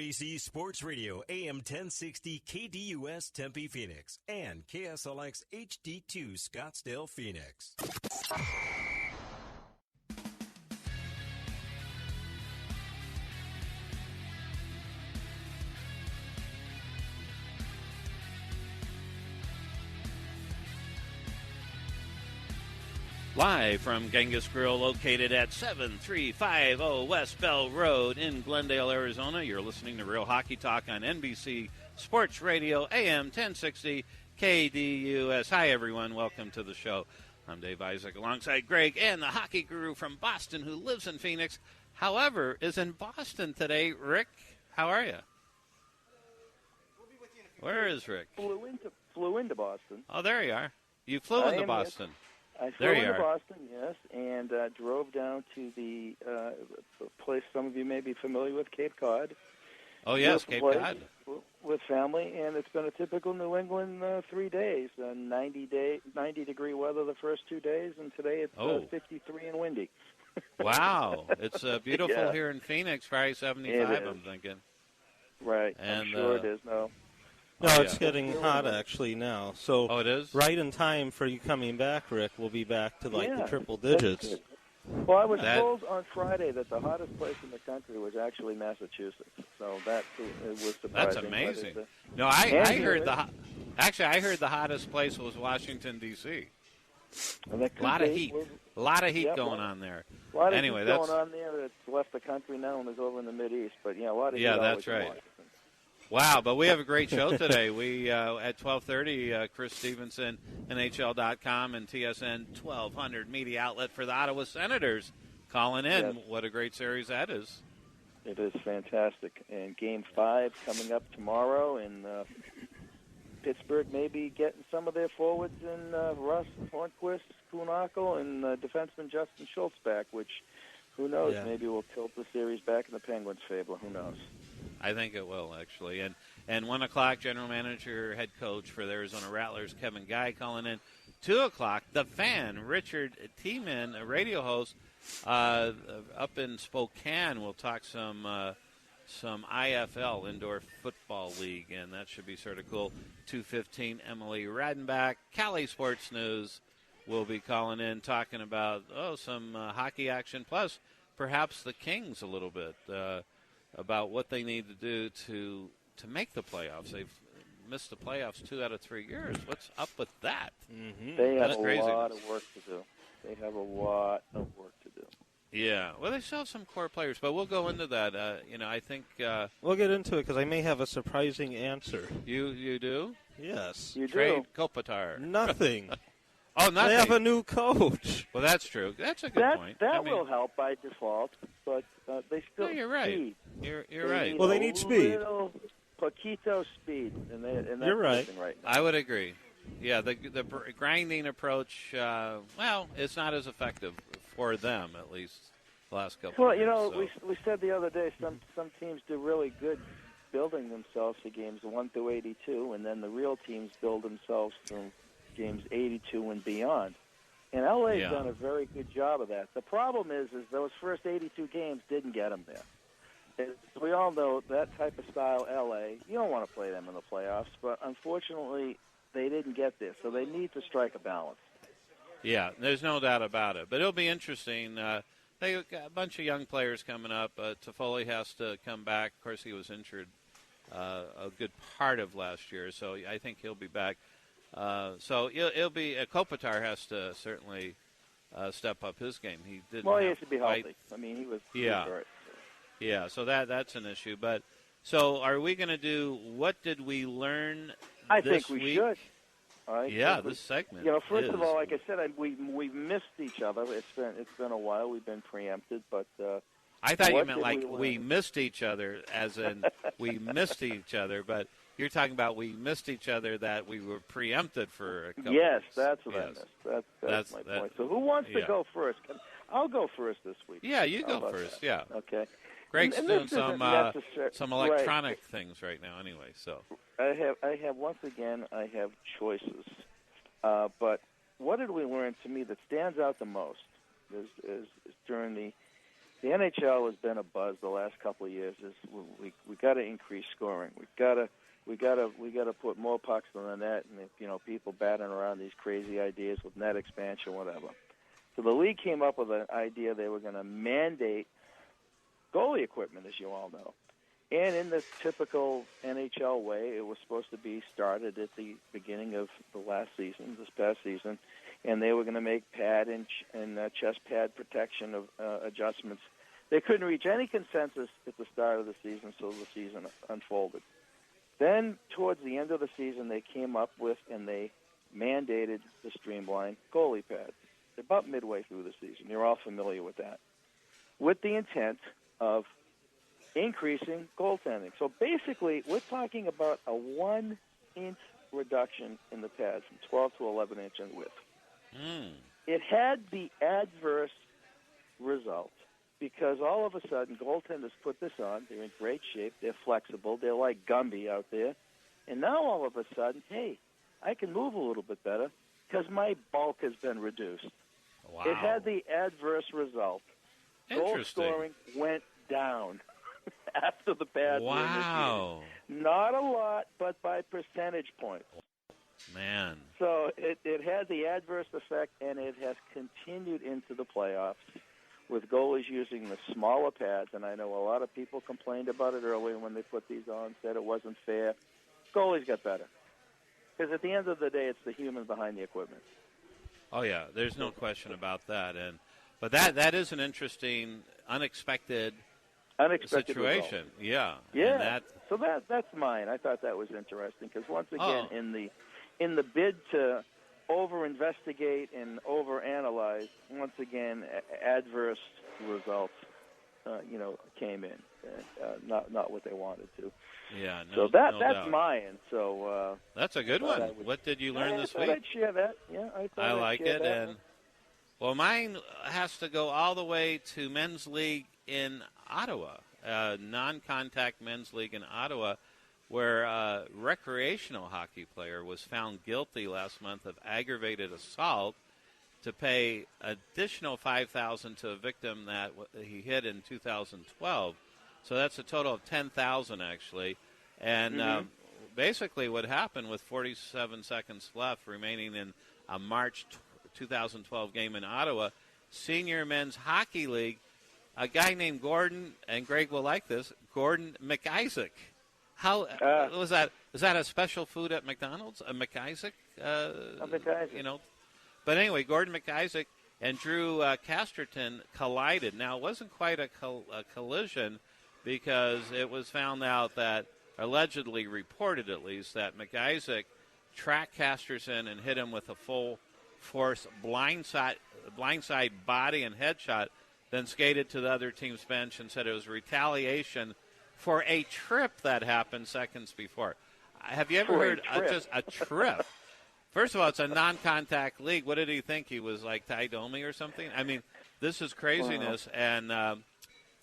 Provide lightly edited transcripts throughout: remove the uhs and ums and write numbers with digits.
NBC Sports Radio, AM 1060 KDUS Tempe, Phoenix, and KSLX HD2 Scottsdale, Phoenix. Live from Genghis Grill, located at 7350 West Bell Road in Glendale, Arizona. You're listening to Real Hockey Talk on NBC Sports Radio, AM 1060 KDUS. Hi, everyone. Welcome to the show. I'm Dave Isaac alongside Greg and the hockey guru from Boston who lives in Phoenix, however, is in Boston today. Rick, how are you? Where is Rick? Flew into Boston. Oh, there you are. You flew into Boston. I flew into Boston, yes, and drove down to the place some of you may be familiar with, Cape Cod. Oh, yes, Cape Cod. With family, and it's been a typical New England 3 days. 90-degree weather the first 2 days, and today it's 53 and windy. Wow. It's beautiful here in Phoenix, probably 75, I'm thinking. Right, and, I'm sure it is, no. No, it's getting hot actually now. So it is? Right in time for you coming back, Rick. We'll be back to the triple digits. Well, I was told on Friday that the hottest place in the country was actually Massachusetts. So that was surprising. That's amazing. No, I heard I heard the hottest place was Washington D.C. A lot of heat. A lot of heat going on there. A lot of heat going on there. It's left the country now and is over in the Mideast. But yeah, a lot of heat. Yeah, that's right. Wow, but we have a great show today. We at 12:30, Chris Stevenson, NHL.com, and TSN 1200 media outlet for the Ottawa Senators calling in. Yes. What a great series that is. It is fantastic. And Game 5 coming up tomorrow, and Pittsburgh maybe getting some of their forwards in Russ, Hornquist, Kuhnhackl, and defenseman Justin Schultz back, which, who knows, maybe will tilt the series back in the Penguins' favor. Who knows? I think it will, actually. And 1 o'clock, general manager, head coach for the Arizona Rattlers, Kevin Guy, calling in. 2 o'clock, the fan, Richard Tiemann, a radio host up in Spokane, will talk some IFL, Indoor Football League, and that should be sort of cool. 2:15, Emily Radenbach. Cali Sports News will be calling in, talking about, some hockey action, plus perhaps the Kings a little bit. About what they need to do to make the playoffs. They've missed the playoffs 2 out of 3 years. What's up with that? Mm-hmm. They have a lot of work to do. Yeah. Well, they still have some core players, but we'll go into that. I think we'll get into it because I may have a surprising answer. You do? Yes. You Trade Kopitar. Nothing. Oh, nothing. They have a new coach. Well, that's true. That's a good point. That will help by default, but they still. No, you're right. Speed. You're right. Well, they need speed. Poquito speed, and that's you're right. Now. I would agree. Yeah, the grinding approach. It's not as effective for them, at least the last couple. Well, of years, we said the other day some teams do really good building themselves for games 1 through 82, and then the real teams build themselves from games 82 and beyond. And LA's done a very good job of that. The problem is those first 82 games didn't get them there. As we all know, that type of style LA, you don't want to play them in the playoffs, but unfortunately they didn't get there, so they need to strike a balance. Yeah, there's no doubt about it. But it'll be interesting. They got a bunch of young players coming up. Toffoli has to come back. Of course, he was injured a good part of last year, so I think he'll be back. So it'll be Kopitar has to certainly step up his game. He didn't. Well, he has to be healthy. I mean, he was hurt. Yeah, so that's an issue. But so are we going to do what did we learn? I think we should. This segment. First of all, like I said, we've missed each other. It's been a while. We've been preempted, but. I thought you meant like we missed each other, as in we missed each other, but you're talking about we missed each other that we were preempted for a couple Yes, weeks. that's what I missed. That's my point. So who wants to go first? I'll go first this week. Yeah, you go first. That? Yeah. Okay. Greg's doing some electronic things right now anyway. So I have once again, I have choices. But what did we learn to me that stands out the most is during the the NHL has been a buzz the last couple of years. Is we got to increase scoring. We got to put more pucks in the net, and people batting around these crazy ideas with net expansion, whatever. So the league came up with an idea they were going to mandate goalie equipment, as you all know. And in the typical NHL way, it was supposed to be started at the beginning of the last season, this past season, and they were going to make pad and chest pad protection of adjustments. They couldn't reach any consensus at the start of the season, so the season unfolded. Then, towards the end of the season, they came up with and they mandated the streamlined goalie pads. About midway through the season. You're all familiar with that. With the intent of increasing goaltending. So basically, we're talking about a 1-inch reduction in the pads from 12 to 11 inch in width. It had the adverse result because all of a sudden goaltenders put this on. They're in great shape. They're flexible. They're like Gumby out there. And now all of a sudden, hey, I can move a little bit better because my bulk has been reduced. Wow. It had the adverse result. Goal scoring went down after the pads were initiated. Not a lot, but by percentage points. Man. So it had the adverse effect, and it has continued into the playoffs with goalies using the smaller pads. And I know a lot of people complained about it earlier when they put these on, said it wasn't fair. Goalies got better. Because at the end of the day, it's the human behind the equipment. Oh, yeah, there's no question about that. But that is an interesting, unexpected situation. Result. Yeah. Yeah. So that's mine. I thought that was interesting because once again, in the bid to over-investigate and over-analyze, once again, adverse results, came in. Not what they wanted to. Yeah. So that's mine. So that's a good one. What did you learn this week? I'd share that. Yeah, I like it. And well, mine has to go all the way to men's league in Ottawa, non-contact men's league in Ottawa, where a recreational hockey player was found guilty last month of aggravated assault to pay additional $5,000 to a victim that he hit in 2012. So that's a total of $10,000 actually. And basically what happened with 47 seconds left remaining in a March 2012 game in Ottawa, Senior Men's Hockey League, a guy named Gordon, and Greg will like this, Gordon McIsaac. How was that? Is that a special food at McDonald's? A McIsaac? A McIsaac. But anyway, Gordon McIsaac and Drew Casterton collided. Now, it wasn't quite a collision because it was found out that, allegedly reported at least, that McIsaac tracked Casterton and hit him with a full force blindside body and headshot, then skated to the other team's bench and said it was retaliation for a trip that happened seconds before. Have you ever heard just a trip? First of all, it's a non-contact league. What did he think? He was like Ty Domi or something? I mean, this is craziness. Wow. And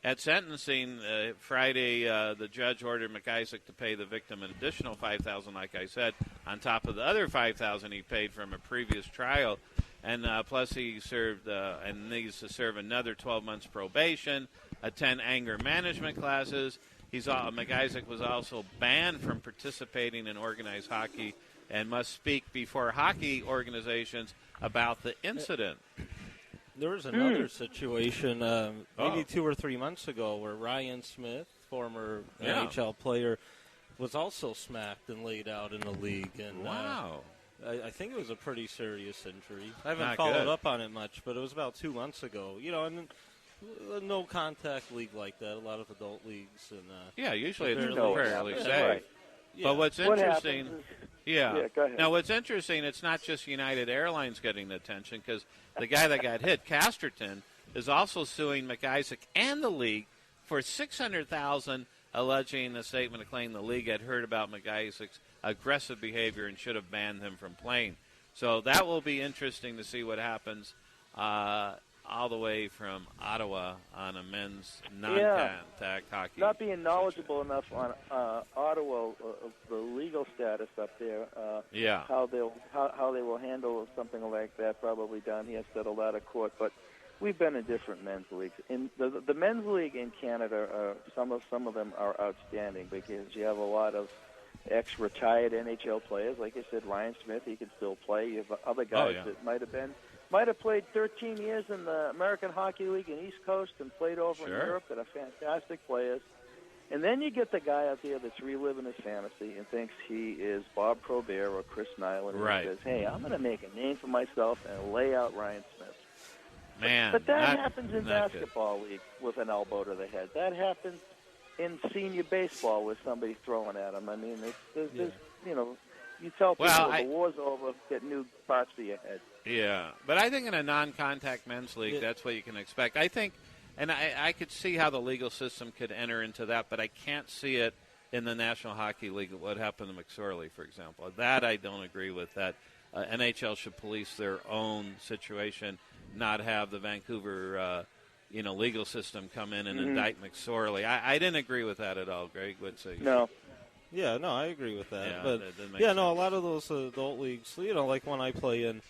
at sentencing Friday, the judge ordered McIsaac to pay the victim an additional $5,000, like I said, on top of the other $5,000 he paid from a previous trial. And plus he served and needs to serve another 12 months probation, attend anger management classes. McIsaac was also banned from participating in organized hockey and must speak before hockey organizations about the incident. There was another situation maybe 2 or 3 months ago where Ryan Smith, former NHL player, was also smacked and laid out in the league. And, wow. I think it was a pretty serious injury. I haven't followed up on it much, but it was about 2 months ago. And a no-contact league like that, a lot of adult leagues. And usually it's fairly safe. Right. Yeah. But what's interesting... go ahead. Now, what's interesting, it's not just United Airlines getting the attention because the guy that got hit, Casterton, is also suing McIsaac and the league for $600,000, alleging a statement of claim the league had heard about McIsaac's aggressive behavior and should have banned him from playing. So that will be interesting to see what happens all the way from Ottawa on a men's non-contact hockey. Not being knowledgeable enough on Ottawa, the legal status up there. How they will handle something like that, probably down here, settled out of court. But we've been in different men's leagues. In the men's league in Canada, some of them are outstanding because you have a lot of ex-retired NHL players. Like I said, Ryan Smith, he can still play. You have other guys that might have played 13 years in the American Hockey League in East Coast and played over in Europe that are fantastic players. And then you get the guy out there that's reliving his fantasy and thinks he is Bob Probert or Chris Nyland and says, hey, I'm going to make a name for myself and lay out Ryan Smith. Man, but that happens in basketball leagues with an elbow to the head. That happens in senior baseball with somebody throwing at them. I mean, there's you tell people the war's over, get new parts for your head. Yeah, but I think in a non-contact men's league, that's what you can expect. I think, and I could see how the legal system could enter into that, but I can't see it in the National Hockey League, what happened to McSorley, for example. That I don't agree with. That NHL should police their own situation, not have the Vancouver legal system come in and indict McSorley. I didn't agree with that at all. Greg would say no. Yeah, no, I agree with that. Yeah, but sense. A lot of those adult leagues, like when I play in,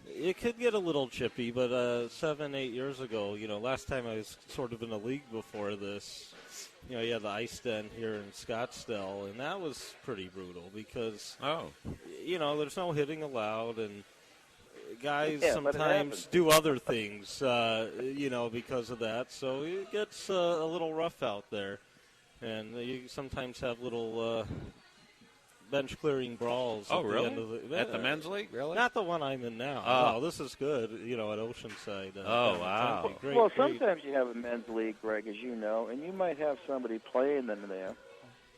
it could get a little chippy. But 7-8 years ago, last time I was sort of in a league before this, you had the Ice Den here in Scottsdale, and that was pretty brutal because there's no hitting allowed, and guys sometimes do other things, because of that. So it gets a little rough out there. And you sometimes have little bench-clearing brawls. Oh, really? At the men's league? Really? Not the one I'm in now. Oh, this is good, at Oceanside. Wow. Great. Sometimes you have a men's league, Greg, as you know, and you might have somebody playing them there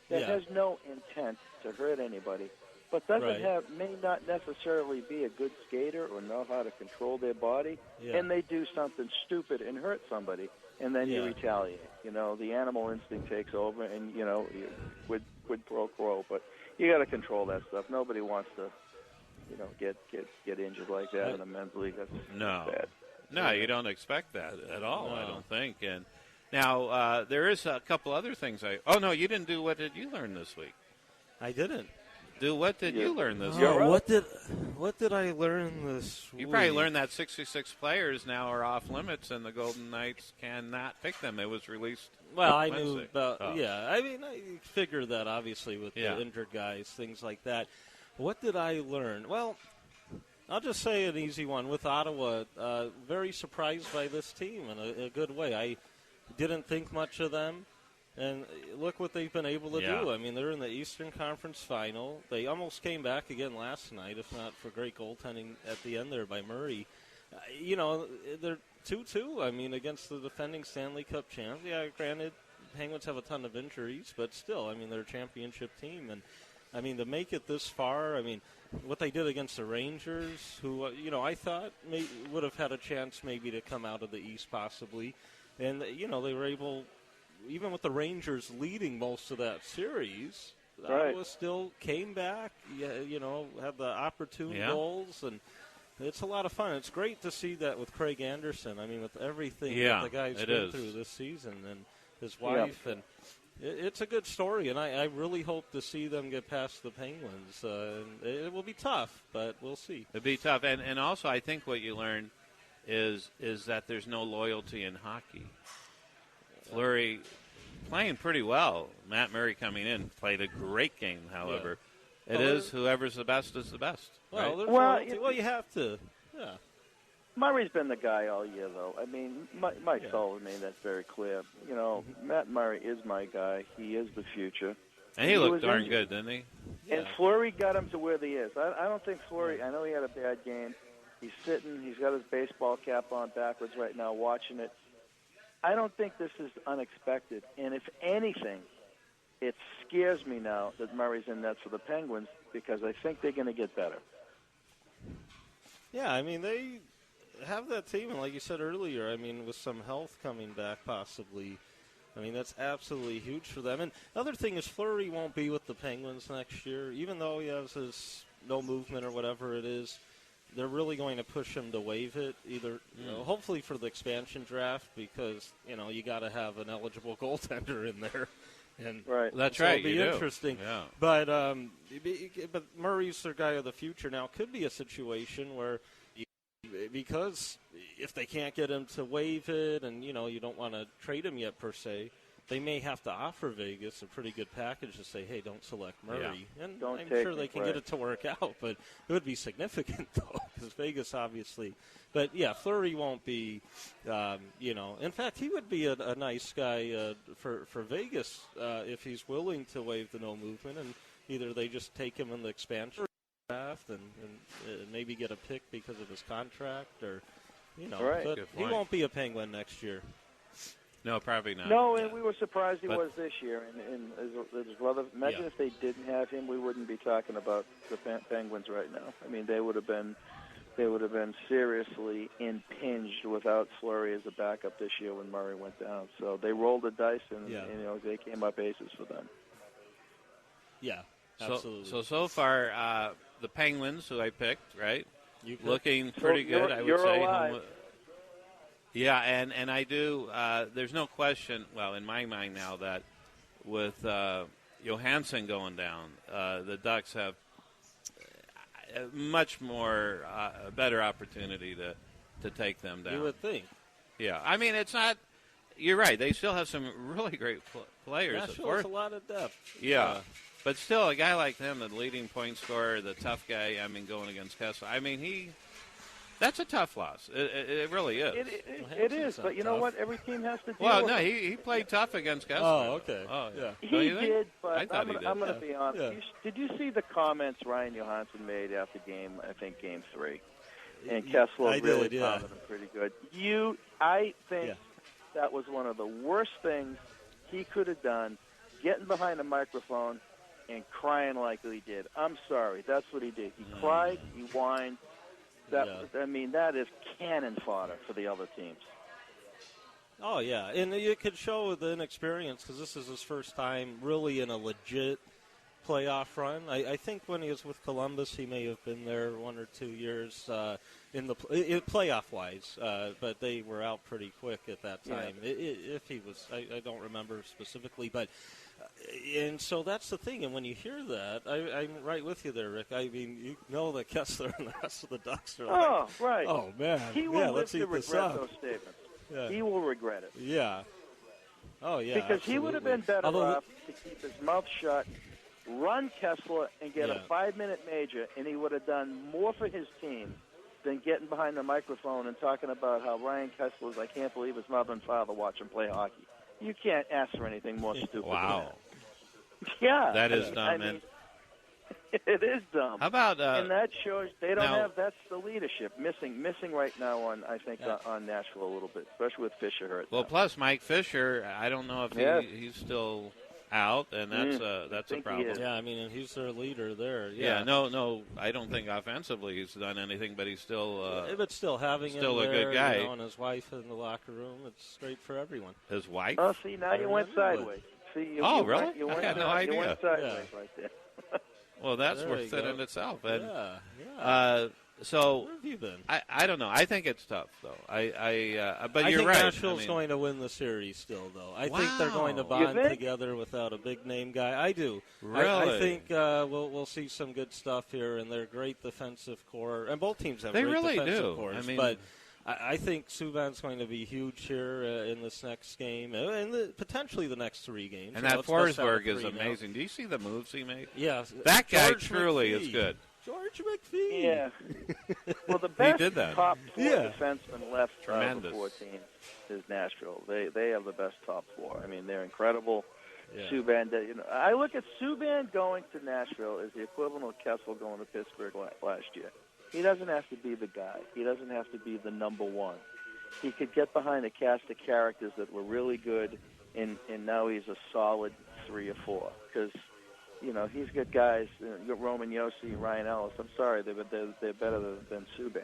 that has no intent to hurt anybody, but may not necessarily be a good skater or know how to control their body, and they do something stupid and hurt somebody. And then you retaliate. The animal instinct takes over, and quid pro quo. But you got to control that stuff. Nobody wants to, get injured like that in a men's league. That's bad. No, you don't expect that at all. No. I don't think. And now there is a couple other things. You didn't do. What did you learn this week? I didn't. What did you learn this week? What did I learn this week? You probably learned that 66 players now are off limits, and the Golden Knights cannot pick them. It was released. Well, I knew about. I mean, I figured that obviously with the injured guys, things like that. What did I learn? Well, I'll just say an easy one with Ottawa. Very surprised by this team in a good way. I didn't think much of them. And look what they've been able to do. I mean, they're in the Eastern Conference Final. They almost came back again last night, if not for great goaltending at the end there by Murray. They're 2-2, I mean, against the defending Stanley Cup champs. Yeah, granted, Penguins have a ton of injuries, but still, I mean, they're a championship team. And, I mean, to make it this far, I mean, what they did against the Rangers, who, I thought would have had a chance maybe to come out of the East possibly. And, they were able... Even with the Rangers leading most of that series, Iowa still came back, had the opportune goals, and it's a lot of fun. It's great to see that with Craig Anderson. I mean, with everything that the guy's been through this season and his wife, and it's a good story, and I really hope to see them get past the Penguins. It will be tough, but we'll see. It'll be tough, and also I think what you learned is that there's no loyalty in hockey. Fleury playing pretty well. Matt Murray coming in played a great game, however. It is whoever's the best is the best. Well, you have to. Yeah. Murray's been the guy all year, though. I mean, Mike Sullivan made that very clear. Matt Murray is my guy. He is the future. And he looked darn good, didn't he? And Fleury got him to where he is. I don't think Fleury, I know he had a bad game. He's sitting. He's got his baseball cap on backwards right now watching it. I don't think this is unexpected. And if anything, it scares me now that Murray's in net for the Penguins because I think they're going to get better. Yeah, I mean, they have that team. And like you said earlier, I mean, with some health coming back possibly, I mean, that's absolutely huge for them. And the other thing is Fleury won't be with the Penguins next year, even though he has his no movement or whatever it is. They're really going to push him to waive it, either hopefully for the expansion draft because, you got to have an eligible goaltender in there. And that's so right. It'll be interesting. Yeah. But Murray's their guy of the future now. Could be a situation where because if they can't get him to waive it, and you don't want to trade him yet per se, they may have to offer Vegas a pretty good package to say, hey, don't select Murray. Yeah. And I'm sure they can get it to work out, but it would be significant, though, because Vegas obviously. But, yeah, Fleury won't be, in fact, he would be a nice guy for Vegas if he's willing to waive the no movement, and either they just take him in the expansion draft and maybe get a pick because of his contract, or, right. But he won't be a Penguin next year. No, probably not. No, and we were surprised he was this year. And his brother, imagine if they didn't have him, we wouldn't be talking about the Penguins right now. I mean, they would have been seriously impinged without Fleury as a backup this year when Murray went down. So they rolled the dice, and they came up aces for them. Yeah, absolutely. So far, the Penguins, who I picked, right, looking pretty good, I would say. Alive. Yeah, and I do. There's no question, well, in my mind now, that with Johansson going down, the Ducks have a much more better opportunity to take them down. You would think. Yeah, I mean, it's not. You're right. They still have some really great players. Nashville has a lot of depth. Yeah. But still, a guy like them, the leading point scorer, the tough guy, I mean, going against Kessler, I mean, that's a tough loss. It really is. It is, but you know what? Every team has to deal with Well, no, he played tough against Kessler. Oh, okay. Oh, yeah. He did, but I'm he did. going to be honest. Did you see the comments Ryan Johansson made after game 3? And Kessler really commented him pretty good. I think that was one of the worst things he could have done, getting behind a microphone and crying like he did. I'm sorry. That's what he did. He cried. He whined. I mean, that is cannon fodder for the other teams. Oh, yeah. And you could show the inexperience because this is his first time really in a legit playoff run. I think when he was with Columbus, he may have been there 1 or 2 years in playoff-wise, but they were out pretty quick at that time. Yeah. If he was, I don't remember specifically, but and so that's the thing. And when you hear that, I'm right with you there, Rick. I mean, you know that Kessler and the rest of the Ducks are right. Oh, man. He will let's live to eat this regret up. those statements. Yeah. He will regret it. Yeah. Oh, yeah. Because absolutely. he would have been better off to keep his mouth shut, run Kessler, and get a 5-minute major, and he would have done more for his team than getting behind the microphone and talking about how Ryan Kessler's, I can't believe his mother and father watch him play hockey. You can't ask for anything more stupid wow. than that. Yeah. That is dumb. I mean, it is dumb. How about and that shows they don't have. That's the leadership missing right now on Nashville a little bit, especially with Fisher hurt. Well, plus Mike Fisher, I don't know if he's still out, and that's a problem. Yeah, I mean, and he's their leader there. Yeah, no, I don't think offensively he's done anything, but he's still but still having still him a there, good guy. and his wife in the locker room, it's great for everyone. His wife? Oh, see, now you went sideways. See, really? I had no idea. You went sideways right there. Well, that's worth it in itself. And, so where have you been? I don't know. I think it's tough, though. But I you're think right. Nashville's going to win the series still, though. I think they're going to bond together without a big name guy. I do. Really? I think we'll see some good stuff here, and they're great defensive core, and both teams have great defensive cores. I mean, but I think Subban's going to be huge here in this next game, and potentially the next 3 games. And that Forsberg is amazing. Do you see the moves he made? Yeah. That guy truly is good. George McPhee. Yeah. Well, the best top 4 defensemen left of the 4 teams is Nashville. They have the best top 4. I mean, they're incredible. Yeah. Subban, I look at Subban going to Nashville as the equivalent of Kessel going to Pittsburgh last year. He doesn't have to be the guy. He doesn't have to be the number one. He could get behind a cast of characters that were really good, and now he's a solid 3 or 4. Because, he's got guys, Roman Yossi, Ryan Ellis. I'm sorry, they're better than Subban.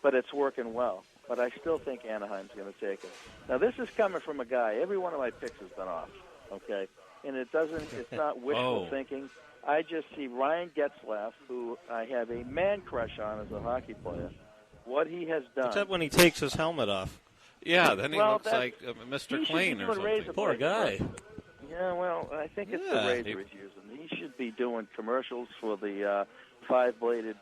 But it's working well. But I still think Anaheim's going to take it. Now, this is coming from a guy. Every one of my picks has been off, okay? And it's not wishful thinking. I just see Ryan Getzlaf, who I have a man crush on as a hockey player, what he has done. Except when he takes his helmet off. Yeah, then he looks like Mr. Clean or something. Poor guy. Yeah, well, I think it's the razor he's using. He should be doing commercials for the 5-bladed,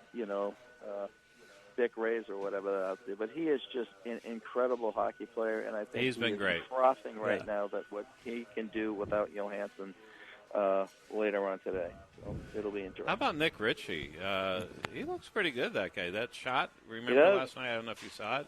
Dick Reyes or whatever out there. But he is just an incredible hockey player, and I think he's been great. Frothing right now that what he can do without Johansson later on today. So it'll be interesting. How about Nick Ritchie? He looks pretty good, that guy. That shot, remember last night? I don't know if you saw it.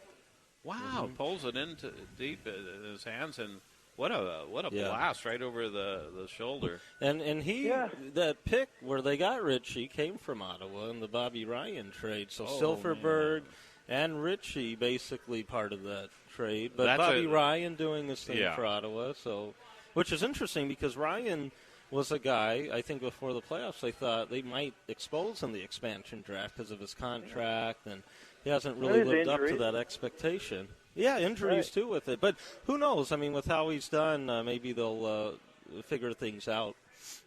Wow, pulls it into deep in his hands, and what a blast right over the shoulder. And he that pick where they got Ritchie came from Ottawa in the Bobby Ryan trade. So Silverberg and Ritchie basically part of that trade, but that's Bobby Ryan doing this thing for Ottawa. So, which is interesting because Ryan was a guy, I think before the playoffs, they thought they might expose in the expansion draft because of his contract, and he hasn't really lived up to that expectation. Yeah, injuries too with it. But who knows? I mean, with how he's done, maybe they'll figure things out.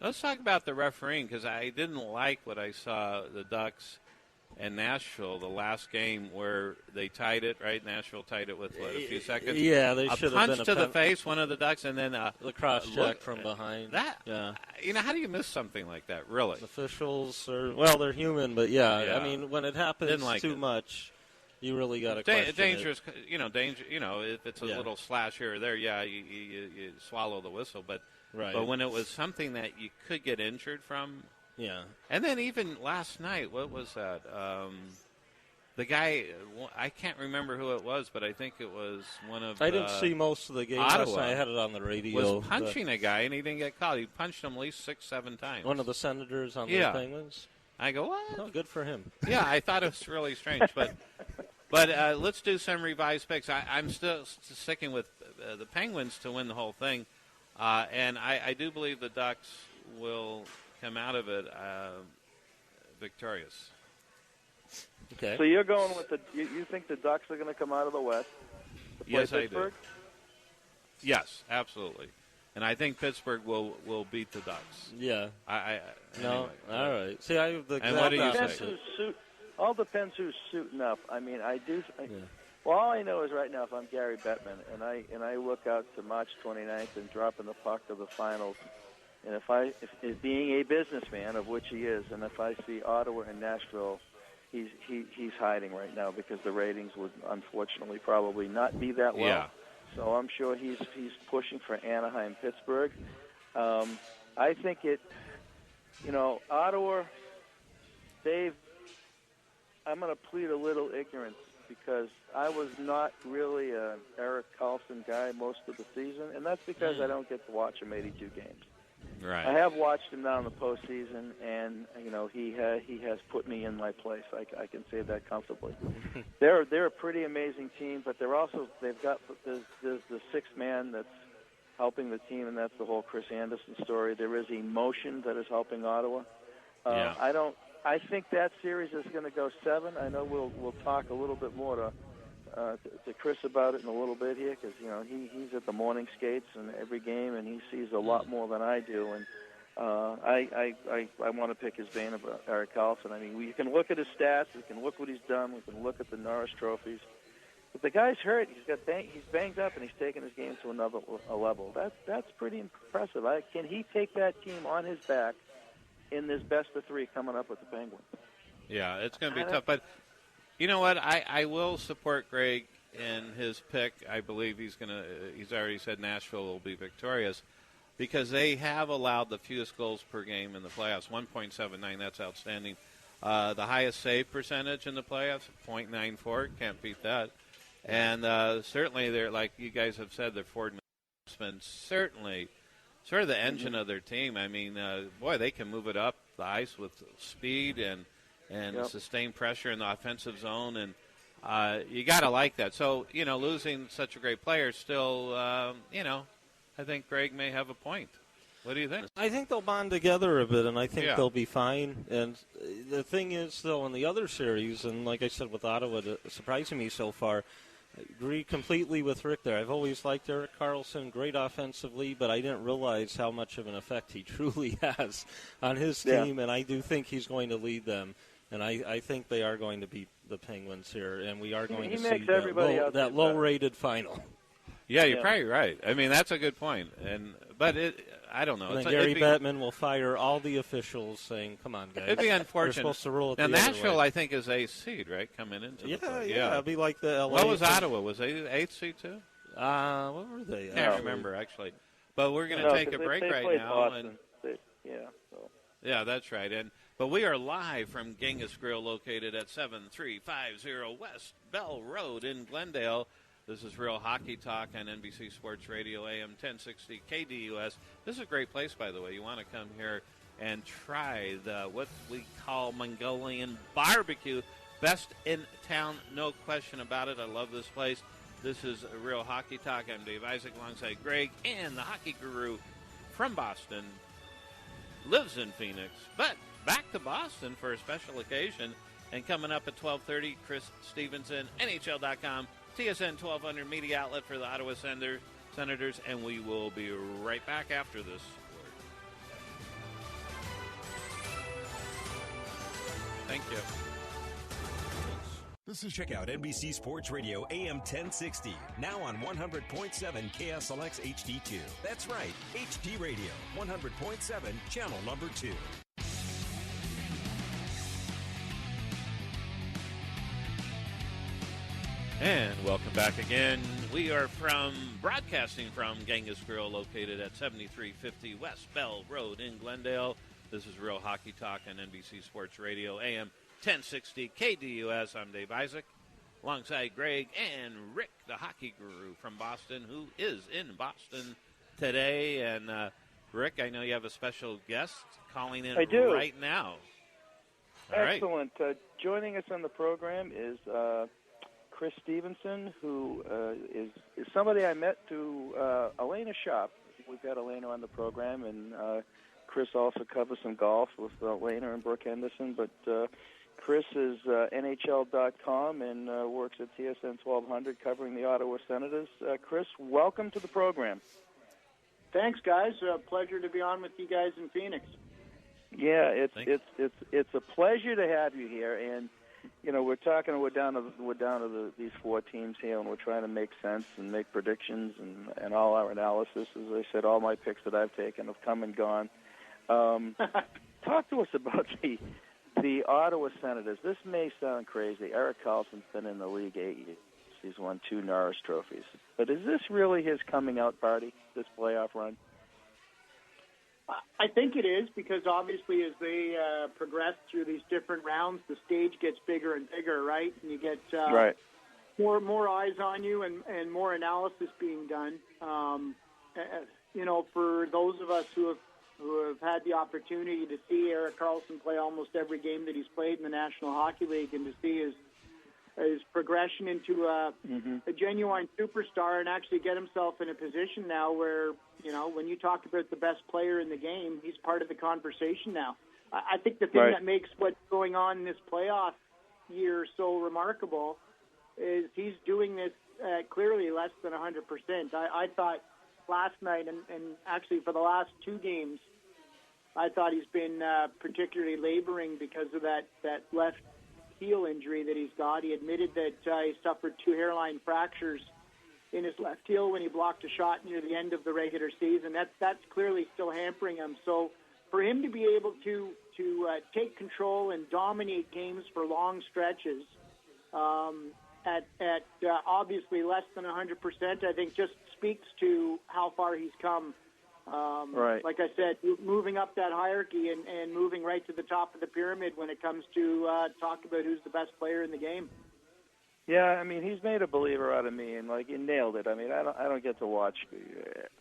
Let's talk about the refereeing, because I didn't like what I saw the Ducks and Nashville, the last game where they tied it, right? Nashville tied it with, a few seconds? Yeah, they should have been a punch to the face, one of the Ducks, and then the cross-check from behind. How do you miss something like that, really? Officials they're human, but I mean, when it happens too much, you really got to question dangerous, it. Danger. If it's a little slash here or there, you swallow the whistle. But when it was something that you could get injured from, And then even last night, what was that? The guy, I can't remember who it was, but I think it was one of. I didn't see most of the game. Ottawa I had it on the radio. Was punching a guy and he didn't get caught. He punched him at least 6-7 times. One of the Senators on the Penguins. I go, what? Oh, good for him. Yeah, I thought it was really strange, but let's do some revised picks. I'm still sticking with the Penguins to win the whole thing, and I do believe the Ducks will come out of it victorious. Okay. So you're going with you think the Ducks are going to come out of the West? Yes, I do. Yes, absolutely. And I think Pittsburgh will beat the Ducks. Yeah. Anyway. All right. See, I have the. And what do you say? All depends who's suiting up. I mean, well, all I know is right now, if I'm Gary Bettman and I look out to March 29th and dropping the puck to the finals, and if being a businessman, of which he is, and if I see Ottawa and Nashville, he's hiding right now because the ratings would unfortunately probably not be that well. Yeah. So I'm sure he's pushing for Anaheim, Pittsburgh. I think Ottawa, I'm going to plead a little ignorance because I was not really an Erik Karlsson guy most of the season, and that's because I don't get to watch him 82 games. Right. I have watched him now in the postseason, and he has put me in my place. I can say that comfortably. They're a pretty amazing team, but they've got there's the sixth man that's helping the team, and that's the whole Chris Anderson story. There is emotion that is helping Ottawa. I think that series is going to go 7. I know we'll talk a little bit more to Chris about it in a little bit here because he's at the morning skates and every game and he sees a lot more than I do, and I want to pick his vein about Erik Karlsson. I mean, you can look at his stats, we can look what he's done, we can look at the Norris trophies, but the guy's hurt. He's banged up and he's taken his game to another level. That's pretty impressive. Can he take that team on his back in this best of 3 coming up with the Penguins? Yeah, it's going to be tough, but. You know what? I will support Greg in his pick. I believe he's already said Nashville will be victorious because they have allowed the fewest goals per game in the playoffs, 1.79. That's outstanding. The highest save percentage in the playoffs, 0.94. Can't beat that. And certainly, they're like you guys have said, their forward has been certainly sort of the engine of their team. I mean, they can move it up the ice with speed and sustain pressure in the offensive zone, and you got to like that. So, losing such a great player still, I think Greg may have a point. What do you think? I think they'll bond together a bit, and I think they'll be fine. And the thing is, though, in the other series, and like I said with Ottawa, surprising me so far, I agree completely with Rick there. I've always liked Erik Karlsson, great offensively, but I didn't realize how much of an effect he truly has on his team, and I do think he's going to lead them. And I think they are going to beat the Penguins here, and we are going to see that low-rated final. Yeah, you're probably right. I mean, that's a good point. But I don't know. And then Gary Bettman will fire all the officials saying, come on, guys. It'd be unfortunate. We're supposed to rule it now, the other Nashville, way. I think, is 8th seed, right, coming into the play. Yeah, it'll be like the LA. What was Ottawa? Was they 8th seed, too? What were they? I can't remember, actually. But we're going to take a break right now. Yeah, that's right. But we are live from Genghis Grill, located at 7350 West Bell Road in Glendale. This is Real Hockey Talk on NBC Sports Radio, AM 1060 KDUS. This is a great place, by the way. You want to come here and try what we call Mongolian barbecue. Best in town, no question about it. I love this place. This is Real Hockey Talk. I'm Dave Isaac alongside Greg and the hockey guru from Boston. Lives in Phoenix, but back to Boston for a special occasion. And coming up at 12:30, Chris Stevenson, NHL.com, TSN 1200 media outlet for the Ottawa Senators, and we will be right back after this. Thank you. This is check out NBC Sports Radio AM 1060, now on 100.7 KSLX HD2. That's right, HD Radio, 100.7, channel number 2. And welcome back again. We are broadcasting from Genghis Grill, located at 7350 West Bell Road in Glendale. This is Real Hockey Talk on NBC Sports Radio, AM 1060 KDUS. I'm Dave Isaac, alongside Greg and Rick, the hockey guru from Boston, who is in Boston today. And Rick, I know you have a special guest calling in right now. Excellent. Right. Joining us on the program is Chris Stevenson, who is somebody I met through Elena Shop. We've got Elena on the program, and Chris also covers some golf with Elena and Brooke Henderson. But Chris is NHL.com and works at TSN 1200 covering the Ottawa Senators. Chris, welcome to the program. Thanks, guys. Pleasure to be on with you guys in Phoenix. Yeah, it's a pleasure to have you here, and you know we're down to these 4 teams here, and we're trying to make sense and make predictions and all our analysis. As I said, all my picks that I've taken have come and gone. Talk to us about the Ottawa Senators. This may sound crazy. Erik Karlsson's been in the league 8 years. He's won 2 Norris trophies. But is this really his coming out party, this playoff run? I think it is, because obviously as they progress through these different rounds, the stage gets bigger and bigger, right? And you get more eyes on you and more analysis being done. For those of us who have had the opportunity to see Erik Karlsson play almost every game that he's played in the National Hockey League, and to see his progression into a genuine superstar, and actually get himself in a position now where, when you talk about the best player in the game, he's part of the conversation now. I think the thing that makes what's going on in this playoff year so remarkable is he's doing this clearly less than 100%. I thought last night, and actually for the last 2 games, I thought he's been particularly laboring because of that left heel injury that he's got. He admitted that he suffered 2 hairline fractures in his left heel when he blocked a shot near the end of the regular season. That's clearly still hampering him. So for him to be able to take control and dominate games for long stretches at obviously less than 100%, I think just speaks to how far he's come. Like I said, moving up that hierarchy and moving right to the top of the pyramid when it comes to talk about who's the best player in the game. Yeah, I mean, he's made a believer out of me, and he nailed it. I mean, I don't get to watch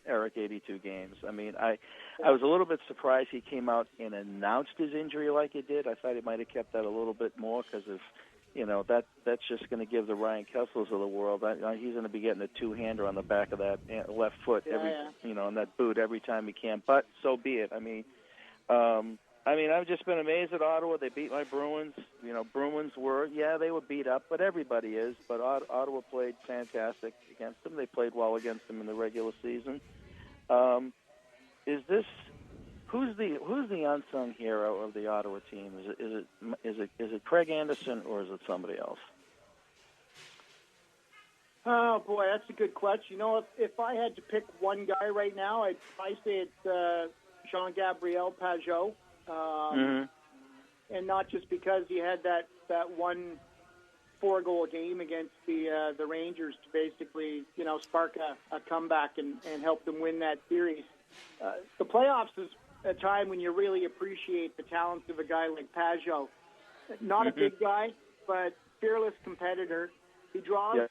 Erik 82 games. I mean, I was a little bit surprised he came out and announced his injury like he did. I thought he might have kept that a little bit more because of, that's just going to give the Ryan Kesslers of the world. He's going to be getting a 2-hander on the back of that left foot on that boot every time he can. But so be it. I mean, I've just been amazed at Ottawa. They beat my Bruins. Bruins they were beat up, but everybody is. But Ottawa played fantastic against them. They played well against them in the regular season. Who's the unsung hero of the Ottawa team? Is it Craig Anderson, or is it somebody else? Oh, boy, that's a good question. You know, if I had to pick one guy right now, I'd probably say it's Jean-Gabriel Pageau. And not just because he had that one 4-goal game against the Rangers to basically, spark a comeback and help them win that series. The playoffs is a time when you really appreciate the talents of a guy like Pageau. Not a big guy, but fearless competitor. He draws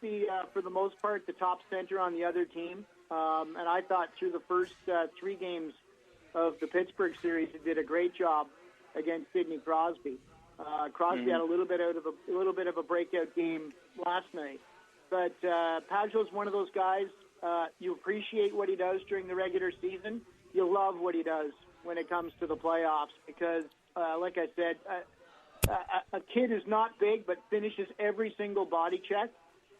for the most part, the top center on the other team. And I thought through the first 3 games of the Pittsburgh series, he did a great job against Sidney Crosby. Crosby had a little bit of a breakout game last night. But Pageau's one of those guys, you appreciate what he does during the regular season. You love what he does when it comes to the playoffs because, like I said, a kid is not big but finishes every single body check,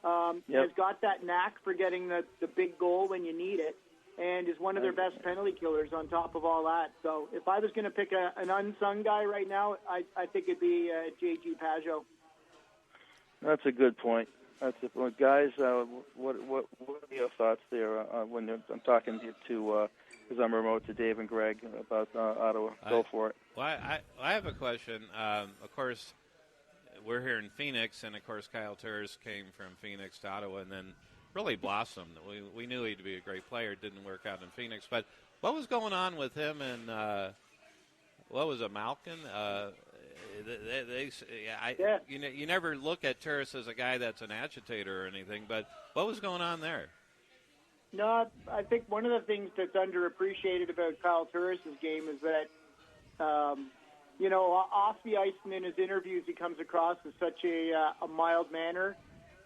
has got that knack for getting the big goal when you need it, and is one of their best penalty killers on top of all that. So if I was going to pick an unsung guy right now, I think it'd be J.G. Pageau. That's a good point. That's a point. Guys, what are your thoughts there when I'm talking to because I'm remote, to Dave and Greg about Ottawa? Go for it. Well, I have a question. Of course, we're here in Phoenix, and, of course, Kyle Turris came from Phoenix to Ottawa and then really blossomed. We knew he'd be a great player. It didn't work out in Phoenix. But what was going on with him and, what was it, Malkin? You never look at Turris as a guy that's an agitator or anything, but what was going on there? No, I think one of the things that's underappreciated about Kyle Turris' game is that, off the ice and in his interviews, he comes across as such a mild manner,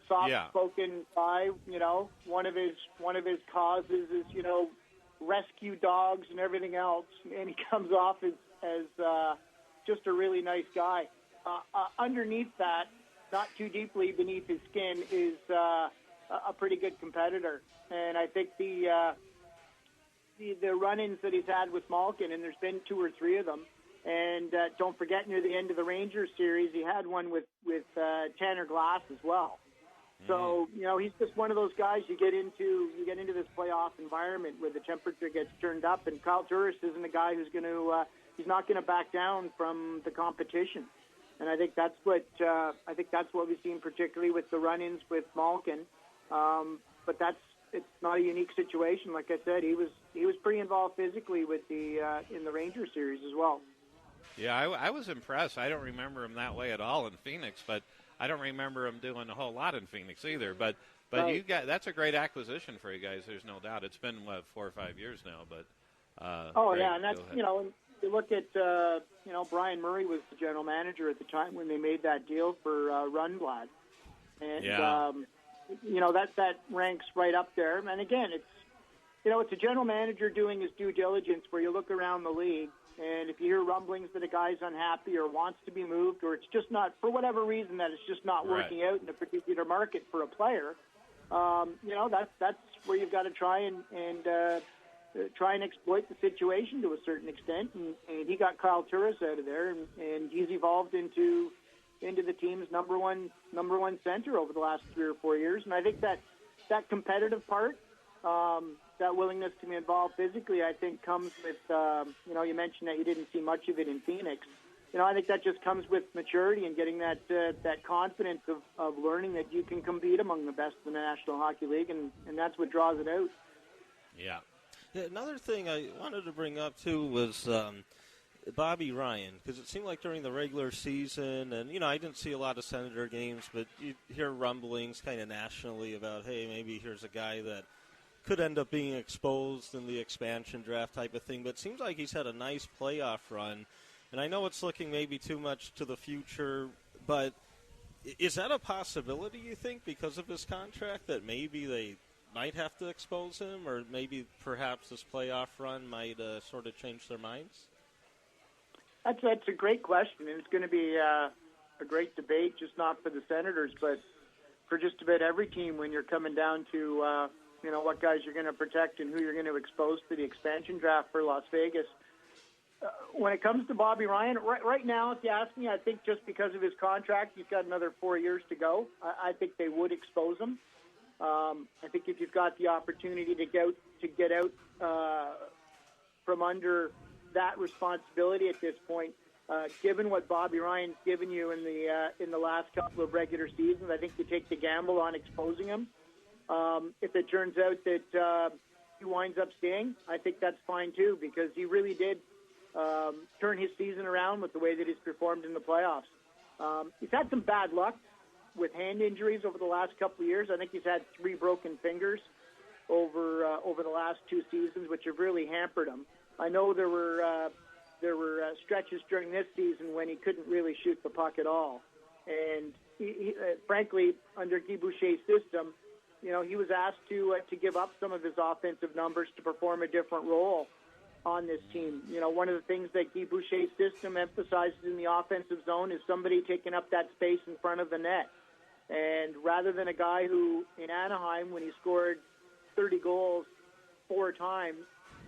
soft-spoken guy. One of his causes is rescue dogs and everything else, and he comes off as just a really nice guy. Underneath that, not too deeply beneath his skin, is a pretty good competitor. And I think the run-ins that he's had with Malkin, and there's been 2 or 3 of them, and don't forget near the end of the Rangers series, he had one with Tanner Glass as well. So, he's just one of those guys you get into this playoff environment where the temperature gets turned up, and Kyle Turris isn't a guy who's going to he's not going to back down from the competition. And I think that's what we've seen, particularly with the run-ins with Malkin. But it's not a unique situation. Like I said, he was pretty involved physically with in the Rangers series as well. Yeah, I was impressed. I don't remember him that way at all in Phoenix, but I don't remember him doing a whole lot in Phoenix either. But you got that's a great acquisition for you guys. There's no doubt. It's been 4 or 5 years now, but great. Yeah, and that's you look at Brian Murray was the general manager at the time when they made that deal for Rundblad, and that ranks right up there. And again, it's a general manager doing his due diligence where you look around the league, and if you hear rumblings that a guy's unhappy or wants to be moved, or it's just not, for whatever reason, that it's just not working out in a particular market for a player, that's where you've got to try and exploit the situation to a certain extent. And he got Kyle Turris out of there, and he's evolved into the team's number one center over the last 3 or 4 years. And I think that competitive part, that willingness to be involved physically, I think comes with, you mentioned that you didn't see much of it in Phoenix. I think that just comes with maturity and getting that confidence of learning that you can compete among the best in the National Hockey League, and that's what draws it out. Yeah, another thing I wanted to bring up, too, was Bobby Ryan, because it seemed like during the regular season, and, I didn't see a lot of Senator games, but you hear rumblings kind of nationally about, hey, maybe here's a guy that could end up being exposed in the expansion draft type of thing, but it seems like he's had a nice playoff run, and I know it's looking maybe too much to the future, but is that a possibility, you think, because of his contract, that maybe they might have to expose him, or maybe perhaps this playoff run might sort of change their minds? That's a great question, and it's going to be a great debate, just not for the Senators, but for just about every team when you're coming down to what guys you're going to protect and who you're going to expose to the expansion draft for Las Vegas. When it comes to Bobby Ryan, right now, if you ask me, I think just because of his contract, he's got another 4 years to go. I think they would expose him. I think if you've got the opportunity to get out from under that responsibility at this point, given what Bobby Ryan's given you in the last couple of regular seasons, I think you take the gamble on exposing him. If it turns out that he winds up staying, I think that's fine too, because he really did turn his season around with the way that he's performed in the playoffs. He's had some bad luck with hand injuries over the last couple of years. I think he's had 3 broken fingers over the last 2 seasons, which have really hampered him. I know there were stretches during this season when he couldn't really shoot the puck at all, and he frankly, under Guy Boucher's system, he was asked to give up some of his offensive numbers to perform a different role on this team. One of the things that Guy Boucher's system emphasizes in the offensive zone is somebody taking up that space in front of the net. And rather than a guy who, in Anaheim, when he scored 30 goals 4 times,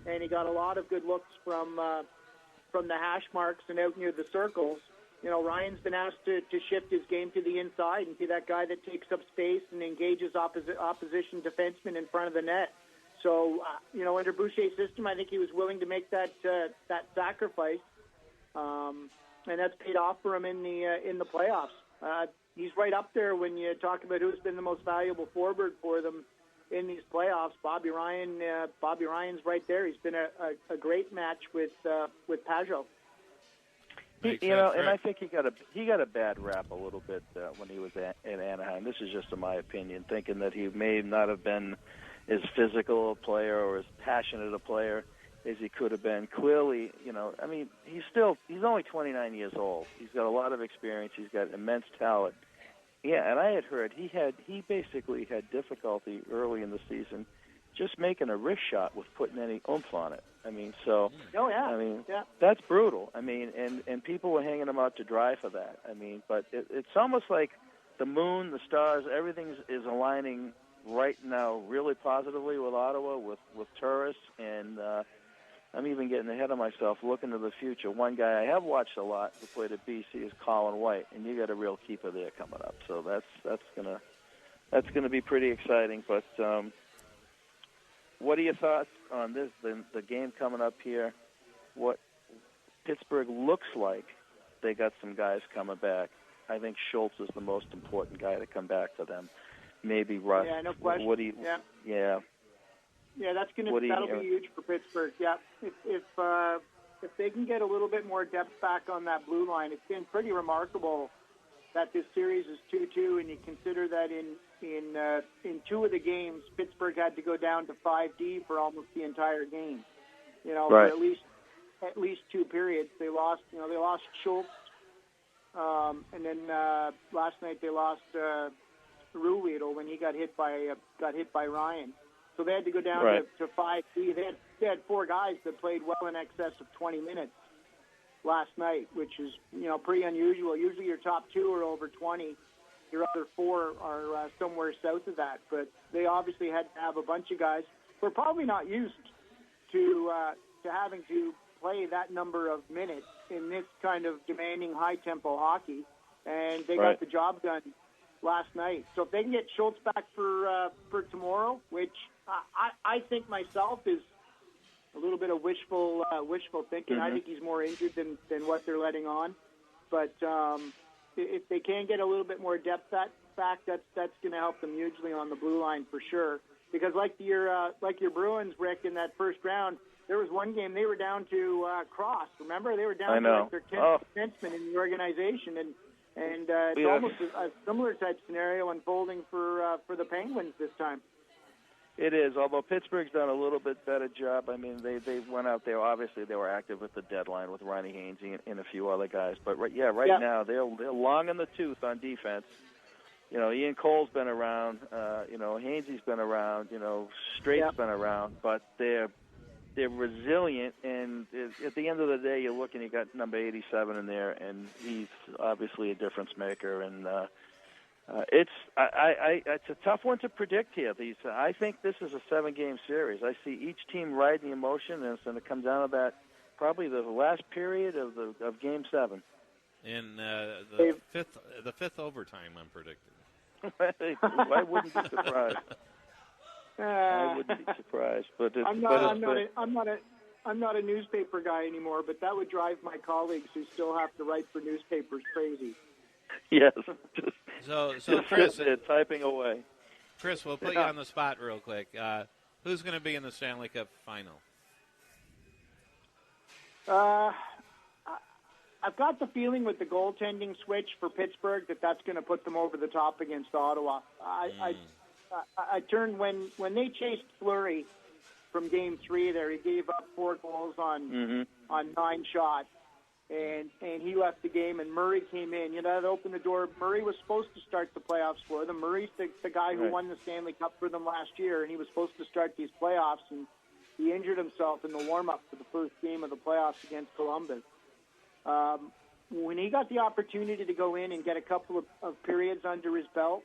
and he got a lot of good looks from the hash marks and out near the circles, Ryan's been asked to shift his game to the inside and be that guy that takes up space and engages opposition defensemen in front of the net. So, under Boucher's system, I think he was willing to make that sacrifice, and that's paid off for him in the playoffs. He's right up there when you talk about who's been the most valuable forward for them in these playoffs. Bobby Ryan's right there. He's been a great match with Pajot. And I think he got a bad rap a little bit when he was at Anaheim. This is just my opinion, thinking that he may not have been as physical a player or as passionate a player as he could have been. Clearly, he's only 29 years old. He's got a lot of experience. He's got immense talent. Yeah, and I had heard he basically had difficulty early in the season just making a wrist shot with putting any oomph on it. That's brutal. And people were hanging him out to dry for that. But it's almost like the moon, the stars, everything is aligning right now really positively with Ottawa, with Turris, and I'm even getting ahead of myself looking to the future. One guy I have watched a lot who played at BC is Colin White, and you got a real keeper there coming up. So that's gonna be pretty exciting. But what are your thoughts on this? The game coming up here, what Pittsburgh looks like they got some guys coming back. I think Schultz is the most important guy to come back to them. Maybe Russ. Yeah, no question. What do you? Yeah, that'll be huge for Pittsburgh. Yeah, if they can get a little bit more depth back on that blue line, it's been pretty remarkable that this series is 2-2, and you consider that in 2 of the games, Pittsburgh had to go down to 5D for almost the entire game. Right. For at least 2 periods. They lost Schultz, and then last night they lost Ruhwedel when he got hit by Ryan. So they had to go down to 5D. They had 4 guys that played well in excess of 20 minutes last night, which is pretty unusual. Usually your top 2 are over 20. Your other 4 are somewhere south of that. But they obviously had to have a bunch of guys who are probably not used to having to play that number of minutes in this kind of demanding high-tempo hockey, and they got the job done last night. So if they can get Schultz back for tomorrow, which I think myself is a little bit of wishful thinking. I think he's more injured than what they're letting on. But if they can get a little bit more depth back, that's going to help them hugely on the blue line for sure. Because like your Bruins, Rick, in that first round, there was one game they were down to Cross. Remember, they were down to their 10th defenseman in the organization, and it's almost a similar type scenario unfolding for the Penguins this time. It is, although Pittsburgh's done a little bit better job. They went out there. Obviously, they were active with the deadline with Ronnie Hainsey and a few other guys. But right now, they're long in the tooth on defense. Ian Cole's been around. Hainsey's been around. Straight's been around. But they're resilient. And at the end of the day, you look and you got number 87 in there, and he's obviously a difference maker. And it's a tough one to predict here. I think this is a 7-game series. I see each team riding the emotion, and it's going to come down to that probably the last period of Game 7. In the fifth overtime, I'm predicting. I wouldn't be surprised. I wouldn't be surprised. But I'm not a newspaper guy anymore, but that would drive my colleagues who still have to write for newspapers crazy. Yes. So just Chris, typing away. Chris, we'll put you on the spot real quick. Who's going to be in the Stanley Cup final? I've got the feeling with the goaltending switch for Pittsburgh that's going to put them over the top against Ottawa. I turned when they chased Fleury from Game 3 there. He gave up 4 goals on 9 shots, and he left the game. And Murray came in. That opened the door. Murray was supposed to start the playoffs for them. Murray's the guy who won the Stanley Cup for them last year, and he was supposed to start these playoffs. And he injured himself in the warm-up for the first game of the playoffs against Columbus. When he got the opportunity to go in and get a couple of periods under his belt,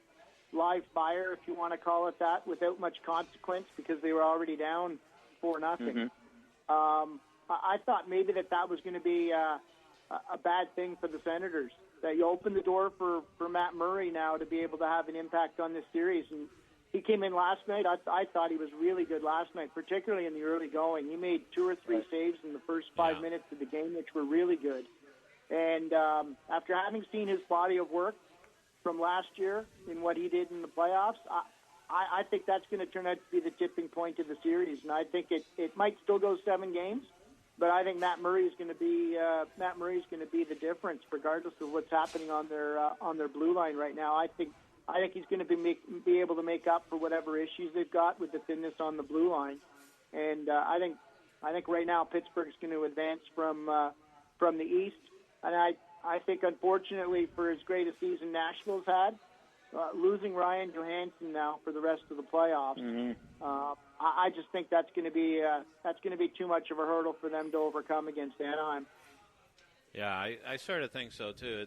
live fire, if you want to call it that, without much consequence because they were already down 4-0. I thought maybe that was going to be a bad thing for the Senators, that you open the door for Matt Murray now to be able to have an impact on this series. And he came in last night. I thought he was really good last night, particularly in the early going. He made 2 or 3 saves in the first 5 minutes of the game, which were really good. And after having seen his body of work from last year in what he did in the playoffs, I think that's going to turn out to be the tipping point of the series. And I think it might still go 7 games, but I think Matt Murray is going to be the difference, regardless of what's happening on their blue line right now. I think he's going to be able to make up for whatever issues they've got with the thinness on the blue line. And I think right now Pittsburgh's going to advance from the East. And I think, unfortunately, for as great a season Nashville's had, losing Ryan Johansson now for the rest of the playoffs, I just think that's going to be too much of a hurdle for them to overcome against Anaheim. Yeah, I sort of think so too.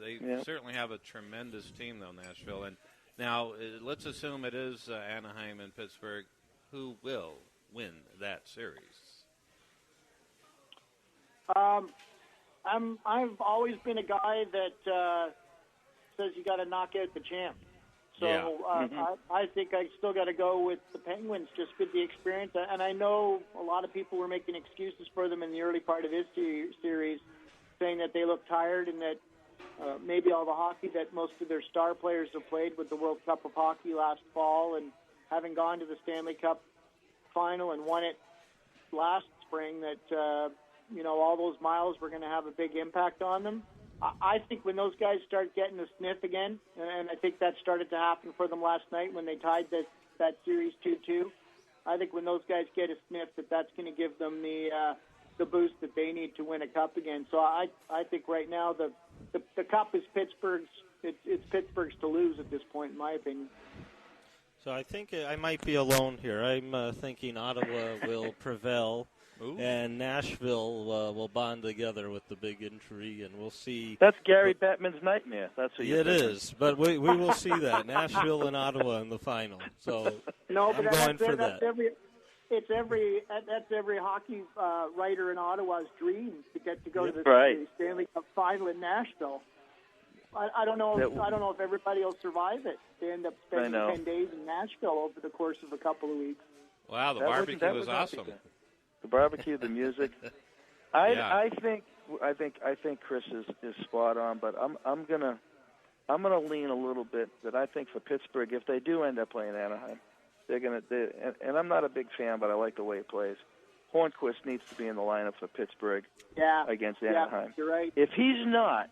They certainly have a tremendous team though, Nashville. And now let's assume it is Anaheim and Pittsburgh. Who will win that series? I've always been a guy that says you got to knock out the champ. So I think I still got to go with the Penguins just with the experience. And I know a lot of people were making excuses for them in the early part of this series, saying that they look tired and that maybe all the hockey that most of their star players have played with the World Cup of Hockey last fall and having gone to the Stanley Cup final and won it last spring, that all those miles were going to have a big impact on them. I think when those guys start getting a sniff again, and I think that started to happen for them last night when they tied that series 2-2, I think when those guys get a sniff, that's going to give them the boost that they need to win a cup again. So I think right now the cup is Pittsburgh's. It's Pittsburgh's to lose at this point, in my opinion. So I think I might be alone here. I'm thinking Ottawa will prevail. Ooh. And Nashville will bond together with the big injury, and we'll see. That's Gary Bettman's nightmare. That's what it is, but we will see that Nashville and Ottawa in the final. So I'm going for that. That's every hockey writer in Ottawa's dream to get to go to the Stanley Cup final in Nashville. I don't know if everybody will survive it. They end up spending 10 days in Nashville over the course of a couple of weeks. Wow, the barbecue was awesome. The barbecue, the music. I think Chris is spot on, but I'm gonna lean a little bit that I think for Pittsburgh, if they do end up playing Anaheim, and I'm not a big fan, but I like the way he plays. Hornquist needs to be in the lineup for Pittsburgh against Anaheim. Yeah, you're right. If he's not,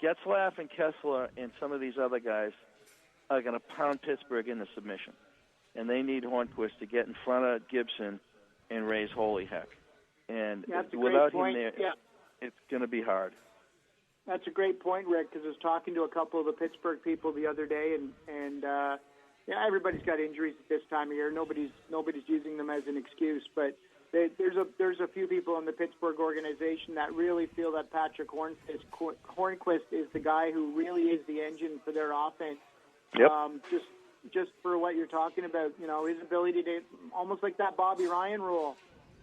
Getzlaf and Kessler and some of these other guys are going to pound Pittsburgh into submission, and they need Hornquist to get in front of Gibson and raise holy heck. And without him there, it's going to be hard. That's a great point, Rick, because I was talking to a couple of the Pittsburgh people the other day, and everybody's got injuries at this time of year. Nobody's using them as an excuse, but there's a few people in the Pittsburgh organization that really feel that Patrick Hornquist is the guy who really is the engine for their offense. Yep. Just for what you're talking about, his ability to almost like that Bobby Ryan role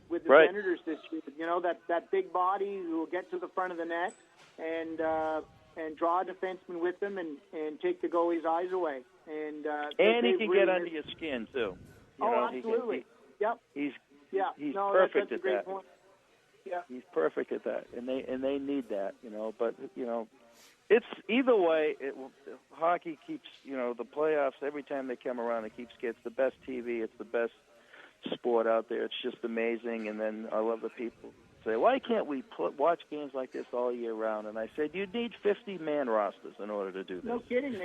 with the Senators this year. That big body who will get to the front of the net and and draw a defenseman with them and take the goalie's eyes away. And he can get under your skin too. Absolutely. He's no, perfect that's at a great that. Point. Yeah, he's perfect at that, and they need that, But it's either way. Hockey keeps the playoffs every time they come around. It's the best TV. It's the best sport out there. It's just amazing. And then I love the people say, why can't we watch games like this all year round? And I said, you need 50-man rosters in order to do this. No kidding.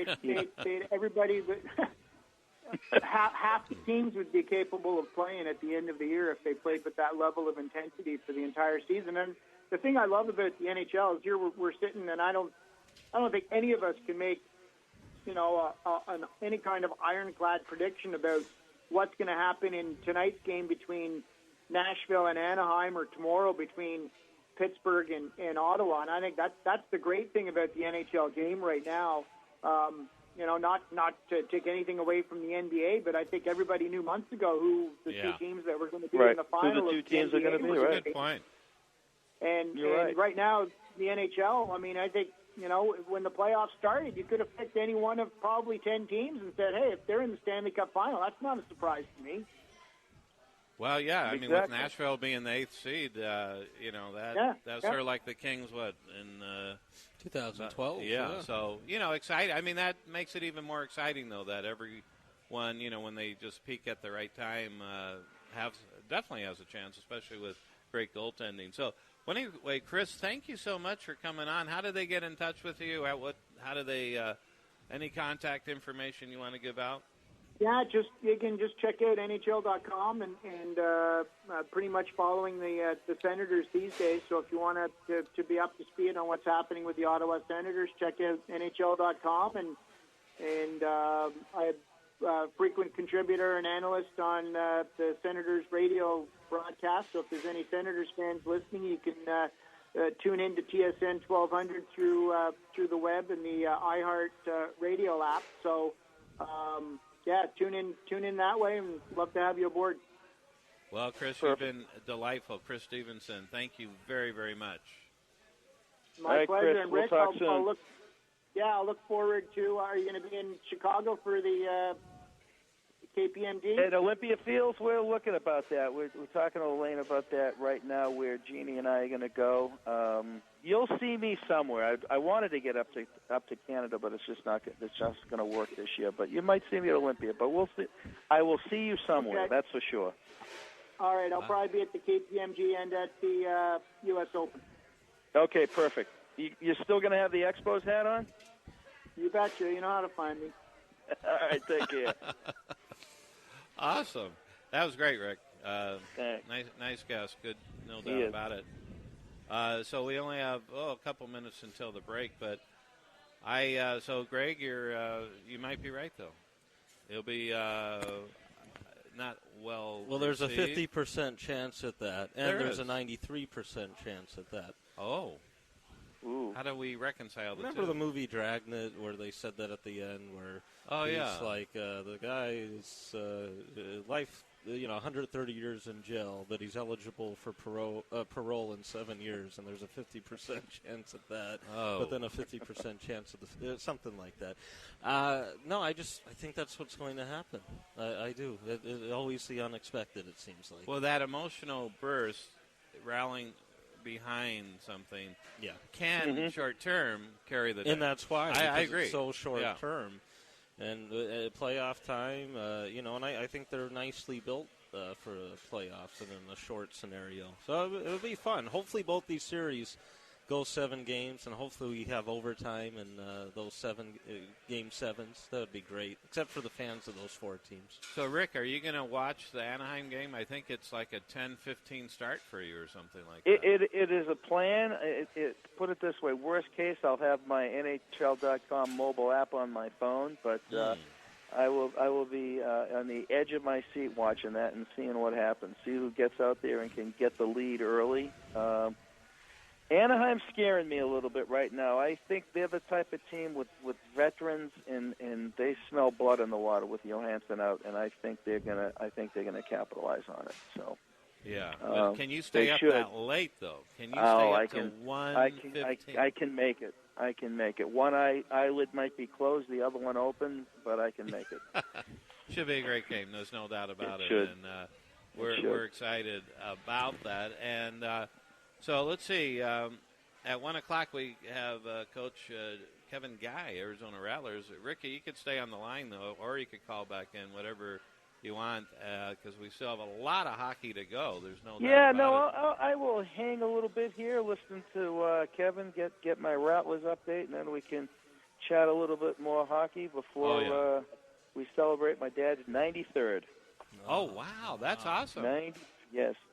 Everybody, half the teams would be capable of playing at the end of the year if they played with that level of intensity for the entire season. And the thing I love about the NHL is here we're sitting, and I don't think any of us can make any kind of ironclad prediction about what's going to happen in tonight's game between Nashville and Anaheim, or tomorrow between Pittsburgh and Ottawa. And I think that's the great thing about the NHL game right now. Not to take anything away from the NBA, but I think everybody knew months ago who the two teams that were going to be in the final. Who the two teams are going to be, right? Good point. And right now, the NHL, I think, when the playoffs started, you could have picked any one of probably 10 teams and said, hey, if they're in the Stanley Cup final, that's not a surprise to me. Well, yeah, exactly. With Nashville being the 8th seed, that's sort of like the Kings, in 2012? Yeah, so, exciting. That makes it even more exciting, though, that everyone, when they just peak at the right time, definitely has a chance, especially with great goaltending. So, anyway, Chris, thank you so much for coming on. How do they get in touch with you? How do they, any contact information you want to give out? Yeah, you can just check out NHL.com and pretty much following the Senators these days. So if you want to be up to speed on what's happening with the Ottawa Senators, check out NHL.com. And I'm a frequent contributor and analyst on the Senators radio broadcast. So if there's any Senators fans listening, you can tune in to TSN 1200 through the web and the iHeart radio app. So. Tune in that way, and love to have you aboard. Well, Chris, you've been delightful. Chris Stevenson, thank you very, very much. My pleasure. Chris, and Rick, we'll talk soon. I'll look forward to. Are you going to be in Chicago for the KPMG? At Olympia Fields, we're looking about that. We're talking to Elaine about that right now, where Jeannie and I are going to go. You'll see me somewhere. I wanted to get up to Canada, but it's just going to work this year. But you might see me at Olympia. But we'll see. I will see you somewhere. Okay. That's for sure. All right. I'll probably be at the KPMG and at the U.S. Open. Okay, perfect. You're still going to have the Expos hat on? You betcha. You know how to find me. All right. Take care. Awesome. That was great, Rick. Thanks. Nice guest. Good, no doubt about it. So we only have a couple minutes until the break, but so Greg, you might be right though. It'll be not well. Well, there's received. a 50% chance at that, and there's a 93% chance at that. Oh. Ooh. How do we reconcile the Remember two? the movie Dragnet, where they said that at the end, where he's like the guy is life, 130 years in jail, but he's eligible for parole in 7 years, and there's a 50% chance at that. Oh. But then a 50% chance of something like that. No, I think that's what's going to happen. I do. It always the unexpected. It seems like. Well, that emotional burst, rallying behind something, can short term carry the day. And that's why I agree. It's so short term. And playoff time, and I think they're nicely built for playoffs and in a short scenario. So it'll be fun. Hopefully both these series go 7 games, and hopefully we have overtime and those 7 game 7s. That would be great, except for the fans of those 4 teams. So, Rick, are you going to watch the Anaheim game? I think it's like a 10-15 start for you or something like that. It is a plan. Put it this way, worst case, I'll have my NHL.com mobile app on my phone, but I will be on the edge of my seat watching that and seeing what happens, see who gets out there and can get the lead early. Anaheim's scaring me a little bit right now. I think they're the type of team with veterans, and they smell blood in the water with Johansson out, and I think they're gonna capitalize on it. So, Yeah. Can you stay up that late, though? Can you stay up to 1:15? I can make it. I can make it. One eyelid might be closed, the other one open, but I can make it. Should be a great game. There's no doubt about it. Should. And we're excited about that. And so let's see. At 1 o'clock, we have Coach Kevin Guy, Arizona Rattlers. Ricky, you could stay on the line, though, or you could call back in, whatever you want, because we still have a lot of hockey to go. There's no doubt about it. I will hang a little bit here, listen to Kevin, get my Rattlers update, and then we can chat a little bit more hockey before we celebrate my dad's 93rd. Oh, wow. That's awesome.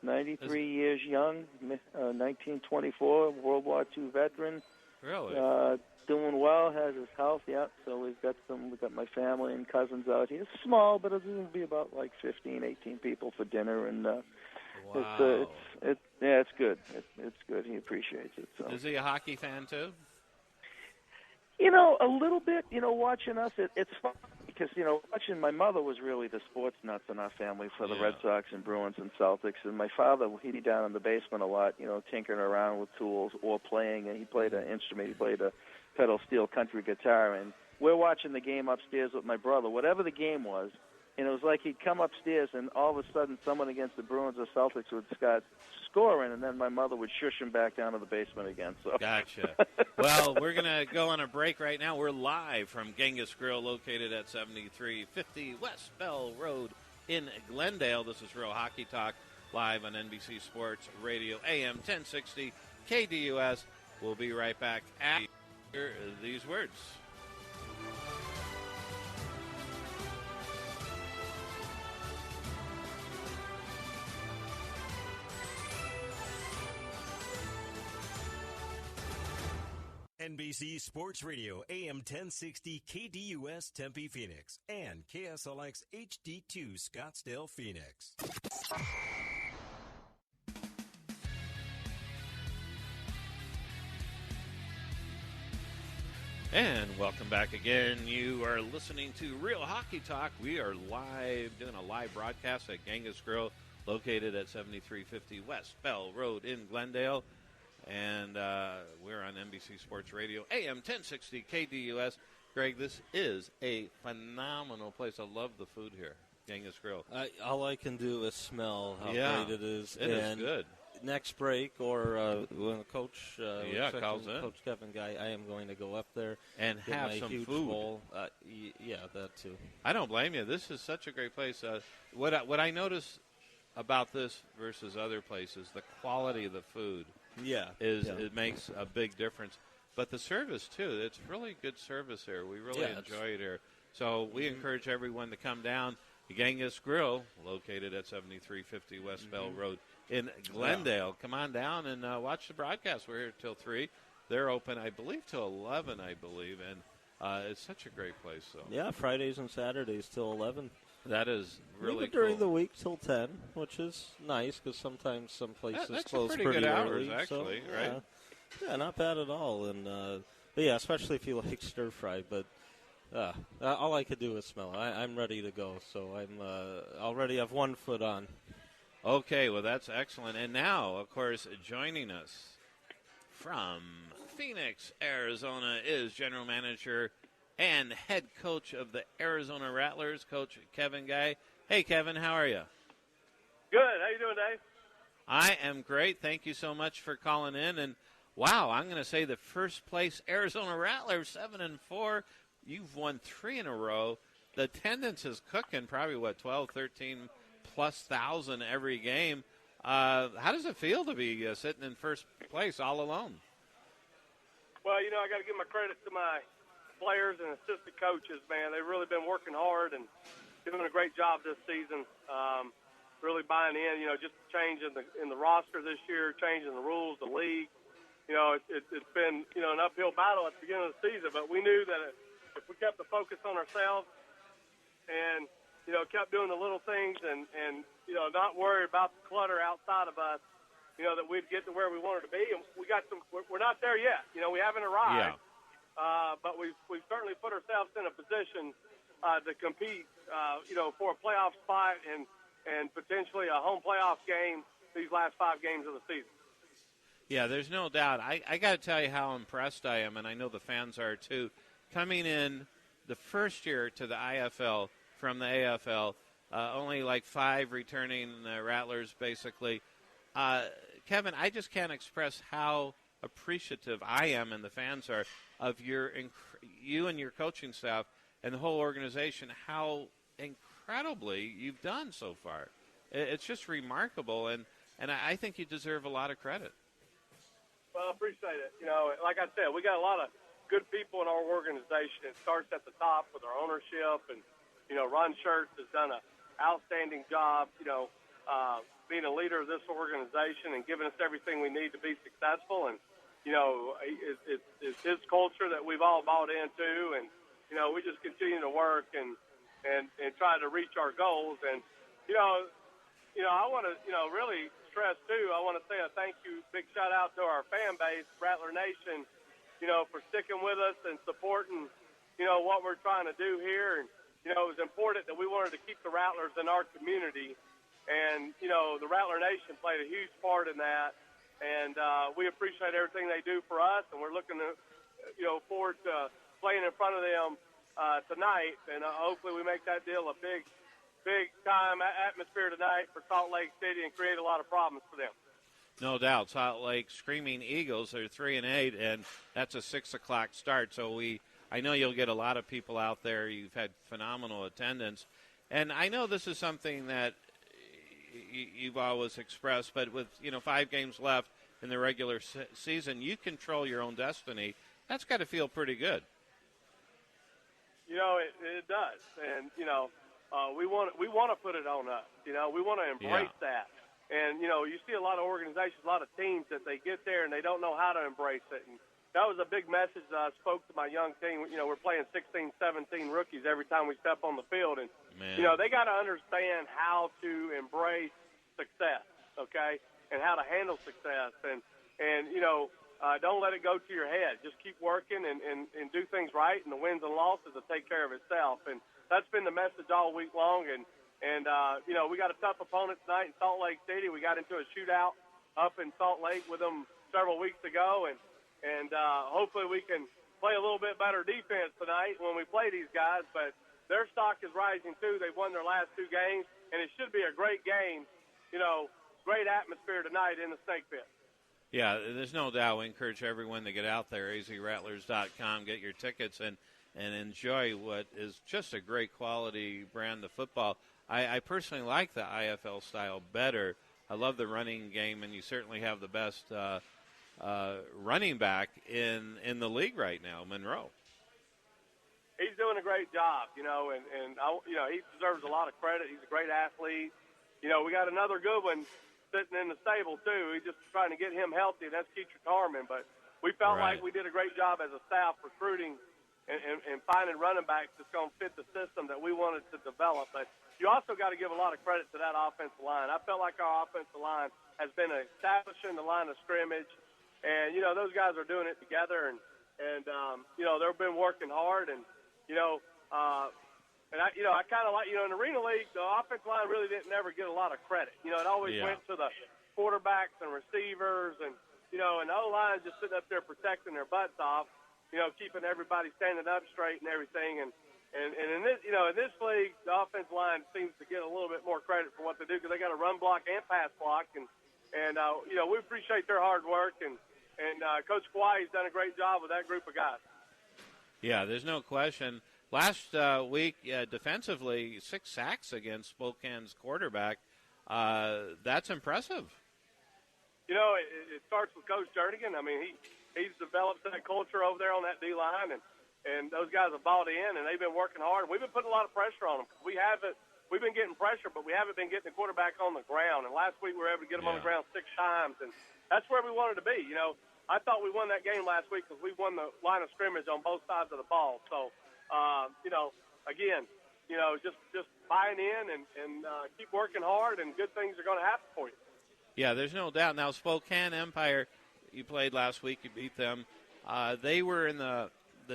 93 years young, 1924, World War II veteran. Really? Doing well, has his health, so we've got my family and cousins out here. It's small, but it's going to be about like 15, 18 people for dinner, and wow. it's good. It's good. He appreciates it. So. Is he a hockey fan too? A little bit. Watching us, it's fun because watching my mother was really the sports nuts in our family for the Red Sox and Bruins and Celtics, and my father he'd be down in the basement a lot, tinkering around with tools or playing, and he played an instrument. He played a pedal steel country guitar, and we're watching the game upstairs with my brother, whatever the game was, and it was like he'd come upstairs and all of a sudden someone against the Bruins or Celtics would start scoring, and then my mother would shush him back down to the basement again. So. Gotcha. Well, we're going to go on a break right now. We're live from Genghis Grill, located at 7350 West Bell Road in Glendale. This is Real Hockey Talk, live on NBC Sports Radio, AM 1060, KDUS. We'll be right back after these words. NBC Sports Radio, AM 1060, KDUS Tempe, Phoenix, and KSLX HD2 Scottsdale, Phoenix. And welcome back again. You are listening to Real Hockey Talk. We are live, doing a live broadcast at Genghis Grill, located at 7350 West Bell Road in Glendale. And we're on NBC Sports Radio, AM 1060 KDUS. Greg, this is a phenomenal place. I love the food here, Genghis Grill. All I can do is smell how great it is. It is good. Next break, or when the coach calls in. Coach Kevin Guy, I am going to go up there and have some huge food. Bowl. That too. I don't blame you. This is such a great place. What I notice about this versus other places, the quality of the food. It makes a big difference. But the service, too, it's really good service here. We really enjoy it here. So we encourage everyone to come down to Genghis Grill, located at 7350 West Bell Road in Glendale. Come on down and watch the broadcast. We're here till 3. They're open, I believe, till 11, and it's such a great place. So. Yeah, Fridays and Saturdays till 11. That is really Even during the week till 10, which is nice because sometimes some places close pretty pretty good early. Hours, actually, so, right? Yeah, not bad at all. And but yeah, especially if you like stir fry. But all I could do is smell it. I'm ready to go, so I'm already have one foot on. Okay, well that's excellent. And now, of course, joining us from Phoenix, Arizona, is General Manager and head coach of the Arizona Rattlers, Coach Kevin Guy. Hey, Kevin, how are you? Good. How you doing, Dave? I am great. Thank you so much for calling in. And, wow, I'm going to say the first place Arizona Rattlers, 7-4. You've won 3 in a row. The attendance is cooking, probably, 12, 13 plus thousand every game. How does it feel to be sitting in first place all alone? Well, I got to give my credit to my players and assistant coaches, man. They've really been working hard and doing a great job this season. Really buying in, just changing in the roster this year, changing the rules, the league. It's been, an uphill battle at the beginning of the season, but we knew that if we kept the focus on ourselves and, kept doing the little things and not worry about the clutter outside of us, that we'd get to where we wanted to be. And we're not there yet. We haven't arrived. Yeah. But we've certainly put ourselves in a position to compete, for a playoff spot and potentially a home playoff game these last 5 games of the season. Yeah, there's no doubt. I got to tell you how impressed I am, and I know the fans are too. Coming in the first year to the IFL from the AFL, only like 5 returning Rattlers, basically. Kevin, I just can't express how appreciative I am and the fans are of you and your coaching staff and the whole organization, how incredibly you've done so far. It's just remarkable, and I think you deserve a lot of credit. Well, I appreciate it. Like I said, we got a lot of good people in our organization. It starts at the top with our ownership, and, Ron Schertz has done an outstanding job, being a leader of this organization and giving us everything we need to be successful. And, it's his culture that we've all bought into, and, we just continue to work and try to reach our goals. And, I want to, really stress, too, I want to say a thank you, big shout-out to our fan base, Rattler Nation, for sticking with us and supporting, what we're trying to do here. And, it was important that we wanted to keep the Rattlers in our community. And, the Rattler Nation played a huge part in that. And we appreciate everything they do for us, and we're looking to, forward to playing in front of them tonight. And hopefully we make that deal a big-time atmosphere tonight for Salt Lake City and create a lot of problems for them. No doubt. Salt Lake Screaming Eagles are 3-8, and that's a 6 o'clock start. So I know you'll get a lot of people out there. You've had phenomenal attendance. And I know this is something that you've always expressed, but with 5 games left in the regular season, you control your own destiny. That's got to feel pretty good. It does, and we want to put it on us. We want to embrace that, and you see a lot of organizations, a lot of teams that they get there and they don't know how to embrace it. And that was a big message that I spoke to my young team. We're playing 16, 17 rookies every time we step on the field, and they got to understand how to embrace success, okay, and how to handle success, and don't let it go to your head. Just keep working and do things right, and the wins and losses will take care of itself. And that's been the message all week long. And we got a tough opponent tonight in Salt Lake City. We got into a shootout up in Salt Lake with them several weeks ago, and hopefully we can play a little bit better defense tonight when we play these guys. But their stock is rising, too. They've won their last 2 games, and it should be a great game, great atmosphere tonight in the Snake Pit. Yeah, there's no doubt. We encourage everyone to get out there, azrattlers.com, get your tickets, and enjoy what is just a great quality brand of football. I personally like the IFL style better. I love the running game, and you certainly have the best running back in the league right now, Monroe. He's doing a great job, and he deserves a lot of credit. He's a great athlete. We got another good one sitting in the stable, too. He's just trying to get him healthy, and that's Keecher Tarman. But we felt like we did a great job as a staff recruiting and finding running backs that's going to fit the system that we wanted to develop. But you also got to give a lot of credit to that offensive line. I felt like our offensive line has been establishing the line of scrimmage, and, those guys are doing it together, and they've been working hard, and, I kind of like, in the Arena League, the offensive line really didn't ever get a lot of credit. It always went to the quarterbacks and receivers, and, and the O-line just sitting up there protecting their butts off, keeping everybody standing up straight and everything. And in this, in this league, the offensive line seems to get a little bit more credit for what they do because they got a run block and pass block. And we appreciate their hard work. And Coach Kawhi's done a great job with that group of guys. Yeah, there's no question. Last week, defensively, 6 sacks against Spokane's quarterback. That's impressive. It starts with Coach Jernigan. I mean, he's developed that culture over there on that D-line, and those guys have bought in, and they've been working hard. We've been putting a lot of pressure on them. We've been getting pressure, but we haven't been getting the quarterback on the ground. And last week we were able to get him on the ground 6 times, and that's where we wanted to be. I thought we won that game last week because we won the line of scrimmage on both sides of the ball. So, again, just buying in and keep working hard, and good things are going to happen for you. Yeah, there's no doubt. Now, Spokane Empire, you played last week. You beat them. They were in the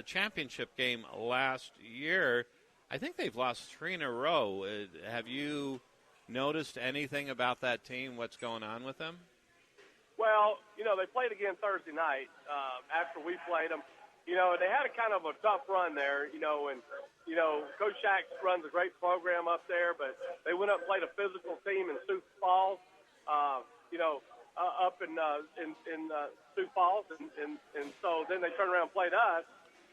championship game last year. I think they've lost 3 in a row. Have you noticed anything about that team, what's going on with them? Well, they played again Thursday night after we played them. They had a kind of a tough run there, and, Coach Shack runs a great program up there, but they went up and played a physical team in Sioux Falls, up in Sioux Falls, and so then they turned around and played us,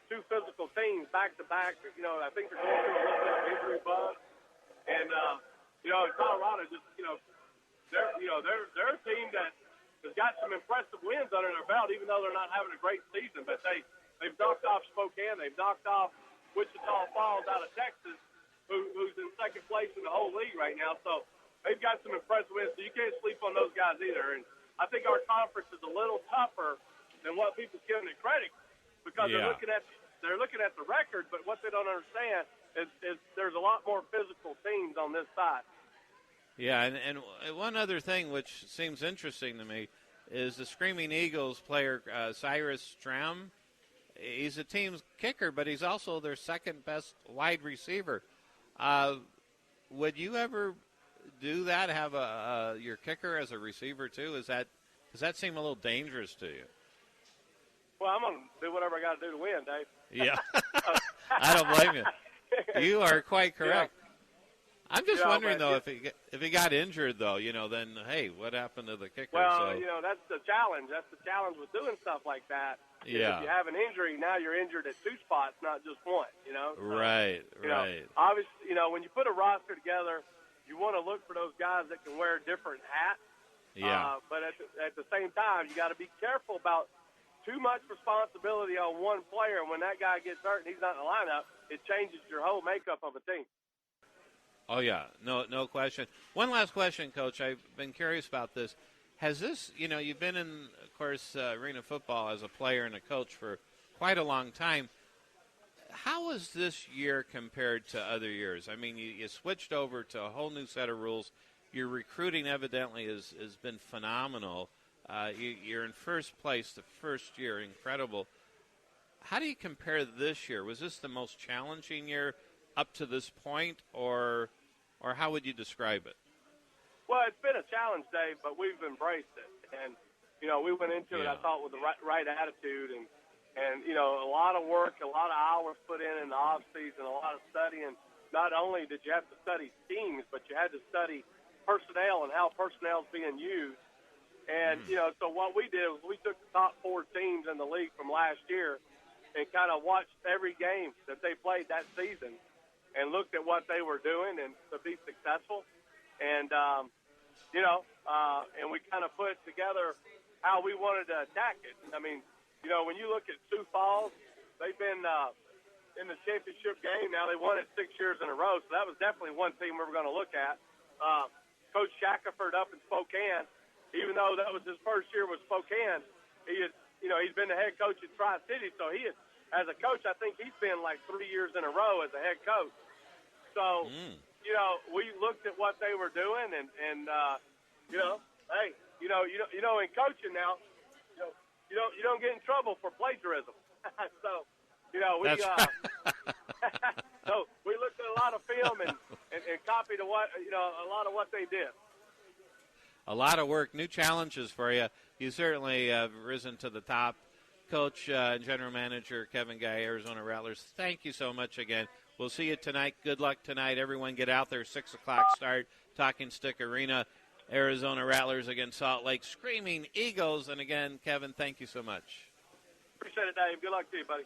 two physical teams back-to-back. I think they're going through a little bit of injury bug. And, Colorado just, they're a team that has got some impressive wins under their belt, even though they're not having a great season. But they've knocked off Spokane. They've knocked off Wichita Falls out of Texas, who's in second place in the whole league right now. So they've got some impressive wins. So you can't sleep on those guys either. And I think our conference is a little tougher than what people's giving it credit, because they're looking at the record, but what they don't understand is there's a lot more physical teams on this side. Yeah, and one other thing which seems interesting to me is the Screaming Eagles player, Cyrus Stram. He's a team's kicker, but he's also their second-best wide receiver. Would you ever do that, have your kicker as a receiver too? Does that seem a little dangerous to you? Well, I'm going to do whatever I got to do to win, Dave. Yeah. I don't blame you. You are quite correct. Yeah. I'm just wondering, though, if he got injured, though, then, hey, what happened to the kicker? Well, that's the challenge. That's the challenge with doing stuff like that. Yeah. If you have an injury, now you're injured at two spots, not just one, So, right. Obviously, when you put a roster together, you want to look for those guys that can wear different hats. Yeah. But at the same time, you got to be careful about too much responsibility on one player. When that guy gets hurt and he's not in the lineup, it changes your whole makeup of a team. Oh, yeah, no question. One last question, Coach. I've been curious about this. Has this, you've been in, of course, arena football as a player and a coach for quite a long time. How is this year compared to other years? I mean, you switched over to a whole new set of rules. Your recruiting evidently has been phenomenal. You're in first place the first year, incredible. How do you compare this year? Was this the most challenging year up to this point, or how would you describe it? Well, it's been a challenge, Dave, but we've embraced it. And, we went into it, I thought, with the right attitude and a lot of work, a lot of hours put in the off-season, a lot of studying. Not only did you have to study teams, but you had to study personnel and how personnel is being used. And, so what we did was we took the top 4 teams in the league from last year and kind of watched every game that they played that season and looked at what they were doing and to be successful. And, and we kind of put together how we wanted to attack it. I mean, when you look at Sioux Falls, they've been in the championship game. Now they won it 6 years in a row, so that was definitely one team we were going to look at. Coach Shackelford up in Spokane, even though that was his first year with Spokane, he's been the head coach at Tri-City, so as a coach, I think he's been like 3 years in a row as a head coach. So, we looked at what they were doing, and hey, in coaching now, you don't get in trouble for plagiarism. So, so we looked at a lot of film and copied a lot of what they did. A lot of work, new challenges for you. You certainly have risen to the top. Coach and General Manager Kevin Guy, Arizona Rattlers, thank you so much again. We'll see you tonight. Good luck tonight. Everyone get out there. 6 o'clock start. Talking Stick Arena. Arizona Rattlers against Salt Lake Screaming Eagles. And again, Kevin, thank you so much. Appreciate it, Dave. Good luck to you, buddy.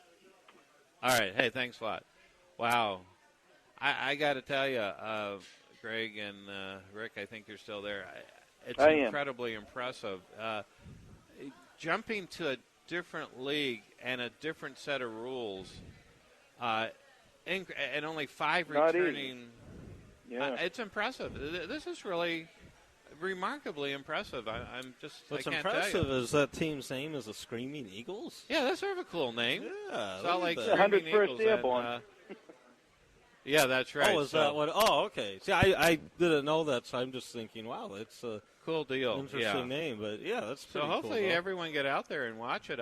All right. Hey, thanks a lot. Wow. I got to tell you, Greg and Rick, I think you're still there. It's incredibly impressive. Jumping to a different league and a different set of rules, and only 5 returning. It's impressive. This is really remarkably impressive. What's impressive is that team's name is the Screaming Eagles. Yeah, that's sort of a cool name. Yeah, Salt Lake Screaming 101st Airborne. Yeah, that's right. Oh, is that what? Oh, okay. See, I didn't know that, so I'm just thinking, wow, it's a cool deal. Interesting name, but yeah, that's pretty so. Hopefully, cool, everyone get out there and watch it.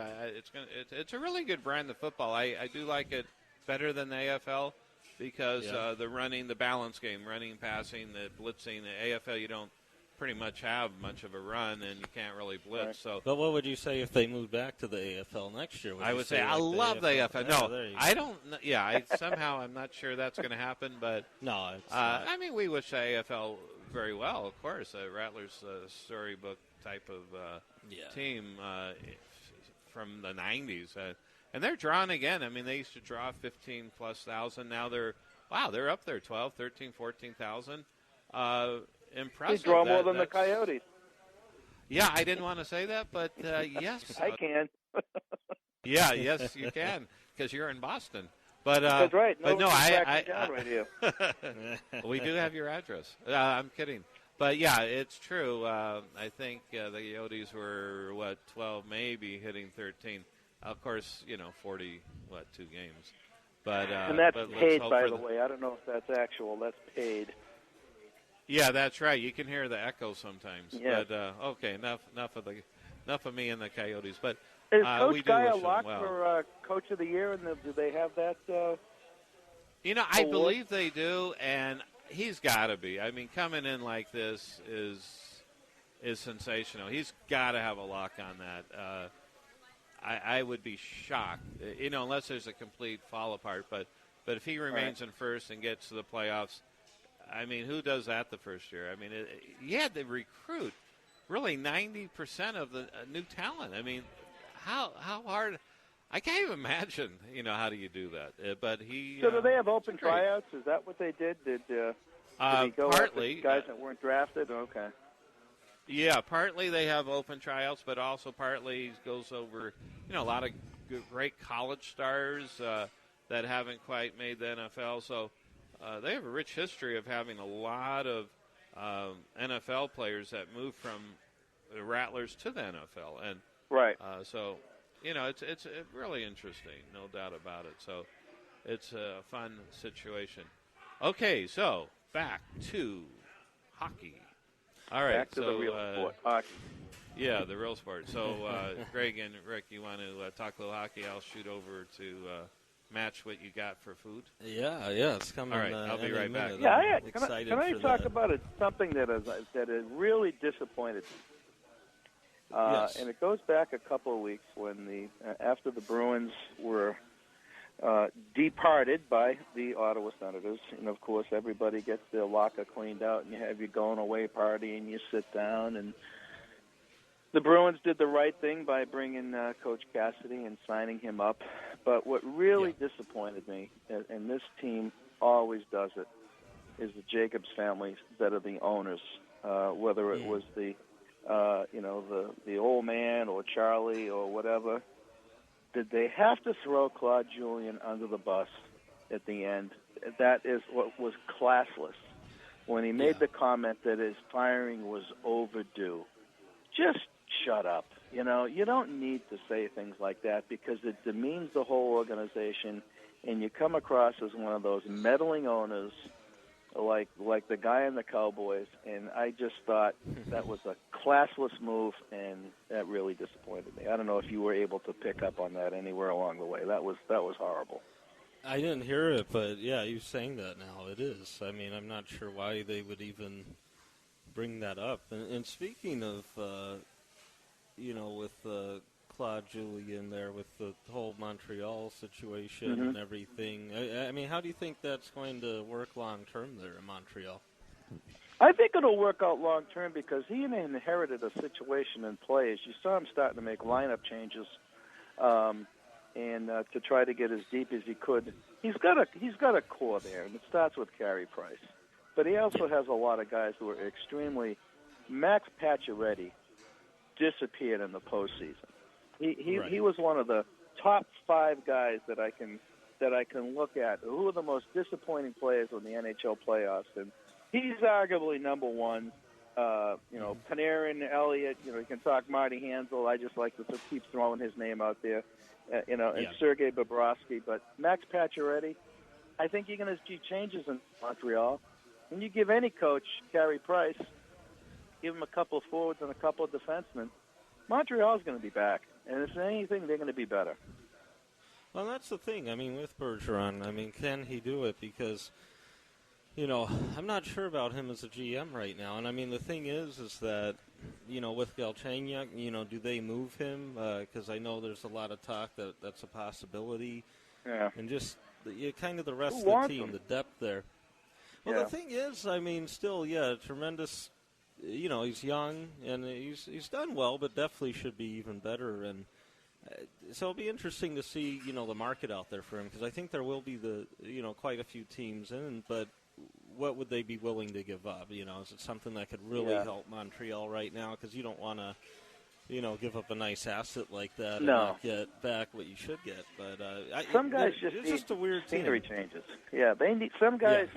It's a really good brand of football. I do like it better than the AFL. because the running, the balance game, running, passing, the blitzing, the AFL, you don't pretty much have much of a run, and you can't really blitz. Right. So, but what would you say if they moved back to the AFL next year? I would say I love the AFL. No, I don't. Yeah, somehow I'm not sure that's going to happen. But no, it's I mean, we wish the AFL very well. Of course, Rattlers storybook type of team from the '90s, and they're drawn again. I mean, they used to draw 15,000+. Now they're up there, 12, 13, 14,000. Impressive. They draw more than the Coyotes. Yeah, I didn't want to say that, but yes. I can. Yes, you can, because you're in Boston. But that's right. But no, I right here. We do have your address. I'm kidding. But, yeah, it's true. I think the Coyotes were, 12, maybe hitting 13. Of course, 2 games. But and that's paid, by the way. I don't know if that's actual. That's paid. Yeah, that's right. You can hear the echo sometimes. Yeah. But okay, enough of me and the Coyotes. But is Coach we Guy do a lock well. for Coach of the Year? And do they have that? I believe they do, and he's got to be. I mean, coming in like this is sensational. He's got to have a lock on that. I would be shocked, unless there's a complete fall apart. But if he remains in first and gets to the playoffs. I mean, who does that the first year? I mean, you had to recruit really 90% of the new talent. I mean, how hard? I can't even imagine, how do you do that? But he. So do they have open tryouts? Is that what they did? Did he go partly after guys that weren't drafted? Okay. Yeah, partly they have open tryouts, but also partly he goes over, a lot of great college stars that haven't quite made the NFL. So. They have a rich history of having a lot of NFL players that move from the Rattlers to the NFL, and so it's really interesting, no doubt about it. So it's a fun situation. Okay, so back to hockey. All right, back to the real sport, hockey. Yeah, the real sport. So Greg and Rick, you want to talk a little hockey? I'll shoot over to. Match what you got for food? Yeah, it's coming. All right, I'll be right back. Yeah, can I talk about something that has really disappointed me? Yes. And it goes back a couple of weeks when after the Bruins were departed by the Ottawa Senators, and of course everybody gets their locker cleaned out, and you have your going away party, and you sit down and. The Bruins did the right thing by bringing Coach Cassidy and signing him up. But what really disappointed me, and this team always does it, is the Jacobs family that are the owners. Whether it was the old man or Charlie or whatever, did they have to throw Claude Julien under the bus at the end? That is what was classless. When he made the comment that his firing was overdue. Just shut up. You don't need to say things like that because it demeans the whole organization, and you come across as one of those meddling owners like the guy in the Cowboys, and I just thought that was a classless move, and that really disappointed me. I don't know if you were able to pick up on that anywhere along the way. That was horrible. I didn't hear it, but yeah, you're saying that now. It is. I mean, I'm not sure why they would even bring that up. And speaking of, with Claude Julien there, with the whole Montreal situation and everything, I mean, how do you think that's going to work long term there in Montreal? I think it'll work out long term because he inherited a situation in play. As you saw him starting to make lineup changes, and to try to get as deep as he could. He's got a core there, and it starts with Carey Price. But he also has a lot of guys who are extremely. Max Pacioretty disappeared in the postseason. He was one of the top 5 guys that I can look at. Who are the most disappointing players in the NHL playoffs? And he's arguably number one. Panarin, Elliott. You can talk Marty Hanzal. I just like to keep throwing his name out there. And Sergei Bobrovsky. But Max Pacioretty, I think you're going to see changes in Montreal. When you give any coach Carey Price, give him a couple of forwards and a couple of defensemen, Montreal's going to be back. And if anything, they're going to be better. Well, that's the thing. I mean, with Bergeron, I mean, can he do it? Because, I'm not sure about him as a GM right now. And, I mean, the thing is that, with Galchenyuk, do they move him? Because I know there's a lot of talk that that's a possibility. Yeah. And just kind of the rest of the team, the depth there. Well, the thing is, I mean, still, tremendous. He's young and he's done well, but definitely should be even better. And so it'll be interesting to see, the market out there for him, because I think there will be quite a few teams in. But what would they be willing to give up? Is it something that could really help Montreal right now? Because you don't want to, give up a nice asset like that and not get back what you should get. But some guys it's just a weird scenery team. changes. Yeah, they need some guys.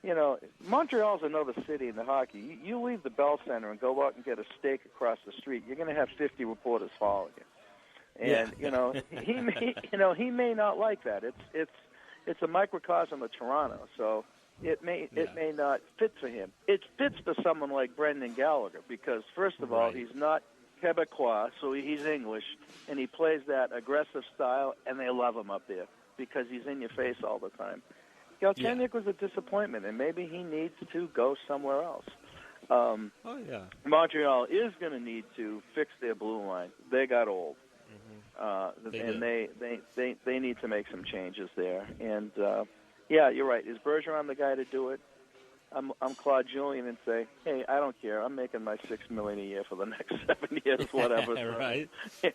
Yeah. Montreal's another city in the hockey. You leave the Bell Center and go out and get a steak across the street, you're going to have 50 reporters following you. And he may not like that. It's a microcosm of Toronto, so it may not fit for him. It fits for someone like Brendan Gallagher because, first of all, he's not Quebecois, so he's English, and he plays that aggressive style, and they love him up there because he's in your face all the time. Galchenyuk was a disappointment, and maybe he needs to go somewhere else. Montreal is going to need to fix their blue line. They got old. They need to make some changes there. And, you're right. Is Bergeron the guy to do it? I'm Claude Julien and say, hey, I don't care. I'm making my $6 million a year for the next 7 years, whatever. Right. I'm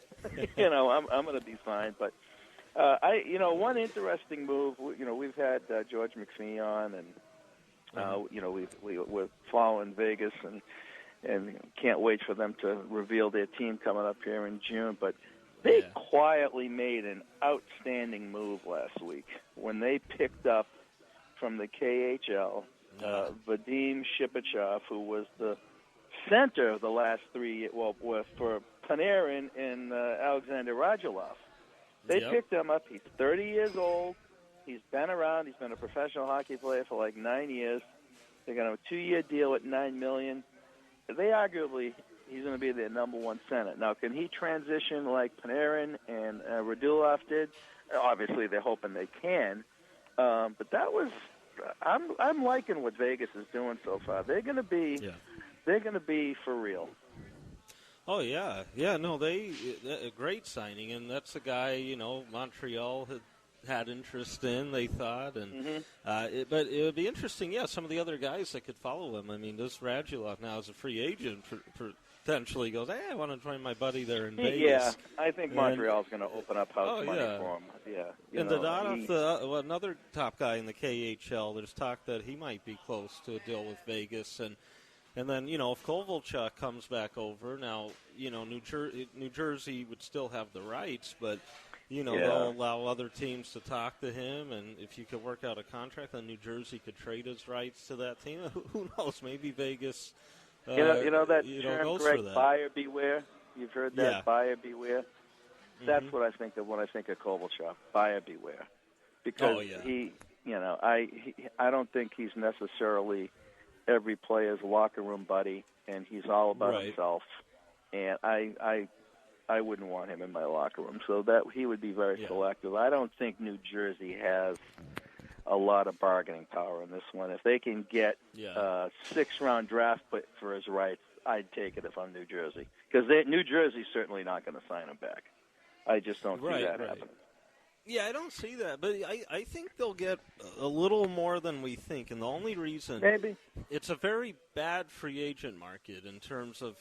going to be fine. But, one interesting move, we've had George McPhee on, and, we're following Vegas and can't wait for them to reveal their team coming up here in June. But they quietly made an outstanding move last week when they picked up from the KHL Vadim Shipachev, who was the center of the last 3 years, for Panarin and Alexander Radulov. They picked him up. He's 30 years old. He's been around. He's been a professional hockey player for like 9 years. They're going to have a 2-year deal at $9 million. He's going to be their number one center. Now, can he transition like Panarin and Radulov did? Obviously, they're hoping they can. But that was, I'm liking what Vegas is doing so far. They're going to be for real. Oh yeah. No, a great signing, and that's a guy Montreal had interest in. They thought, and but it would be interesting. Yeah, some of the other guys that could follow him. I mean, this Radulov now is a free agent. Potentially goes, I want to join my buddy there in Vegas. Yeah, I think Montreal's going to open up house money for him. Yeah, and another top guy in the KHL, there's talk that he might be close to a deal with Vegas, and then if Kovalchuk comes back over, now New Jersey would still have the rights, but they'll allow other teams to talk to him, and if you could work out a contract, then New Jersey could trade his rights to that team. Who knows? Maybe Vegas. That term, Greg, buyer beware. You've heard that, buyer beware. That's what I think of when I think of Kovalchuk, buyer beware, because he, I don't think he's necessarily every player's locker room buddy, and he's all about himself. And I wouldn't want him in my locker room, so that he would be very selective. I don't think New Jersey has a lot of bargaining power in this one. If they can get a 6th-round draft pick for his rights, I'd take it if I'm New Jersey. Because New Jersey's certainly not going to sign him back. I just don't see that happening. Yeah, I don't see that. But I think they'll get a little more than we think. And the only reason, maybe, it's a very bad free agent market in terms of,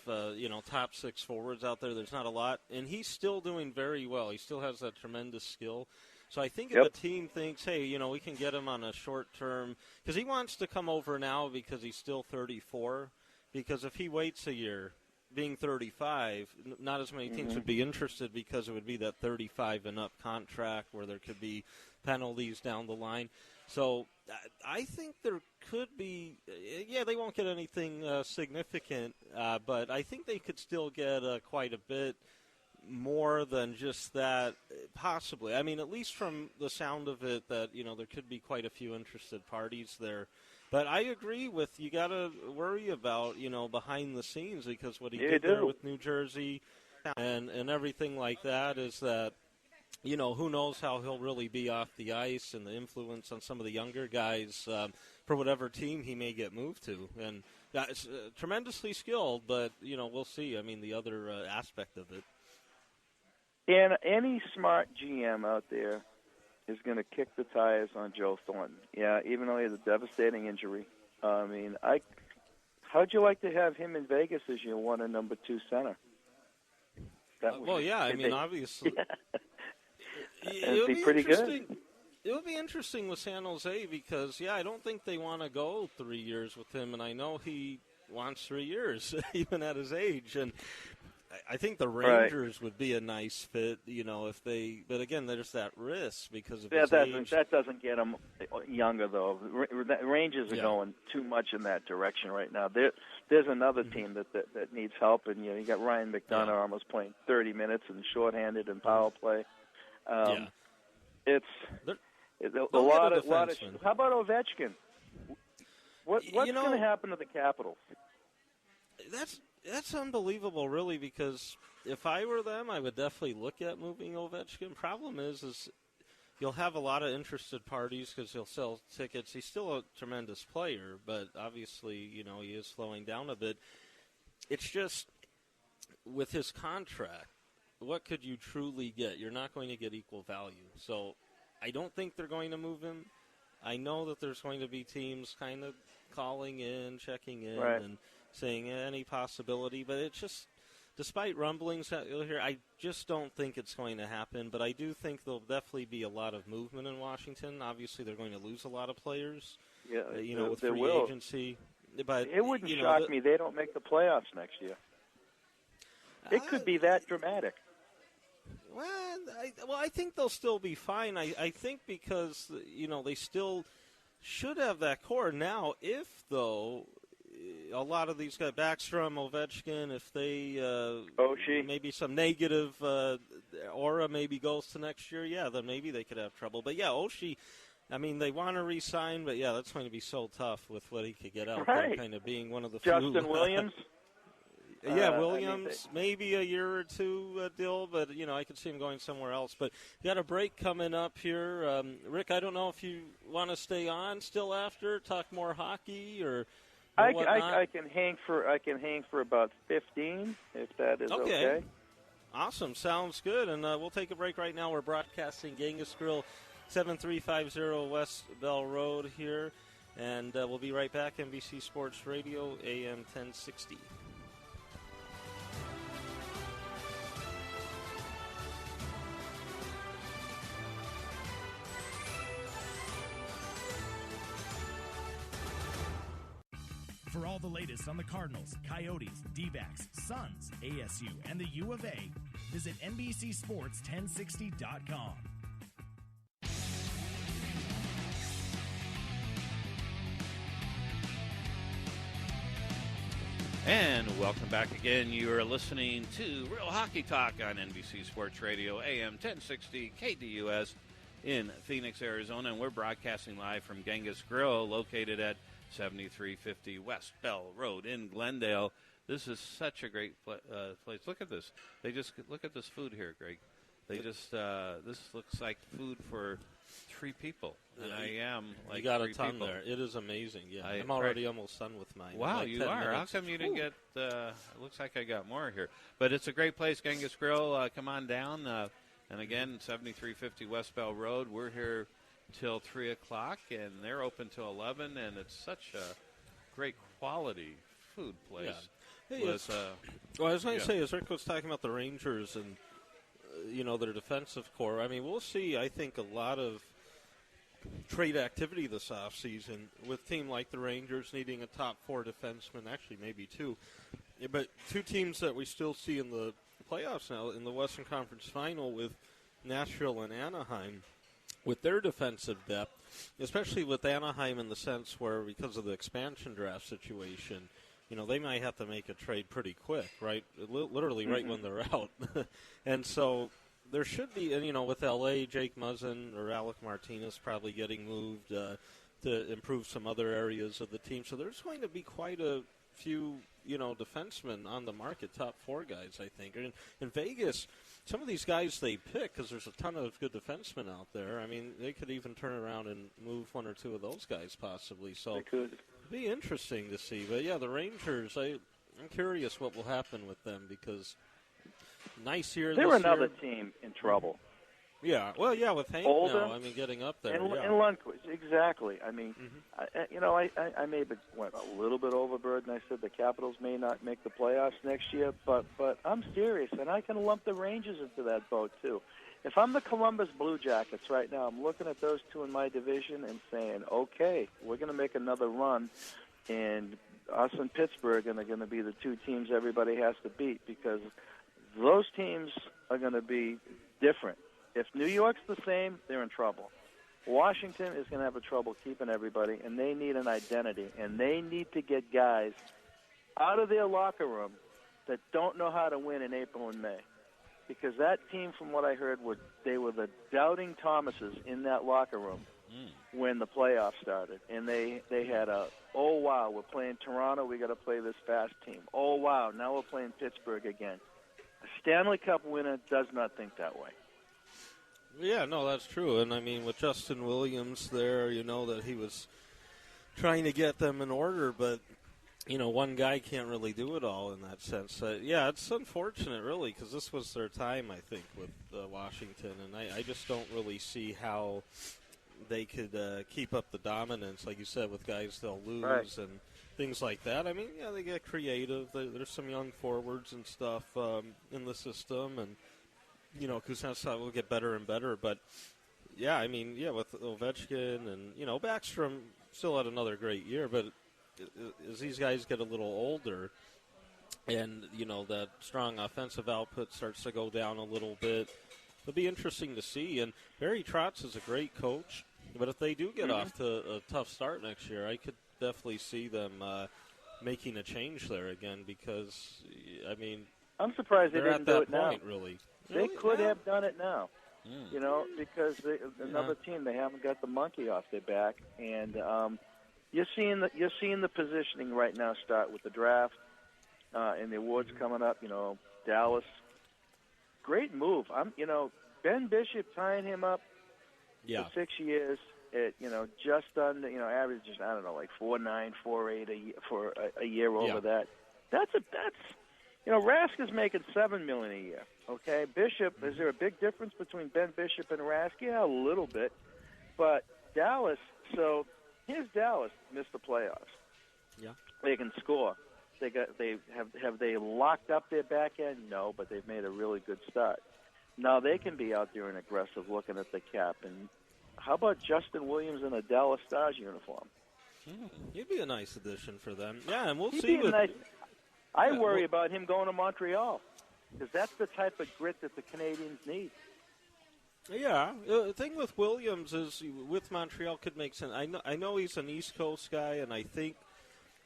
top 6 forwards out there. There's not a lot. And he's still doing very well. He still has that tremendous skill. So I think if the team thinks, hey, we can get him on a short term, because he wants to come over now because he's still 34, because if he waits a year, being 35, not as many teams would be interested because it would be that 35 and up contract where there could be penalties down the line. So I think there could be, they won't get anything significant, but I think they could still get quite a bit more than just that, possibly. I mean, at least from the sound of it, that there could be quite a few interested parties there. But I agree with, you got to worry about behind the scenes, because what he did there with New Jersey and everything like that is that who knows how he'll really be off the ice and the influence on some of the younger guys for whatever team he may get moved to. And it's tremendously skilled, but, we'll see. I mean, the other aspect of it. And any smart GM out there is going to kick the tires on Joe Thornton. Yeah, even though he has a devastating injury. How'd you like to have him in Vegas as your 1 and number 2 center? Obviously. It would be pretty good. It would be interesting with San Jose because, I don't think they want to go 3 years with him, and I know he wants 3 years, even at his age. And I think the Rangers would be a nice fit, if they. But again, there's that risk because of his age. That doesn't get him younger, though. Rangers are going too much in that direction right now. There's another team that needs help, and you got Ryan McDonough almost playing 30 minutes and shorthanded in power play. It's a lot of. How about Ovechkin? What's going to happen to the Capitals? That's unbelievable, really, because if I were them, I would definitely look at moving Ovechkin. Problem is you'll have a lot of interested parties because he'll sell tickets. He's still a tremendous player, but obviously, he is slowing down a bit. It's just, with his contract, what could you truly get? You're not going to get equal value. So I don't think they're going to move him. I know that there's going to be teams kind of calling in, checking in, and saying any possibility. But it's just, despite rumblings that you'll hear, I just don't think it's going to happen. But I do think there'll definitely be a lot of movement in Washington. Obviously, they're going to lose a lot of players, with free agency. But it wouldn't shock me they don't make the playoffs next year. It could be that dramatic. Well, I think they'll still be fine. I think because, they still should have that core. Now, if, though, a lot of these guys, Backstrom, Ovechkin, if they Oshie, maybe some negative aura maybe goes to next year, then maybe they could have trouble. But, Oshie, they want to re-sign, but, that's going to be so tough with what he could get out there, kind of being one of the Justin Williams. Williams, maybe a year or two deal, but, I could see him going somewhere else. But you got a break coming up here. Rick, I don't know if you want to stay on still after, talk more hockey or I can hang for about 15, if that is okay. Awesome. Sounds good. And we'll take a break right now. We're broadcasting Genghis Grill, 7350 West Bell Road here. And we'll be right back. NBC Sports Radio, AM 1060. For all the latest on the Cardinals, Coyotes, D-backs, Suns, ASU, and the U of A, visit NBCSports1060.com. And welcome back again. You are listening to Real Hockey Talk on NBC Sports Radio, AM 1060 KDUS in Phoenix, Arizona. And we're broadcasting live from Genghis Grill, located at 7350 West Bell Road in Glendale. This is such a great place. Look at this. Look at this food here, Greg. This looks like food for 3 people, and I am like you got 3 a ton people. there. It is amazing. Yeah, I'm already almost done with mine. Wow, like you are. Minutes. How come you didn't get? It looks like I got more here, but it's a great place, Genghis Grill. Come on down, and again, 7350 West Bell Road. We're here till 3 o'clock, and they're open till 11, and it's such a great quality food place. Yeah. Hey, I was going to say, as Rick was talking about the Rangers and their defensive core, we'll see, I think, a lot of trade activity this offseason with a team like the Rangers needing a top 4 defenseman, actually maybe 2. But 2 teams that we still see in the playoffs now, in the Western Conference Final with Nashville and Anaheim, with their defensive depth, especially with Anaheim in the sense where, because of the expansion draft situation, they might have to make a trade pretty quick, right? Literally right when they're out. And so there should be, with L.A., Jake Muzzin or Alec Martinez probably getting moved to improve some other areas of the team. So there's going to be quite a few, defensemen on the market, top 4 guys, I think. In Vegas, some of these guys they pick, because there's a ton of good defensemen out there, I mean, they could even turn around and move one or two of those guys possibly. So they could. It'd be interesting to see. But, yeah, the Rangers, I'm curious what will happen with them because nice year They're this another year. team in trouble. Yeah, well, yeah, with Hank Older, now, I mean, getting up there. And yeah. Lundqvist, exactly. I mean, I may have went a little bit overboard, and I said the Capitals may not make the playoffs next year, but I'm serious, and I can lump the Rangers into that boat, too. If I'm the Columbus Blue Jackets right now, I'm looking at those two in my division and saying, okay, we're going to make another run, and us and Pittsburgh are going to be the two teams everybody has to beat because those teams are going to be different. If New York's the same, they're in trouble. Washington is going to have a trouble keeping everybody, and they need an identity, and they need to get guys out of their locker room that don't know how to win in April and May. Because that team, from what I heard, they were the doubting Thomases in that locker room when the playoffs started. And they had oh, wow, we're playing Toronto, we got to play this fast team. Oh, wow, now we're playing Pittsburgh again. A Stanley Cup winner does not think that way. Yeah, no, that's true. And, I mean, with Justin Williams there, you know that he was trying to get them in order, but, you know, one guy can't really do it all in that sense. Yeah, it's unfortunate, really, because this was their time, I think, with Washington. And I just don't really see how they could keep up the dominance, like you said, with guys they'll lose and things like that. I mean, yeah, they get creative. There's some young forwards and stuff in the system, and you know, Kuznetsov will get better and better. But, yeah, I mean, yeah, with Ovechkin and, you know, Backstrom still had another great year. But as these guys get a little older and, you know, that strong offensive output starts to go down a little bit, it'll be interesting to see. And Barry Trotz is a great coach. But if they do get off to a tough start next year, I could definitely see them making a change there again because, I mean, I'm surprised they didn't do it now. Point, really. They could have done it now, you know, because another team, they haven't got the monkey off their back, and you're seeing the positioning right now start with the draft and the awards coming up. You know, Dallas, great move. Ben Bishop tying him up for 6 years at just under averages like 4.9, 4.8 for a year over that. That's Rask is making $7 million a year. Okay, Bishop. Is there a big difference between Ben Bishop and Rask? Yeah, a little bit. But Dallas. So here's Dallas missed the playoffs. Yeah, they can score. Have they locked up their back end? No, but they've made a really good start. Now they can be out there and aggressive, looking at the cap. And how about Justin Williams in a Dallas Stars uniform? He'd be a nice addition for them. Yeah, and we'll He'd see. I worry about him going to Montreal because that's the type of grit that the Canadians need. Yeah, the thing with Williams is with Montreal could make sense. I know he's an East Coast guy, and I think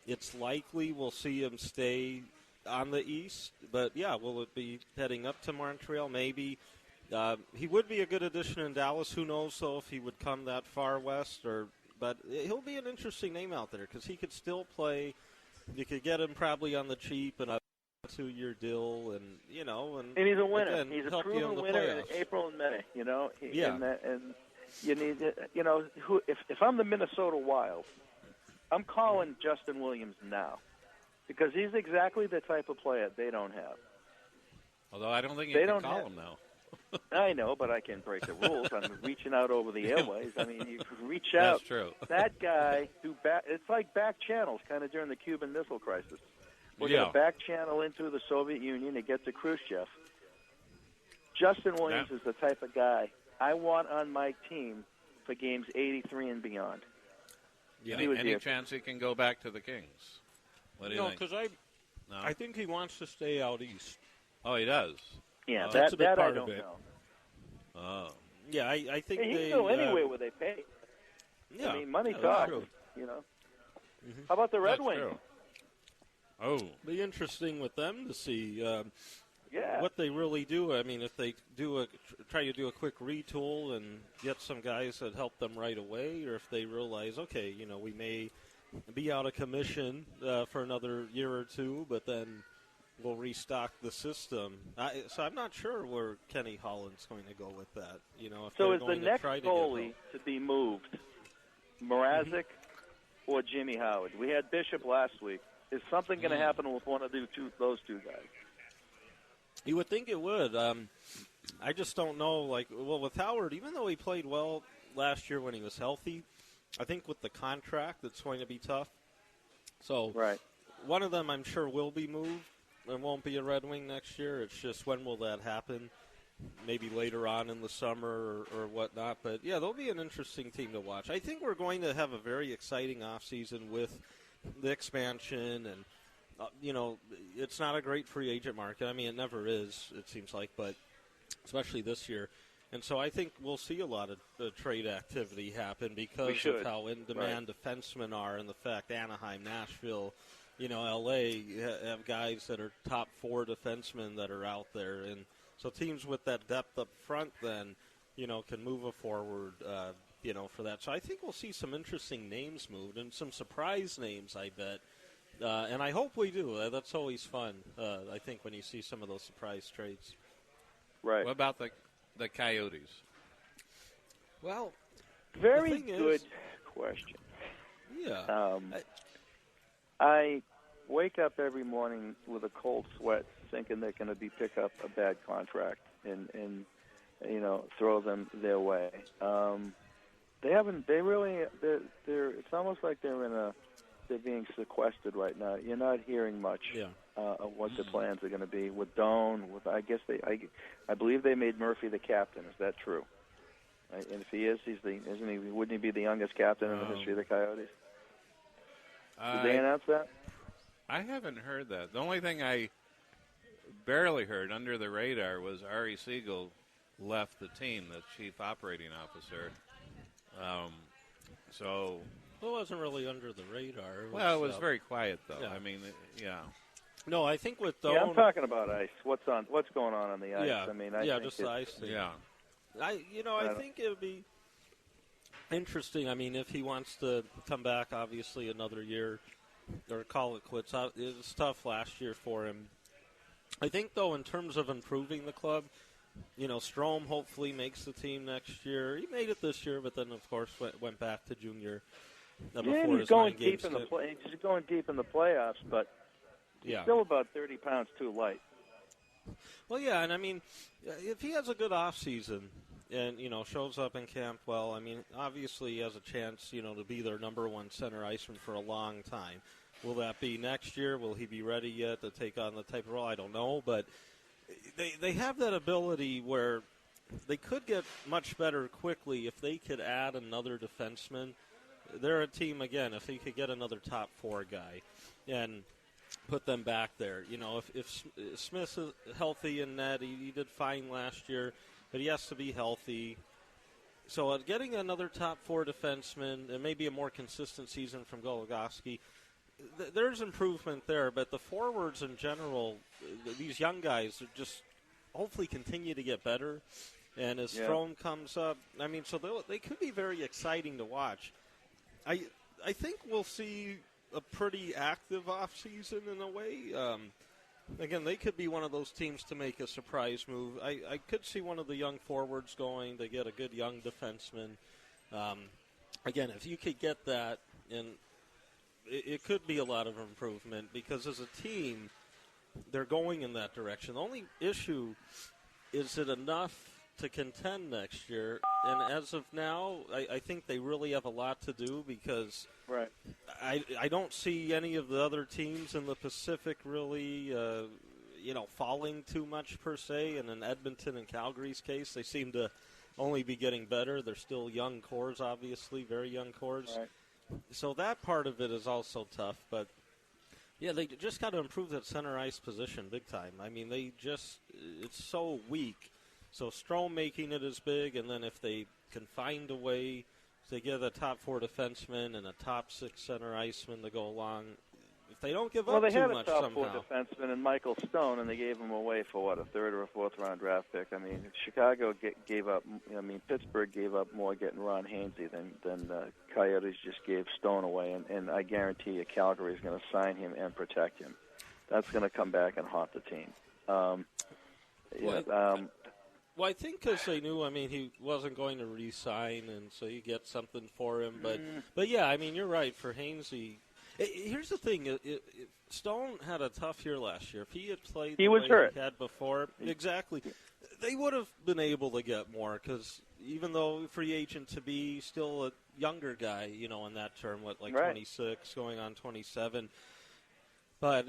it's likely we'll see him stay on the East. But, yeah, will it be heading up to Montreal? Maybe. He would be a good addition in Dallas. Who knows, though, if he would come that far west. But he'll be an interesting name out there because he could still play. You could get him probably on the cheap and a 2-year deal, and and he's a winner. Again, he's a proven winner in April and May. And you need if I'm the Minnesota Wild, I'm calling Justin Williams now because he's exactly the type of player they don't have. Although I don't think you can call him now. I know, but I can't break the rules. I'm reaching out over the airways. I mean, you reach out. That's true. That guy it's like back channels, kind of during the Cuban Missile Crisis. We're going to back channel into the Soviet Union to get to Khrushchev. Justin Williams is the type of guy I want on my team for games 83 and beyond. Any chance he can go back to the Kings? What do you think? Because I think he wants to stay out east. Oh, he does? Yeah, that's a big part I don't of it. know. Oh. Yeah, I think he they can go anywhere where they pay. Yeah, I mean, money talks, How about the Red Wings? True. Oh. Be interesting with them to see what they really do. I mean, if they try to do a quick retool and get some guys that help them right away, or if they realize, okay, we may be out of commission for another year or two, but then will restock the system. So I'm not sure where Kenny Holland's going to go with that. If so they're is the going to next try to goalie to be moved Mrazek or Jimmy Howard? We had Bishop last week. Is something going to happen with one of those two guys? You would think it would. I just don't know. With Howard, even though he played well last year when he was healthy, I think with the contract, it's going to be tough. So right. One of them, I'm sure, will be moved and won't be a Red Wing next year. It's just when will that happen? Maybe later on in the summer or whatnot. But, yeah, they'll be an interesting team to watch. I think we're going to have a very exciting offseason with the expansion and, it's not a great free agent market. I mean, it never is, it seems like, but especially this year. And so I think we'll see a lot of trade activity happen because of how in-demand defensemen are and the fact Anaheim, Nashville, L.A. have guys that are top 4 defensemen that are out there. And so teams with that depth up front then, can move forward, for that. So I think we'll see some interesting names moved and some surprise names, I bet. And I hope we do. That's always fun, I think, when you see some of those surprise trades. Right. What about the Coyotes? Well, very good question. Yeah. I wake up every morning with a cold sweat thinking they're going to pick up a bad contract and throw them their way. It's almost like they're being sequestered right now. You're not hearing much of what the plans are going to be with Doan. I believe they made Murphy the captain. Is that true? And if he is, wouldn't he be the youngest captain in the history of the Coyotes? Did they announce that? I haven't heard that. The only thing I barely heard under the radar was Ari Siegel left the team, the chief operating officer. It wasn't really under the radar. It was very quiet, though. Yeah. I mean, No, I think with Doan... Yeah, I'm talking about ice. What's going on the ice? Yeah, I mean, I think just the ice thing. Yeah. I think it would be interesting. I mean, if he wants to come back, obviously, another year or call it quits. It was tough last year for him. I think, though, in terms of improving the club, Strome hopefully makes the team next year. He made it this year, but then, of course, went back to junior. He's going deep in the He's going deep in the playoffs, but he's still about 30 pounds too light. Well, yeah, and I mean, if he has a good off season and shows up in camp well, I mean, obviously he has a chance, to be their number one center iceman for a long time. Will that be next year? Will he be ready yet to take on the type of role? I don't know, but they have that ability where they could get much better quickly if they could add another defenseman. They're a team, again, if they could get another top 4 guy and put them back there. If Smith is healthy in net, he did fine last year, but he has to be healthy. So getting another top 4 defenseman and maybe a more consistent season from Goligoski, there's improvement there. But the forwards in general, these young guys just hopefully continue to get better. And as Strome comes up, I mean, so they could be very exciting to watch. I think we'll see a pretty active offseason in a way. Again, they could be one of those teams to make a surprise move. I could see one of the young forwards going to get a good young defenseman. Again, if you could get that, and it could be a lot of improvement because as a team, they're going in that direction. The only issue is it enough to contend next year, and as of now, I think they really have a lot to do because I don't see any of the other teams in the Pacific really, falling too much per se. And in Edmonton and Calgary's case, they seem to only be getting better. They're still young cores, obviously, very young cores. Right. So that part of it is also tough, but yeah, they just got to improve that center ice position big time. I mean, it's so weak. So Strome making it is big, and then if they can find a way to get a top 4 defenseman and a top 6 center iceman to go along, if they don't give up too much somehow. Well, they had a top 4 defenseman in Michael Stone, and they gave him away for, a 3rd or a 4th round draft pick. I mean, Chicago gave up, Pittsburgh gave up more getting Ron Hainsey than Coyotes just gave Stone away, and I guarantee you Calgary is going to sign him and protect him. that's going to come back and haunt the team. Well, I think because they knew, he wasn't going to re-sign, and so you get something for him. But yeah, you're right. For Hainsey, here's the thing. Stone had a tough year last year. If he had played the way he had before, exactly, they would have been able to get more because even though free agent to be still a younger guy, in that term, 26 going on 27. But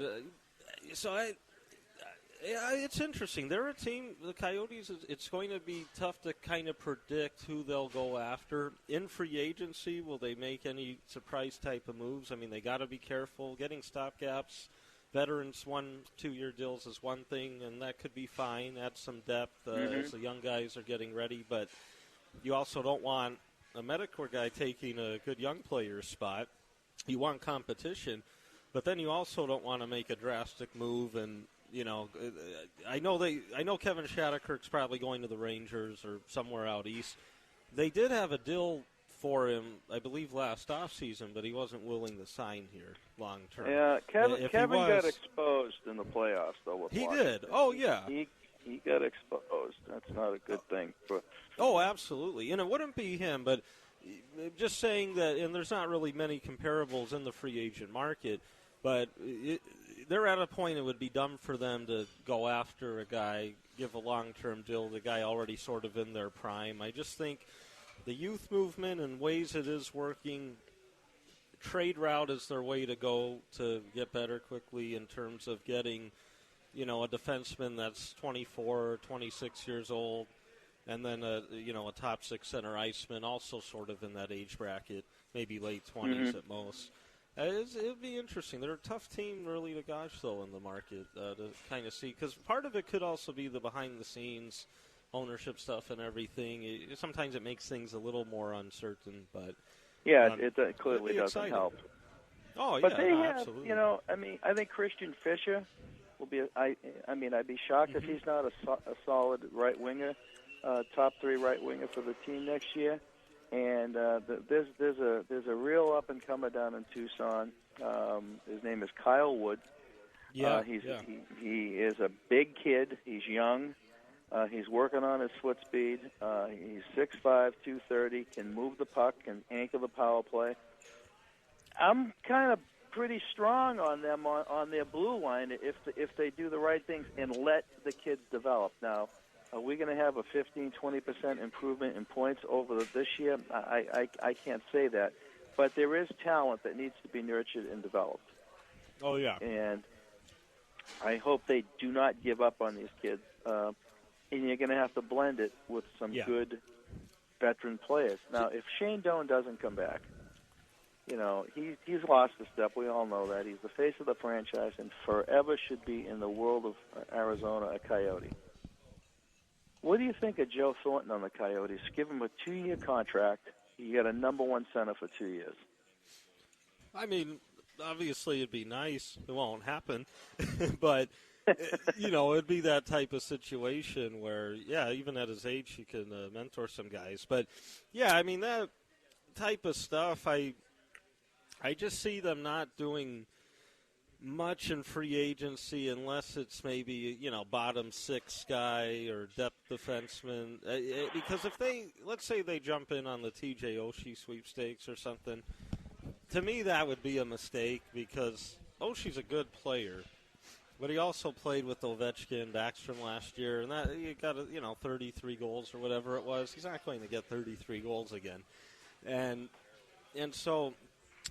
it's interesting. They're a team, the Coyotes, it's going to be tough to kind of predict who they'll go after. In free agency, will they make any surprise type of moves? They got to be careful. Getting stopgaps, veterans 1-2-year deals is one thing, and that could be fine. Add some depth as the young guys are getting ready. But you also don't want a Medicor guy taking a good young player's spot. You want competition, but then you also don't want to make a drastic move and I know Kevin Shatterkirk's probably going to the Rangers or somewhere out east. They did have a deal for him, I believe, last offseason, but he wasn't willing to sign here long term. Yeah, Kevin got exposed in the playoffs, though. He did. Oh, yeah. He got exposed. That's not a good thing. Oh, absolutely. And it wouldn't be him, but just saying that, and there's not really many comparables in the free agent market, but they're at a point it would be dumb for them to go after a guy, give a long-term deal, the guy already sort of in their prime. I just think the youth movement and ways it is working, trade route is their way to go to get better quickly in terms of getting, a defenseman that's 24 or 26 years old, and then a top six center iceman also sort of in that age bracket, maybe late 20s at most. It would be interesting. They're a tough team, really, to gauge, though, in the market to kind of see. Because part of it could also be the behind-the-scenes ownership stuff and everything. Sometimes it makes things a little more uncertain. But yeah, it clearly doesn't help. Oh, but yeah, they have, absolutely. I think Christian Fischer will be. I'd be shocked if he's not a solid right winger, top three right winger for the team next year. And there's a real up and comer down in Tucson. His name is Kyle Wood. Yeah, he is a big kid. He's young. He's working on his foot speed. He's 6'5", 230. Can move the puck. Can anchor the power play. I'm kind of pretty strong on them on their blue line if they do the right things and let the kids develop. Now, are we going to have a 15-20% improvement in points over this year? I can't say that. But there is talent that needs to be nurtured and developed. Oh, yeah. And I hope they do not give up on these kids. And you're going to have to blend it with some good veteran players. Now, if Shane Doan doesn't come back, he's lost a step. We all know that. He's the face of the franchise and forever should be in the world of Arizona a Coyote. What do you think of Joe Thornton on the Coyotes? Give him a 2-year contract. You get a number one center for 2 years. Obviously it'd be nice. It won't happen. But, it'd be that type of situation where, even at his age, he can mentor some guys. But, that type of stuff, I just see them not doing much in free agency unless it's maybe, bottom six guy or depth defenseman. Because if let's say they jump in on the TJ Oshie sweepstakes or something, to me that would be a mistake because Oshie's a good player. But he also played with Ovechkin and Backstrom last year, and that he got 33 goals or whatever it was. He's not going to get 33 goals again. And so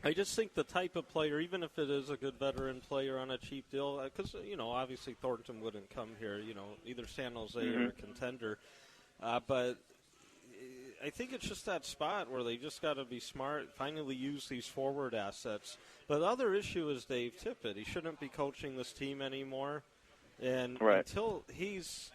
I just think the type of player, even if it is a good veteran player on a cheap deal, because, obviously Thornton wouldn't come here, either San Jose or a contender. But I think it's just that spot where they just got to be smart, finally use these forward assets. But the other issue is Dave Tippett. He shouldn't be coaching this team anymore. And until he's,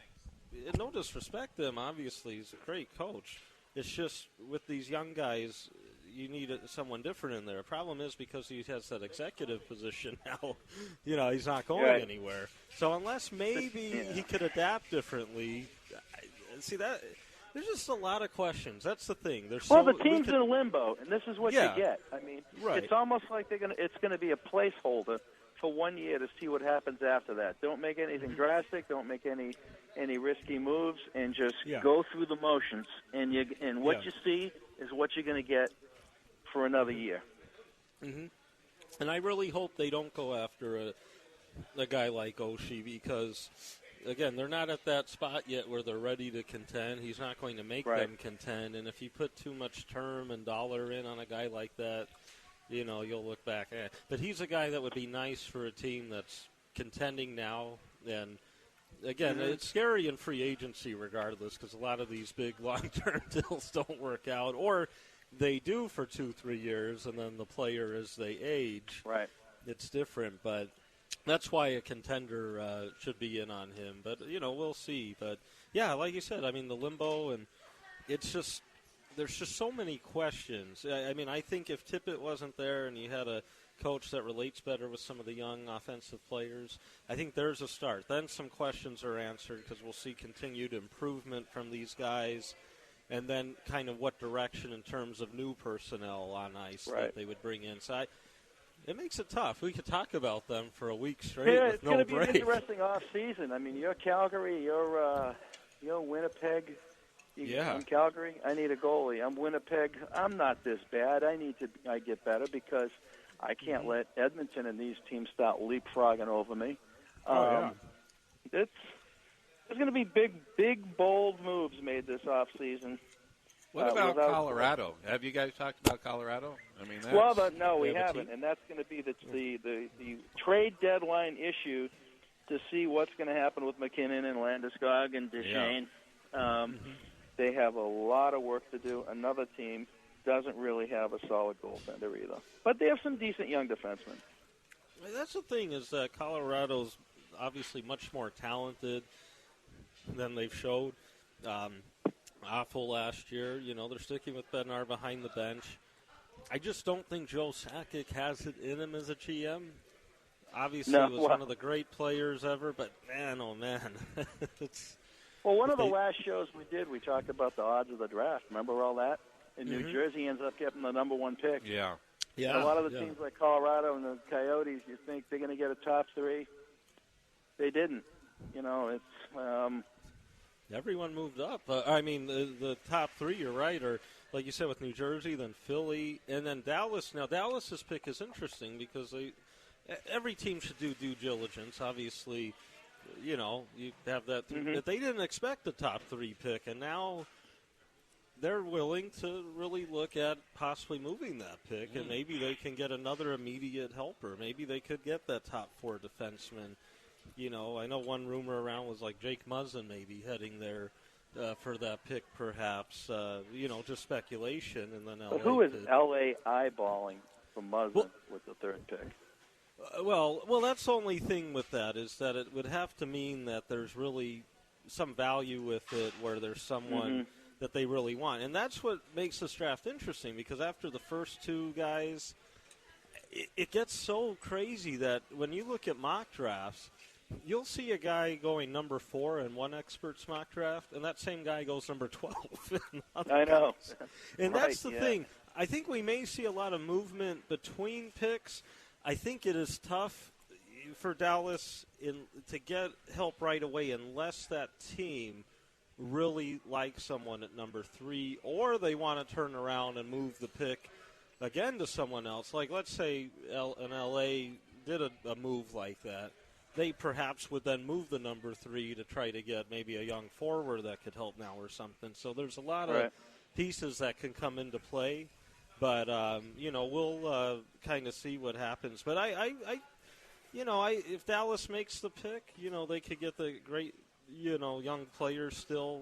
no disrespect to him, obviously, he's a great coach. It's just with these young guys, you need someone different in there. The problem is because he has that executive position now, he's not going anywhere. So unless maybe he could adapt differently, see that there's just a lot of questions. That's the thing. The team's in limbo, and this is what you get. It's almost like it's going to be a placeholder for 1 year to see what happens after that. Don't make anything drastic. Don't make any risky moves, and just go through the motions. And what you see is what you're going to get for another year. Mm-hmm. And I really hope they don't go after a guy like Oshie because, again, they're not at that spot yet where they're ready to contend. He's not going to make them contend. And if you put too much term and dollar in on a guy like that, you'll look back. But he's a guy that would be nice for a team that's contending now. And, again, it's scary in free agency regardless because a lot of these big long-term deals don't work out. Or they do for 2-3 years, and then the player, as they age, it's different. But that's why a contender should be in on him. But, we'll see. But, yeah, like you said, I mean, the limbo, and it's just – there's just so many questions. I mean, I think if Tippett wasn't there and you had a coach that relates better with some of the young offensive players, I think there's a start. Then some questions are answered because we'll see continued improvement from these guys, and then kind of what direction in terms of new personnel on ice that they would bring in. So it makes it tough. We could talk about them for a week straight with no break. It's going to be an interesting off-season. I mean, you're Calgary, you're Winnipeg. I'm Calgary. I need a goalie. I'm Winnipeg. I'm not this bad. I get better because I can't let Edmonton and these teams start leapfrogging over me. There's going to be big, bold moves made this off season. What about Colorado? Have you guys talked about Colorado? I mean, no, we haven't, and that's going to be the trade deadline issue to see what's going to happen with McKinnon and Landeskog and Duchesne. They have a lot of work to do. Another team doesn't really have a solid goaltender either. But they have some decent young defensemen. That's the thing is that Colorado's obviously much more talented than they've showed. Awful last year. They're sticking with Bednar behind the bench. I just don't think Joe Sakic has it in him as a GM. Obviously, he was one of the great players ever, but man, oh man. Well, one of the last shows we did, we talked about the odds of the draft. Remember all that? And New Jersey ends up getting the number one pick. Yeah. A lot of the teams like Colorado and the Coyotes, you think they're going to get a top three. They didn't. It's everyone moved up. I mean, the top three, you're right, are, like you said, with New Jersey, then Philly, and then Dallas. Now, Dallas's pick is interesting because every team should do due diligence, obviously. You have that. But they didn't expect the top three pick, and now they're willing to really look at possibly moving that pick, and maybe they can get another immediate helper. Maybe they could get that top four defenseman. I know one rumor around was like Jake Muzzin maybe heading there for that pick, perhaps. Just speculation, and then LA. But who is LA eyeballing for Muzzin with the third pick? Well, that's the only thing with that is that it would have to mean that there's really some value with it where there's someone that they really want. And that's what makes this draft interesting because after the first two guys, it gets so crazy that when you look at mock drafts, you'll see a guy going number 4 in one expert's mock draft, and that same guy goes number 12 in another. I know. And that's the thing. I think we may see a lot of movement between picks. I think it is tough for Dallas to get help right away unless that team really likes someone at number 3 or they want to turn around and move the pick again to someone else. Like, let's say an L.A. did a move like that. They perhaps would then move the number 3 to try to get maybe a young forward that could help now or something. So there's a lot of pieces that can come into play. But, we'll kind of see what happens. But if Dallas makes the pick, they could get the great, young players still,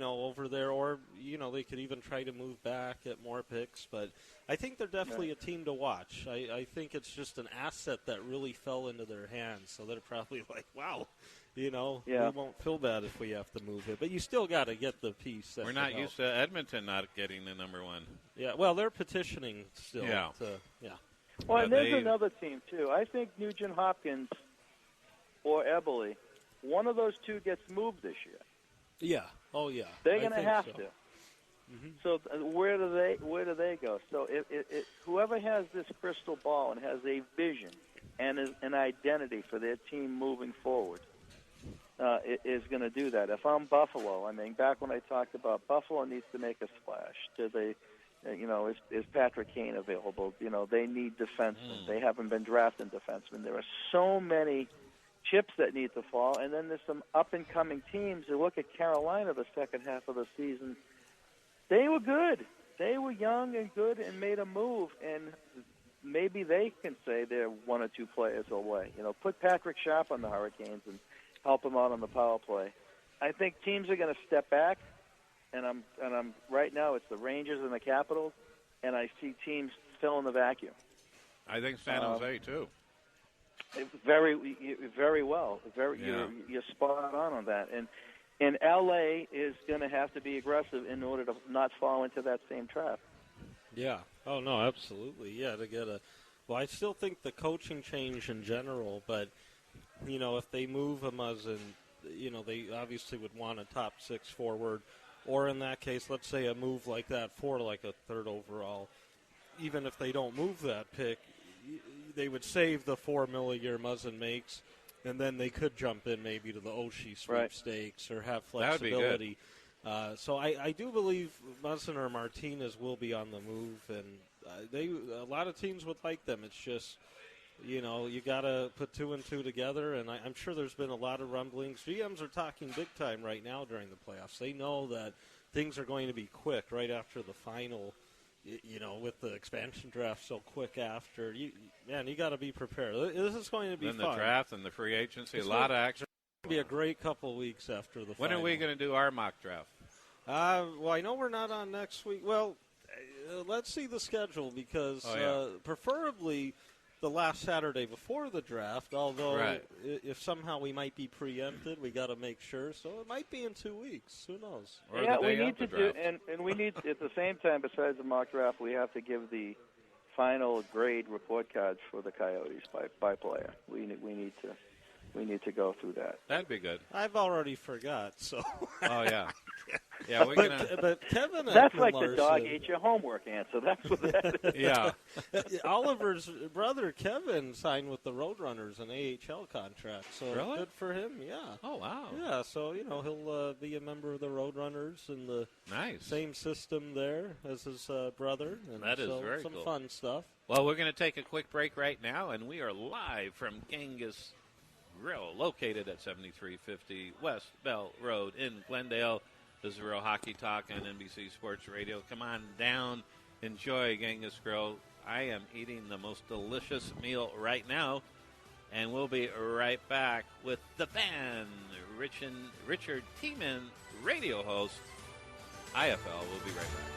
over there. Or, they could even try to move back at more picks. But I think they're definitely a team to watch. I think it's just an asset that really fell into their hands. So they're probably like, wow. We won't feel bad if we have to move it. But you still got to get the piece. We're not used to Edmonton not getting the number 1. Yeah, well, they're petitioning still. Yeah. Well, and there's another team, too. I think Nugent Hopkins or Eberle, one of those two gets moved this year. Yeah. Oh, yeah. They're going to have to. Mm-hmm. So where do they go? So if whoever has this crystal ball and has a vision an identity for their team moving forward is going to do that. If I'm Buffalo, I mean, back when I talked about Buffalo needs to make a splash. Do they, is Patrick Kane available? They need defensemen. They haven't been drafting defensemen. There are so many chips that need to fall, and then there's some up-and-coming teams. You look at Carolina the second half of the season. They were good. They were young and good and made a move, and maybe they can say they're one or two players away. Put Patrick Sharp on the Hurricanes and help him out on the power play. I think teams are going to step back, and I'm right now it's the Rangers and the Capitals, and I see teams filling the vacuum. I think San Jose too. Very well. You're spot on that, and LA is going to have to be aggressive in order to not fall into that same trap. Yeah. Oh no, absolutely. Yeah, to get well, I still think the coaching change in general, but if they move him as they obviously would want a top 6 forward, or in that case, let's say a move like that for like a 3rd overall. Even if they don't move that pick, they would save the $4 million a year Muzzin makes, and then they could jump in maybe to the Oshie sweepstakes or have flexibility. So I do believe Muzzin or Martinez will be on the move, and a lot of teams would like them. It's just, you got to put 2 and 2 together, and I'm sure there's been a lot of rumblings. GMs are talking big time right now during the playoffs. They know that things are going to be quick right after the final. With the expansion draft so quick after, you got to be prepared. This is going to be fun. Then the draft and the free agency, a lot of action. It's going to be a great couple weeks after the When final. are we going to do our mock draft? Well, I know we're not on next week. Well, let's see the schedule because preferably the last Saturday before the draft, although if somehow we might be preempted, we got to make sure. So it might be in 2 weeks. Who knows? We need to do, and we need at the same time, besides the mock draft, we have to give the final grade report cards for the Coyotes by player. We need to go through that. That'd be good. I've already forgot. So. Oh yeah. Yeah, we're but Kevin, that's like the dog ate your homework answer. That's what that is. Yeah. Oliver's brother Kevin signed with the Roadrunners an AHL contract, so really? Good for him. Yeah. Oh wow. Yeah, so he'll be a member of the Roadrunners in the same system there as his brother. And that is very some cool. Fun stuff. Well, we're going to take a quick break right now, and we are live from Genghis Grill, located at 7350 West Bell Road in Glendale. This is Real Hockey Talk on NBC Sports Radio. Come on down, enjoy Genghis Grill. I am eating the most delicious meal right now, and we'll be right back with the fan, Richard Tiemann, radio host, IFL. We'll be right back.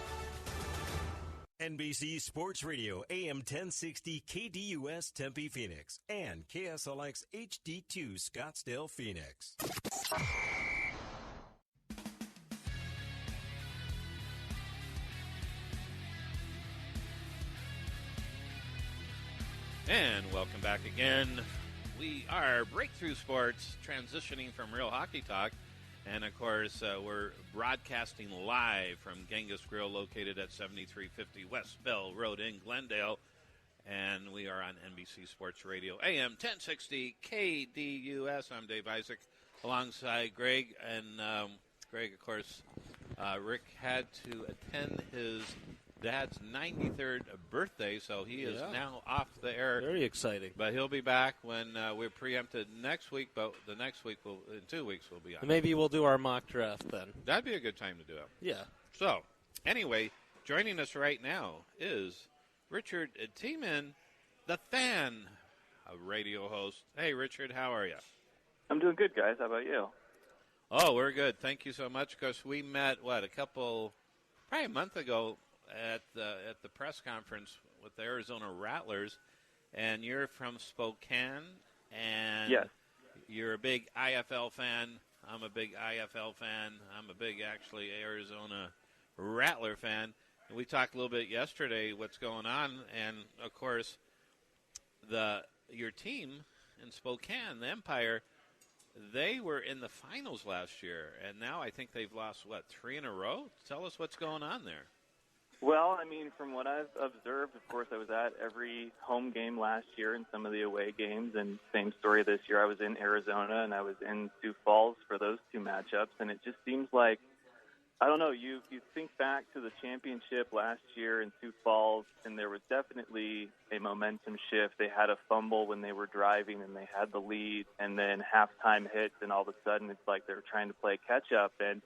NBC Sports Radio, AM 1060 KDUS Tempe, Phoenix, and KSLX HD2 Scottsdale, Phoenix. And welcome back again. We are Breakthrough Sports, transitioning from Real Hockey Talk. And, of course, we're broadcasting live from Genghis Grill, located at 7350 West Bell Road in Glendale. And we are on NBC Sports Radio, AM 1060 KDUS. I'm Dave Isaac, alongside Greg. And, Greg, of course, Rick had to attend his dad's 93rd birthday, so he is now off the air. Very exciting. But he'll be back when we're preempted next week, but the next week, in 2 weeks, we'll be on. Maybe we'll do our mock draft then. That'd be a good time to do it. Yeah. So, anyway, joining us right now is Richard Tiemann, the fan, a radio host. Hey, Richard, how are you? I'm doing good, guys. How about you? Oh, we're good. Thank you so much, because we met, probably a month ago, at the press conference with the Arizona Rattlers, and you're from Spokane, and yes. You're a big IFL fan. I'm a big IFL fan. I'm a big, actually, Arizona Rattler fan. And we talked a little bit yesterday what's going on, and, of course, your team in Spokane, the Empire, they were in the finals last year, and now I think they've lost, 3 in a row? Tell us what's going on there. Well, I mean, from what I've observed, of course, I was at every home game last year and some of the away games, and same story this year. I was in Arizona and I was in Sioux Falls for those two matchups, and it just seems like, I don't know, you think back to the championship last year in Sioux Falls, and there was definitely a momentum shift. They had a fumble when they were driving and they had the lead, and then halftime hits, and all of a sudden it's like they're trying to play catch-up. And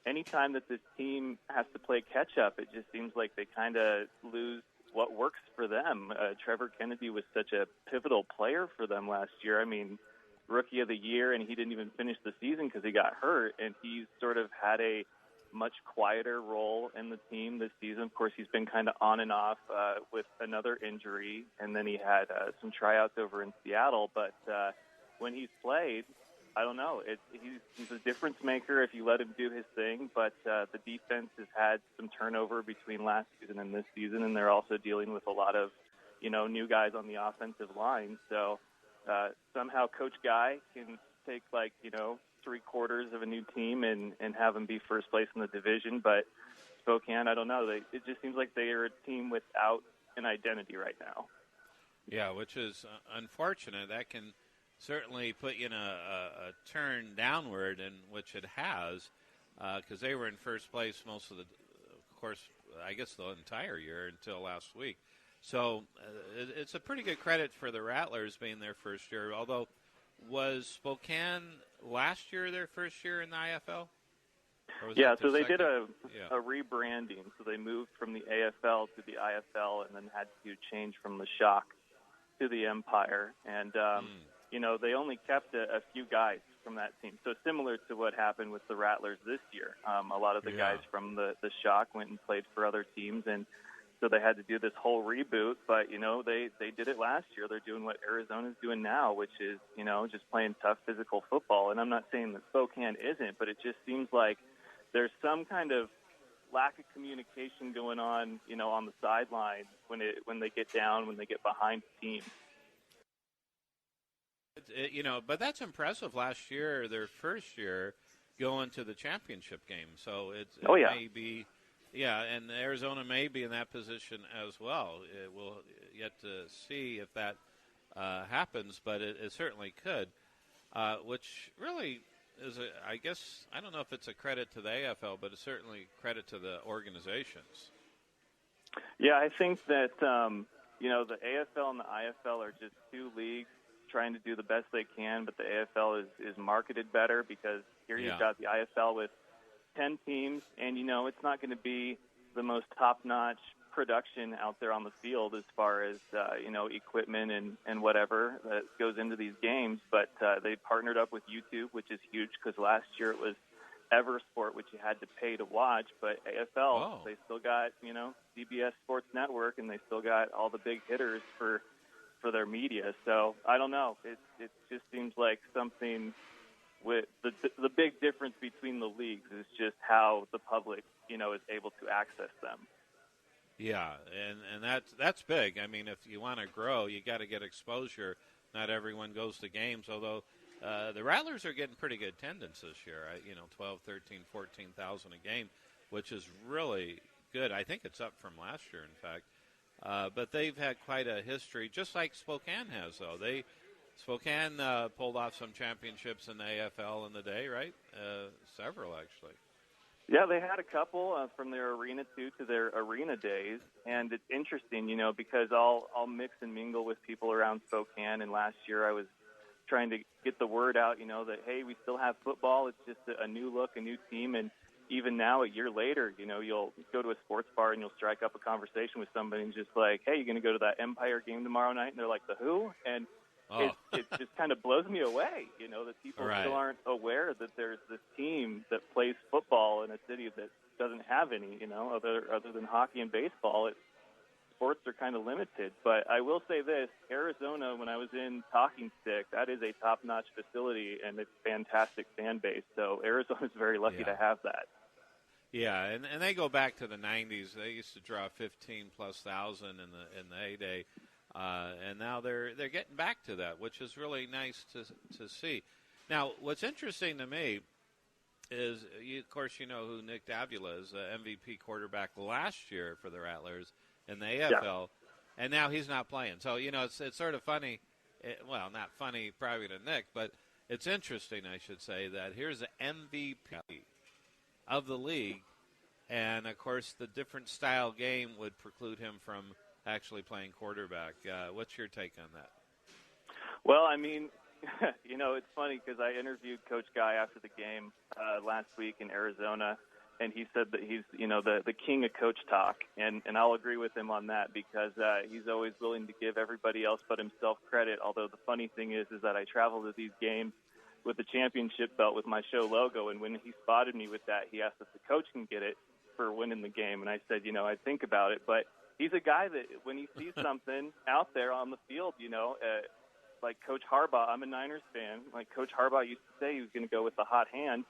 anytime that this team has to play catch-up, it just seems like they kind of lose what works for them. Trevor Kennedy was such a pivotal player for them last year. I mean, Rookie of the Year, and he didn't even finish the season because he got hurt, and he's sort of had a much quieter role in the team this season. Of course, he's been kind of on and off with another injury, and then he had some tryouts over in Seattle. But when he's played, I don't know. He's a difference maker if you let him do his thing, but the defense has had some turnover between last season and this season, and they're also dealing with a lot of, new guys on the offensive line. So somehow Coach Guy can take, three-quarters of a new team and have them be first place in the division. But Spokane, I don't know. It just seems like they are a team without an identity right now. Yeah, which is unfortunate. That can certainly put you in a turn downward, and which it has, because they were in first place most of course, I guess the entire year until last week. So it's a pretty good credit for the Rattlers being their first year, although was Spokane last year their first year in the IFL? Yeah, so they did a rebranding. So they moved from the AFL to the IFL and then had to change from the Shock to the Empire. And, they only kept a few guys from that team. So similar to what happened with the Rattlers this year. A lot of the guys from the Shock went and played for other teams, and so they had to do this whole reboot. But, they did it last year. They're doing what Arizona's doing now, which is, just playing tough physical football. And I'm not saying that Spokane isn't, but it just seems like there's some kind of lack of communication going on, on the sideline when they get down, when they get behind the team. But that's impressive. Last year, their first year, going to the championship game. So it may be, and Arizona may be in that position as well. We'll yet to see if that happens, but it certainly could, which really is, I guess, I don't know if it's a credit to the AFL, but it's certainly credit to the organizations. Yeah, I think that, the AFL and the IFL are just two leagues trying to do the best they can, but the AFL is marketed better because here you've got the IFL with 10 teams, and, it's not going to be the most top-notch production out there on the field as far as, equipment and whatever that goes into these games. But they partnered up with YouTube, which is huge because last year it was Eversport, which you had to pay to watch. But AFL, they still got, CBS Sports Network, and they still got all the big hitters for their media. So I don't know. It just seems like something with the big difference between the leagues is just how the public, is able to access them. Yeah, and that's big. I mean, if you want to grow, you got to get exposure. Not everyone goes to games, although the Rattlers are getting pretty good attendance this year. 12, 13, 14,000 a game, which is really good. I think it's up from last year, in fact. But they've had quite a history, just like Spokane has, though. Spokane pulled off some championships in the AFL in the day, right? Several, actually. Yeah, they had a couple from their Arena 2 to their Arena days. And it's interesting, because I'll mix and mingle with people around Spokane. And last year I was trying to get the word out, that, hey, we still have football. It's just a new look, a new team. And even now, a year later, you'll go to a sports bar and you'll strike up a conversation with somebody and just like, hey, you going to go to that Empire game tomorrow night? And they're like, the who? And it just kind of blows me away, that people still aren't aware that there's this team that plays football in a city that doesn't have any, other than hockey and baseball. Sports are kind of limited. But I will say this, Arizona, when I was in Talking Stick, that is a top-notch facility and it's a fantastic fan base. So Arizona's very lucky to have that. Yeah, and they go back to the 90s. They used to draw 15,000+ in the heyday, and now they're getting back to that, which is really nice to see. Now, what's interesting to me is, of course, you know who Nick Davila is, MVP quarterback last year for the Rattlers in the AFL, and now he's not playing. So, you know, it's sort of funny. Well, not funny probably to Nick, but it's interesting, I should say, that here's the MVP of the league, and, of course, the different style game would preclude him from actually playing quarterback. What's your take on that? Well, I mean, you know, it's funny because I interviewed Coach Guy after the game last week in Arizona, and he said that he's, you know, the king of coach talk, and I'll agree with him on that because he's always willing to give everybody else but himself credit, although the funny thing is that I travel to these games with the championship belt with my show logo, and when he spotted me with that, he asked if the coach can get it for winning the game, and I said, you know, I'd think about it, but he's a guy that when he sees something out there on the field, you know, like Coach Harbaugh, I'm a Niners fan. Like Coach Harbaugh used to say he was going to go with the hot hand,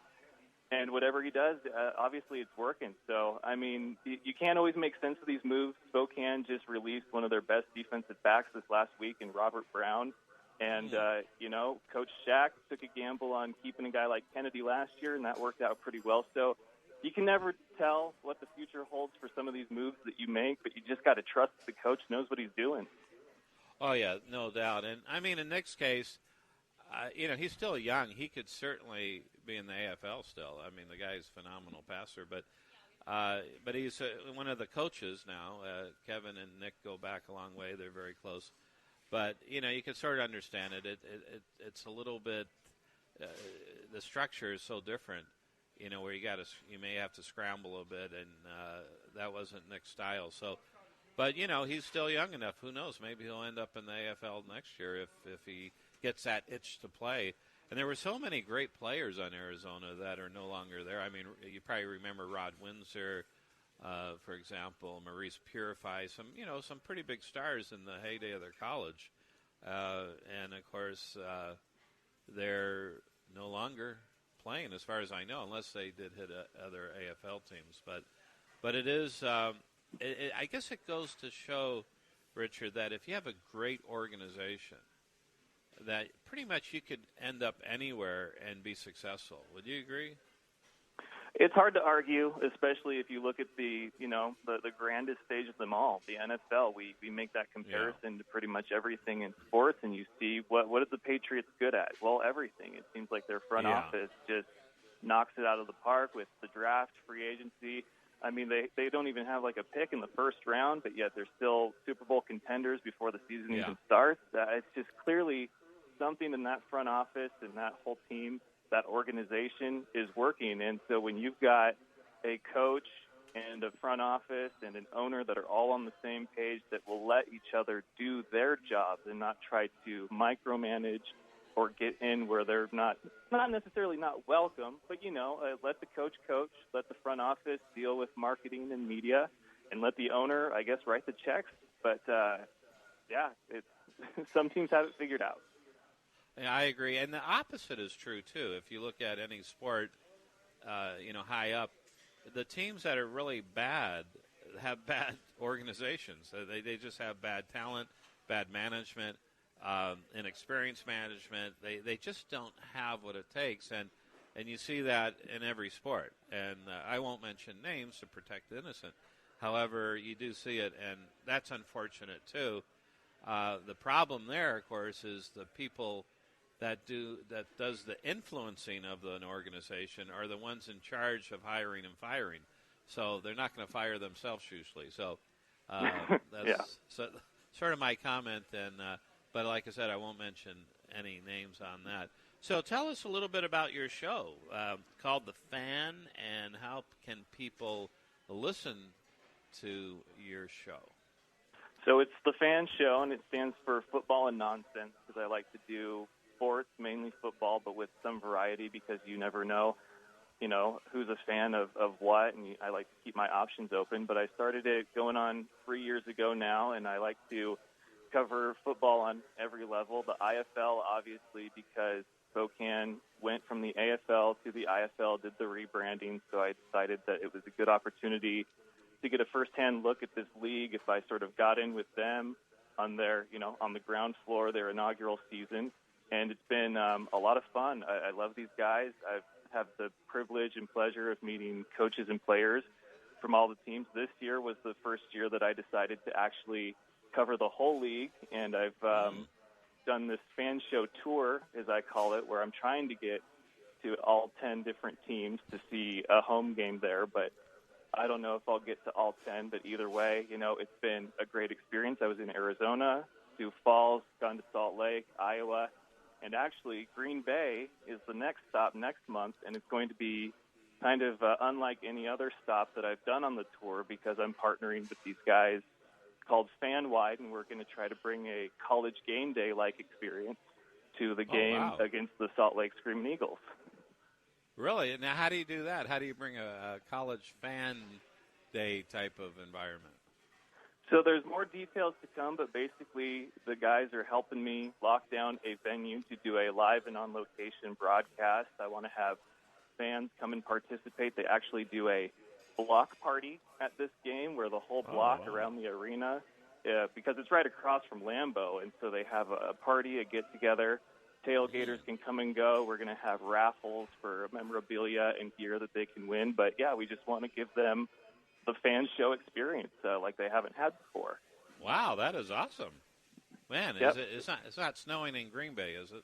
and whatever he does, obviously it's working. So, I mean, you can't always make sense of these moves. Spokane just released one of their best defensive backs this last week in Robert Brown. And, you know, Coach Shack took a gamble on keeping a guy like Kennedy last year, and that worked out pretty well. So you can never tell what the future holds for some of these moves that you make, but you just got to trust the coach knows what he's doing. Oh, yeah, no doubt. And, I mean, in Nick's case, you know, he's still young. He could certainly be in the AFL still. I mean, the guy's a phenomenal passer. But he's one of the coaches now. Kevin and Nick go back a long way. They're very close. But, you know, you can sort of understand it. It's a little bit the structure is so different, you know, where you may have to scramble a bit, and that wasn't Nick's style. So. But, you know, he's still young enough. Who knows? Maybe he'll end up in the AFL next year if he gets that itch to play. And there were so many great players on Arizona that are no longer there. I mean, you probably remember Rod Windsor, for example, Maurice Purify, some pretty big stars in the heyday of their college. And, of course, they're no longer playing, as far as I know, unless they did hit other AFL teams. But it is... I guess it goes to show, Richard, that if you have a great organization, that pretty much you could end up anywhere and be successful. Would you agree? It's hard to argue, especially if you look at the grandest stage of them all, the NFL. We make that comparison to pretty much everything in sports, and you see what are the Patriots good at? Well, everything. It seems like their front office just knocks it out of the park with the draft, free agency. I mean, they don't even have like a pick in the first round, but yet they're still Super Bowl contenders before the season even starts. It's just clearly something in that front office and that whole team, that organization is working. And so when you've got a coach and a front office and an owner that are all on the same page that will let each other do their jobs and not try to micromanage or get in where they're not necessarily not welcome, but, you know, let the coach, let the front office deal with marketing and media, and let the owner, I guess, write the checks. But, some teams have it figured out. Yeah, I agree. And the opposite is true, too. If you look at any sport, high up, the teams that are really bad have bad organizations. They just have bad talent, bad management. Inexperienced management, they just don't have what it takes, and you see that in every sport. And I won't mention names to protect the innocent. However, you do see it, and that's unfortunate too. The problem there, of course, is the people that does the influencing of an organization are the ones in charge of hiring and firing. So they're not going to fire themselves usually. So that's sort of my comment. And but like I said, I won't mention any names on that. So tell us a little bit about your show called The Fan, and how can people listen to your show? So it's The Fan Show, and it stands for Football and Nonsense, because I like to do sports, mainly football, but with some variety, because you never know, who's a fan of what, and I like to keep my options open. But I started it going on 3 years ago now, and I like to cover football on every level. The IFL, obviously, because Spokane went from the AFL to the IFL, did the rebranding, so I decided that it was a good opportunity to get a first-hand look at this league if I sort of got in with them on their, on the ground floor, their inaugural season. And it's been a lot of fun. I love these guys. I've have the privilege and pleasure of meeting coaches and players from all the teams. This year was the first year that I decided to actually cover the whole league, and I've done this fan show tour, as I call it, where I'm trying to get to all 10 different teams to see a home game there, but I don't know if I'll get to all 10, but either way, it's been a great experience. I was in Arizona, Sioux Falls, gone to Salt Lake, Iowa, and actually Green Bay is the next stop next month, and it's going to be kind of unlike any other stop that I've done on the tour because I'm partnering with these guys called FanWide, and we're going to try to bring a college game day-like experience to the game against the Salt Lake Screaming Eagles. Really? Now, how do you do that? How do you bring a college fan day type of environment? So there's more details to come, but basically the guys are helping me lock down a venue to do a live and on-location broadcast. I want to have fans come and participate. They actually do a block party at this game where the whole block around the arena, because it's right across from Lambeau, and so they have a party, a get-together. Tailgaters can come and go. We're going to have raffles for memorabilia and gear that they can win. But, yeah, we just want to give them the fan show experience like they haven't had before. Wow, that is awesome. Man, yep. It's not snowing in Green Bay, is it?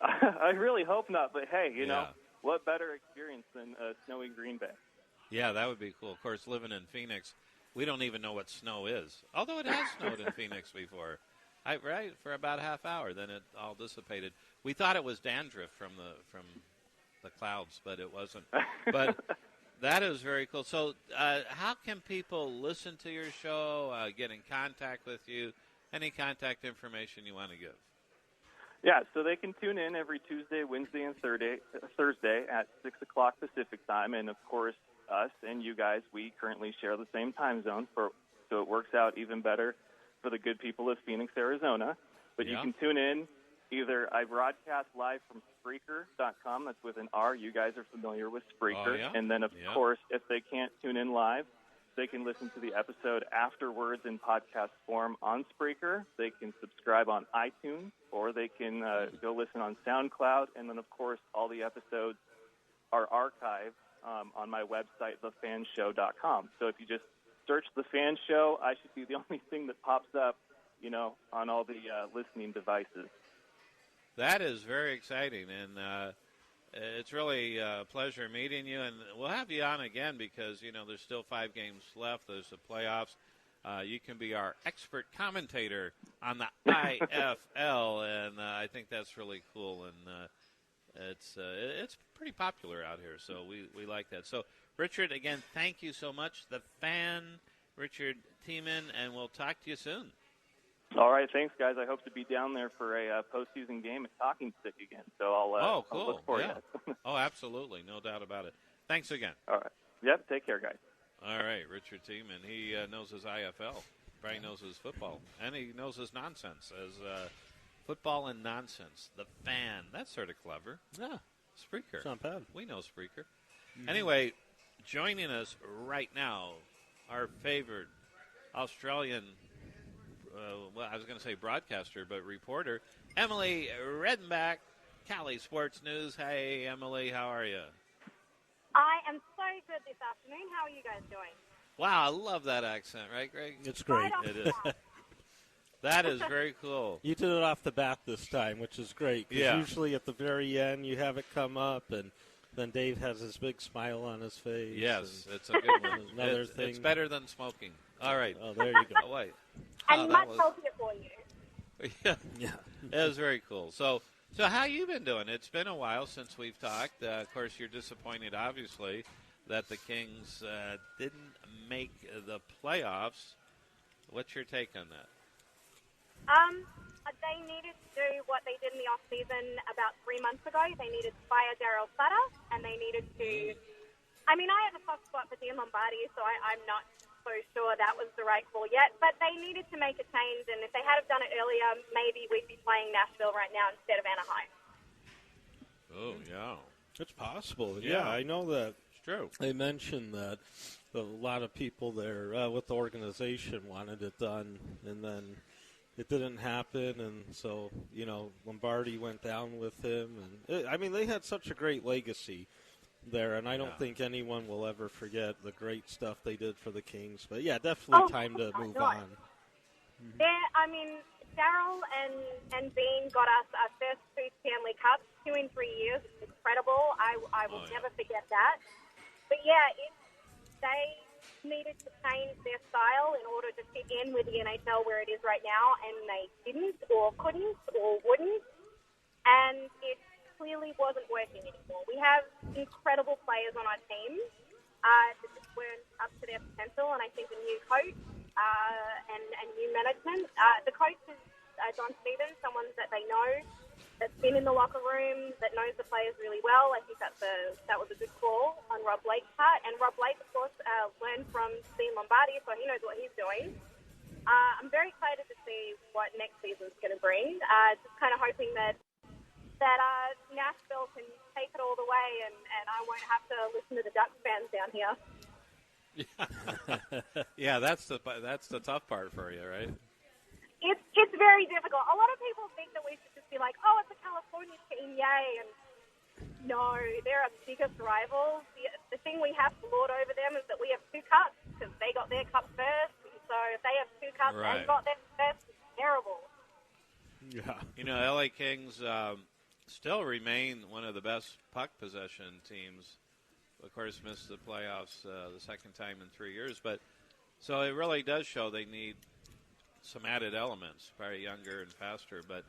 I really hope not. But, hey, you know, what better experience than snowy Green Bay? Yeah, that would be cool. Of course, living in Phoenix, we don't even know what snow is, although it has snowed in Phoenix before. Right, for about a half hour, then it all dissipated. We thought it was dandruff from the clouds, but it wasn't. But that is very cool. So how can people listen to your show, get in contact with you, any contact information you want to give? Yeah, so they can tune in every Tuesday, Wednesday, and Thursday at 6 o'clock Pacific time. And, of course, us and you guys, we currently share the same time zone, so it works out even better for the good people of Phoenix, Arizona. But you can tune in. Either I broadcast live from Spreaker.com. That's with an R. You guys are familiar with Spreaker. And then, of course, if they can't tune in live, they can listen to the episode afterwards in podcast form on Spreaker. They can subscribe on iTunes, or they can go listen on SoundCloud. And then, of course, all the episodes are archived on my website, thefanshow.com. So if you just search The Fan Show, I should be the only thing that pops up, on all the listening devices. That is very exciting, and it's really a pleasure meeting you. And we'll have you on again because, there's still 5 games left. There's the playoffs. You can be our expert commentator on the IFL, and I think that's really cool. And it's pretty popular out here, so we like that. So, Richard, again, thank you so much. The Fan, Richard Tiemann, and we'll talk to you soon. All right, thanks, guys. I hope to be down there for a postseason game at Talking Stick again. So I'll look for you. Oh, absolutely. No doubt about it. Thanks again. All right. Yep, take care, guys. All right, Richard Tiemann. He knows his IFL. Probably knows his football. And he knows his nonsense as football and nonsense. The Fan. That's sort of clever. Yeah. Spreaker. It's not bad. We know Spreaker. Mm-hmm. Anyway, joining us right now, our favorite Australian, I was going to say broadcaster, but reporter, Emily Redenbach, Cali Sports News. Hey, Emily, how are you? I am so good this afternoon. How are you guys doing? Wow, I love that accent, right, Greg? It's great. It is. That is very cool. You did it off the bat this time, which is great. Because usually at the very end you have it come up, and then Dave has his big smile on his face. Yes, it's a good one. Another thing. It's better than smoking. All right. Oh, there you go. Oh, wait. And much healthier for you. Yeah. It was very cool. So how you been doing? It's been a while since we've talked. Of course, you're disappointed, obviously, that the Kings didn't make the playoffs. What's your take on that? They needed to do what they did in the off-season about 3 months ago. They needed to fire Daryl Sutter, and they needed to... I mean, I have a soft spot for Dean Lombardi, so I'm not so sure that was the right call yet. But they needed to make a change, and if they had have done it earlier, maybe we'd be playing Nashville right now instead of Anaheim. Oh, yeah. It's possible. Yeah, I know that. It's true. They mentioned that a lot of people there with the organization wanted it done, and then it didn't happen, and so, Lombardi went down with him. And they had such a great legacy there, and I don't think anyone will ever forget the great stuff they did for the Kings. But, yeah, definitely time to move on. Mm-hmm. Yeah, I mean, Daryl and Bean got us our first 2 Stanley Cups, 2 in 3 years. It's incredible. I will never forget that. But, yeah, they needed to change their style in order to fit in with the NHL where it is right now, and they didn't or couldn't or wouldn't, and it clearly wasn't working anymore. We have incredible players on our team that just weren't up to their potential, and I think a new coach and new management. The coach is John Stevens, someone that they know, that's been in the locker room, that knows the players really well. I think that was a good call on Rob Blake's part. And Rob Blake, of course, learned from Dean Lombardi, so he knows what he's doing. I'm very excited to see what next season's going to bring. Just kind of hoping that Nashville can take it all the way, and I won't have to listen to the Ducks fans down here. Yeah, that's the tough part for you, right? It's very difficult. A lot of people think that we should just be like, oh, it's a California team, yay. And no, they're our biggest rivals. The thing we have to lord over them is that we have 2 cups because they got their cup first. And so if they have 2 cups and got their first, it's terrible. Yeah. You know, LA Kings still remain one of the best puck possession teams. Of course, missed the playoffs the second time in 3 years. But so it really does show they need some added elements, probably younger and faster. But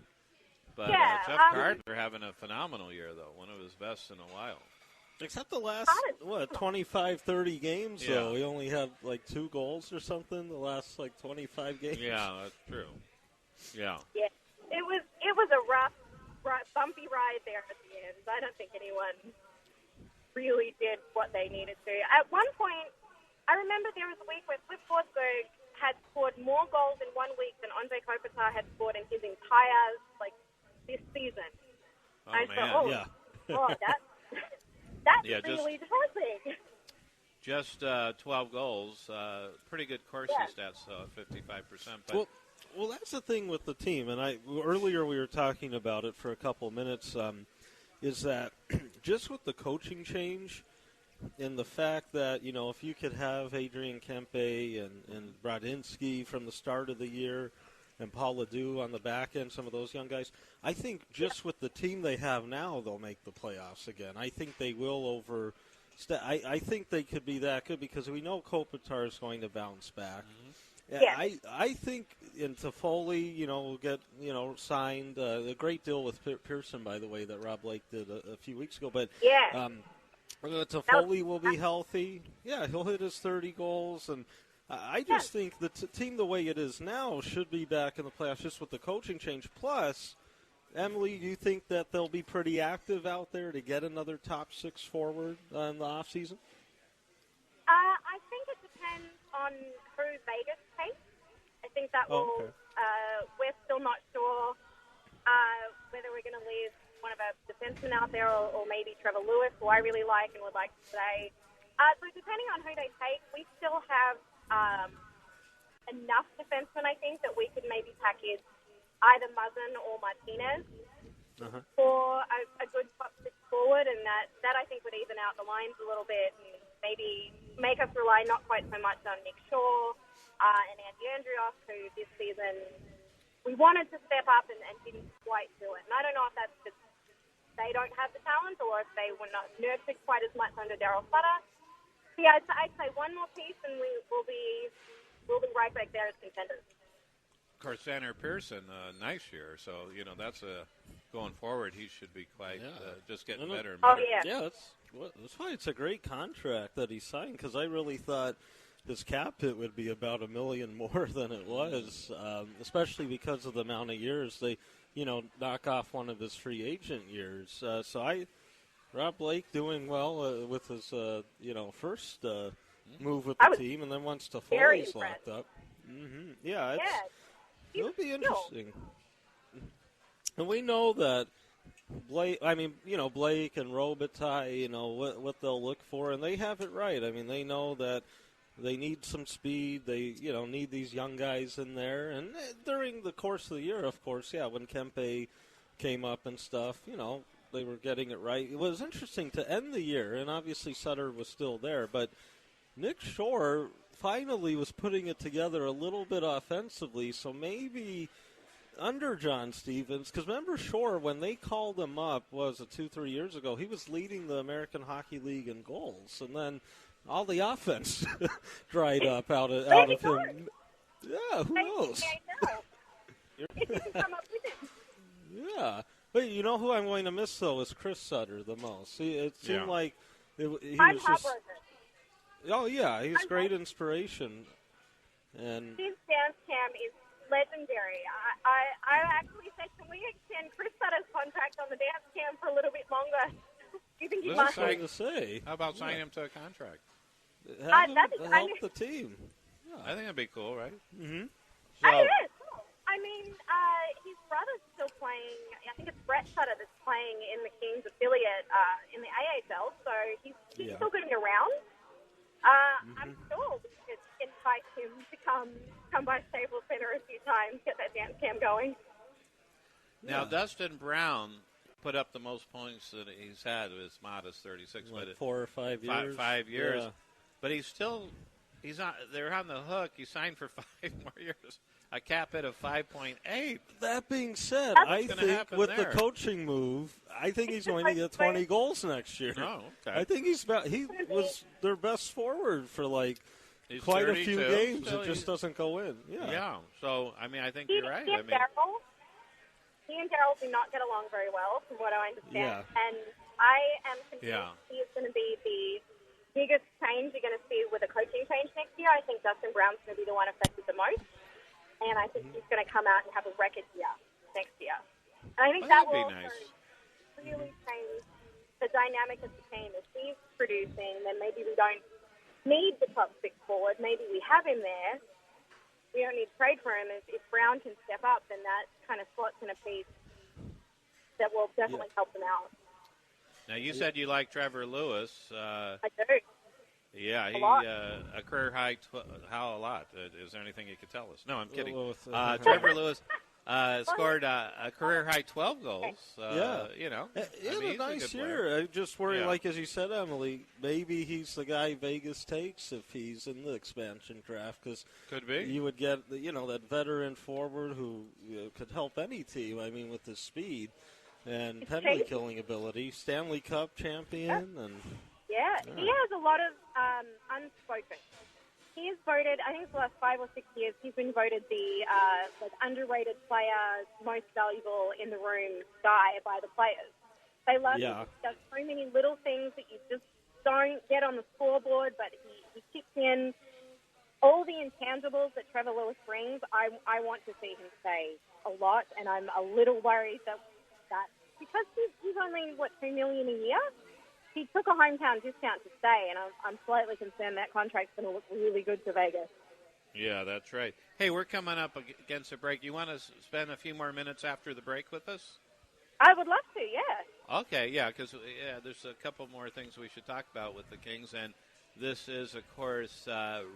Jeff Carter having a phenomenal year, though, one of his best in a while. Except the last, 25, 30 games, though. He only had, 2 goals or something the last, 25 games. Yeah, that's true. Yeah. Yeah, it was a rough, bumpy ride there at the end. I don't think anyone really did what they needed to. At one point, I remember there was a week where Flip Forsberg had scored more goals in 1 week than Andrei Kopitar had scored in his entire, this season. Oh, man. Thought, that's really depressing. Just 12 goals. Pretty good Corsi stats, though, 55%. But well, that's the thing with the team, and earlier we were talking about it for a couple of minutes, is that just with the coaching change, and the fact that, if you could have Adrian Kempe and Brodinski from the start of the year and Paul Ledoux on the back end, some of those young guys, I think just with the team they have now, they'll make the playoffs again. I think they will I think they could be that good because we know Kopitar is going to bounce back. Mm-hmm. Yeah. I think in Toffoli, will get, signed. A great deal with Pearson, by the way, that Rob Blake did a few weeks ago. But Toffoli will be healthy. Yeah, he'll hit his 30 goals. And I just think the team the way it is now should be back in the playoffs just with the coaching change. Plus, Emily, do you think that they'll be pretty active out there to get another top 6 forward in the offseason? I think it depends on who Vegas takes. I think that will we're still not sure whether we're going to leave one of our defensemen out there or maybe Trevor Lewis, who I really like and would like to say. So depending on who they take, we still have enough defensemen, I think, that we could maybe package either Muzzin or Martinez for a good top 6 forward, and that I think would even out the lines a little bit and maybe make us rely not quite so much on Nick Shaw and Andy Andrioff, who this season we wanted to step up and didn't quite do it. And I don't know if that's just they don't have the talent or if they were not nurtured quite as much under Daryl Sutter. So yeah, I'd say one more piece and we'll be right back there as contenders. Of course, Tanner Pearson, nice year. So, that's going forward, he should be quite just getting better and better. Oh, yeah. Yeah, that's why it's a great contract that he signed, because I really thought his cap hit would be about $1 million more than it was, especially because of the amount of years they, knock off one of his free agent years. Rob Blake doing well with his, first move with the team, and then once Toffoli's locked up. Mm-hmm. Yeah, it'll be interesting. And we know that Blake and Robitaille, what they'll look for, and they have it right. I mean, they know that they need some speed. They, need these young guys in there. And during the course of the year, of course, when Kempe came up and stuff, they were getting it right. It was interesting to end the year, and obviously Sutter was still there, but Nick Shore finally was putting it together a little bit offensively, so maybe under John Stevens, because remember Shore, when they called him up, 2-3 years ago, he was leading the American Hockey League in goals, and then all the offense dried up out of him. Yeah, who knows? Yeah. But you know who I'm going to miss, though, is Chris Sutter the most. It seemed like he was just... Oh, yeah, he's great inspiration. And his dance cam is legendary. I actually said, can we extend Chris Sutter's contract on the dance cam for a little bit longer? Do you think he might? To say. How about signing him to a contract? Help the team. Yeah. I think that'd be cool, right? Mm-hmm. So, I mean, his brother's still playing. I think it's Brett Sutter that's playing in the Kings affiliate in the AHL, so he's still going to be around. I'm sure we could entice him to come by Staples Center a few times, get that dance cam going. Now, Dustin Brown put up the most points that he's had with his modest 36. Like 4 or 5 years. 5 years. Yeah. But they're on the hook. He signed for 5 more years. A cap hit of 5.8. That being said, I think with the coaching move, I think he's going to get 20 goals next year. Oh, okay. I think he was their best forward for quite a few games. It just doesn't go in. Yeah. So, I mean, I think you're right. He and Daryl do not get along very well, from what I understand. Yeah. And I am convinced he is going to be the biggest change you're going to see with a coaching change next year. I think Dustin Brown's going to be the one affected the most. And I think he's going to come out and have a record year next year. And I think that will really change the dynamic of the team. If he's producing, then maybe we don't need the top 6 forward. Maybe we have him there. We don't need to trade for him. If Brown can step up, then that kind of slots in a piece that will definitely help them out. Now, you said you like Trevor Lewis. I do. Yeah, a career high. How a lot? Is there anything you could tell us? No, I'm kidding. Trevor Lewis scored a career high 12 goals. You know, he had a nice year. I just worry, like as you said, Emily, maybe he's the guy Vegas takes if he's in the expansion draft, because could be you would get that veteran forward who could help any team. I mean, with his speed and penalty killing ability, Stanley Cup champion and. Yeah, he has a lot of unspoken. He is voted, I think it's the last 5 or 6 years, he's been voted the underrated player, most valuable in the room guy by the players. They love him. He does so many little things that you just don't get on the scoreboard, but he kicks in all the intangibles that Trevor Lewis brings. I want to see him stay a lot, and I'm a little worried that because he's only, $2 million a year? He took a hometown discount to stay, and I'm slightly concerned that contract's going to look really good to Vegas. Yeah, that's right. Hey, we're coming up against a break. You want to spend a few more minutes after the break with us? I would love to, yeah. Okay, yeah, because there's a couple more things we should talk about with the Kings, and this is, of course,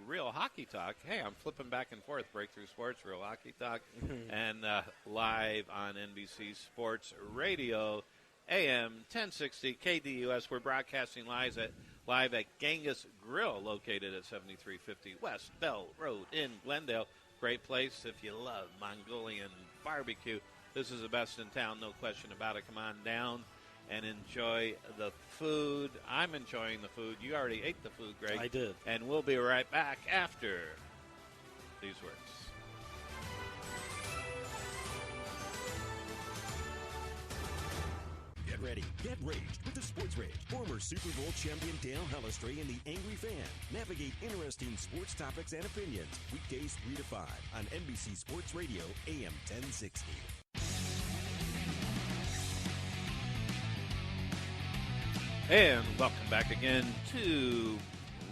Real Hockey Talk. Hey, I'm flipping back and forth, Breakthrough Sports, Real Hockey Talk, and live on NBC Sports Radio. AM 1060 KDUS. We're broadcasting live at Genghis Grill, located at 7350 West Bell Road in Glendale. Great place if you love Mongolian barbecue. This is the best in town, no question about it. Come on down and enjoy the food. I'm enjoying the food. You already ate the food, Greg. I did. And we'll be right back after these words. Get ready, get raged with the Sports Rage. Former Super Bowl champion Dale Hellestray and the Angry Fan navigate interesting sports topics and opinions. Weekdays 3 to 5 on NBC Sports Radio, AM 1060. And welcome back again to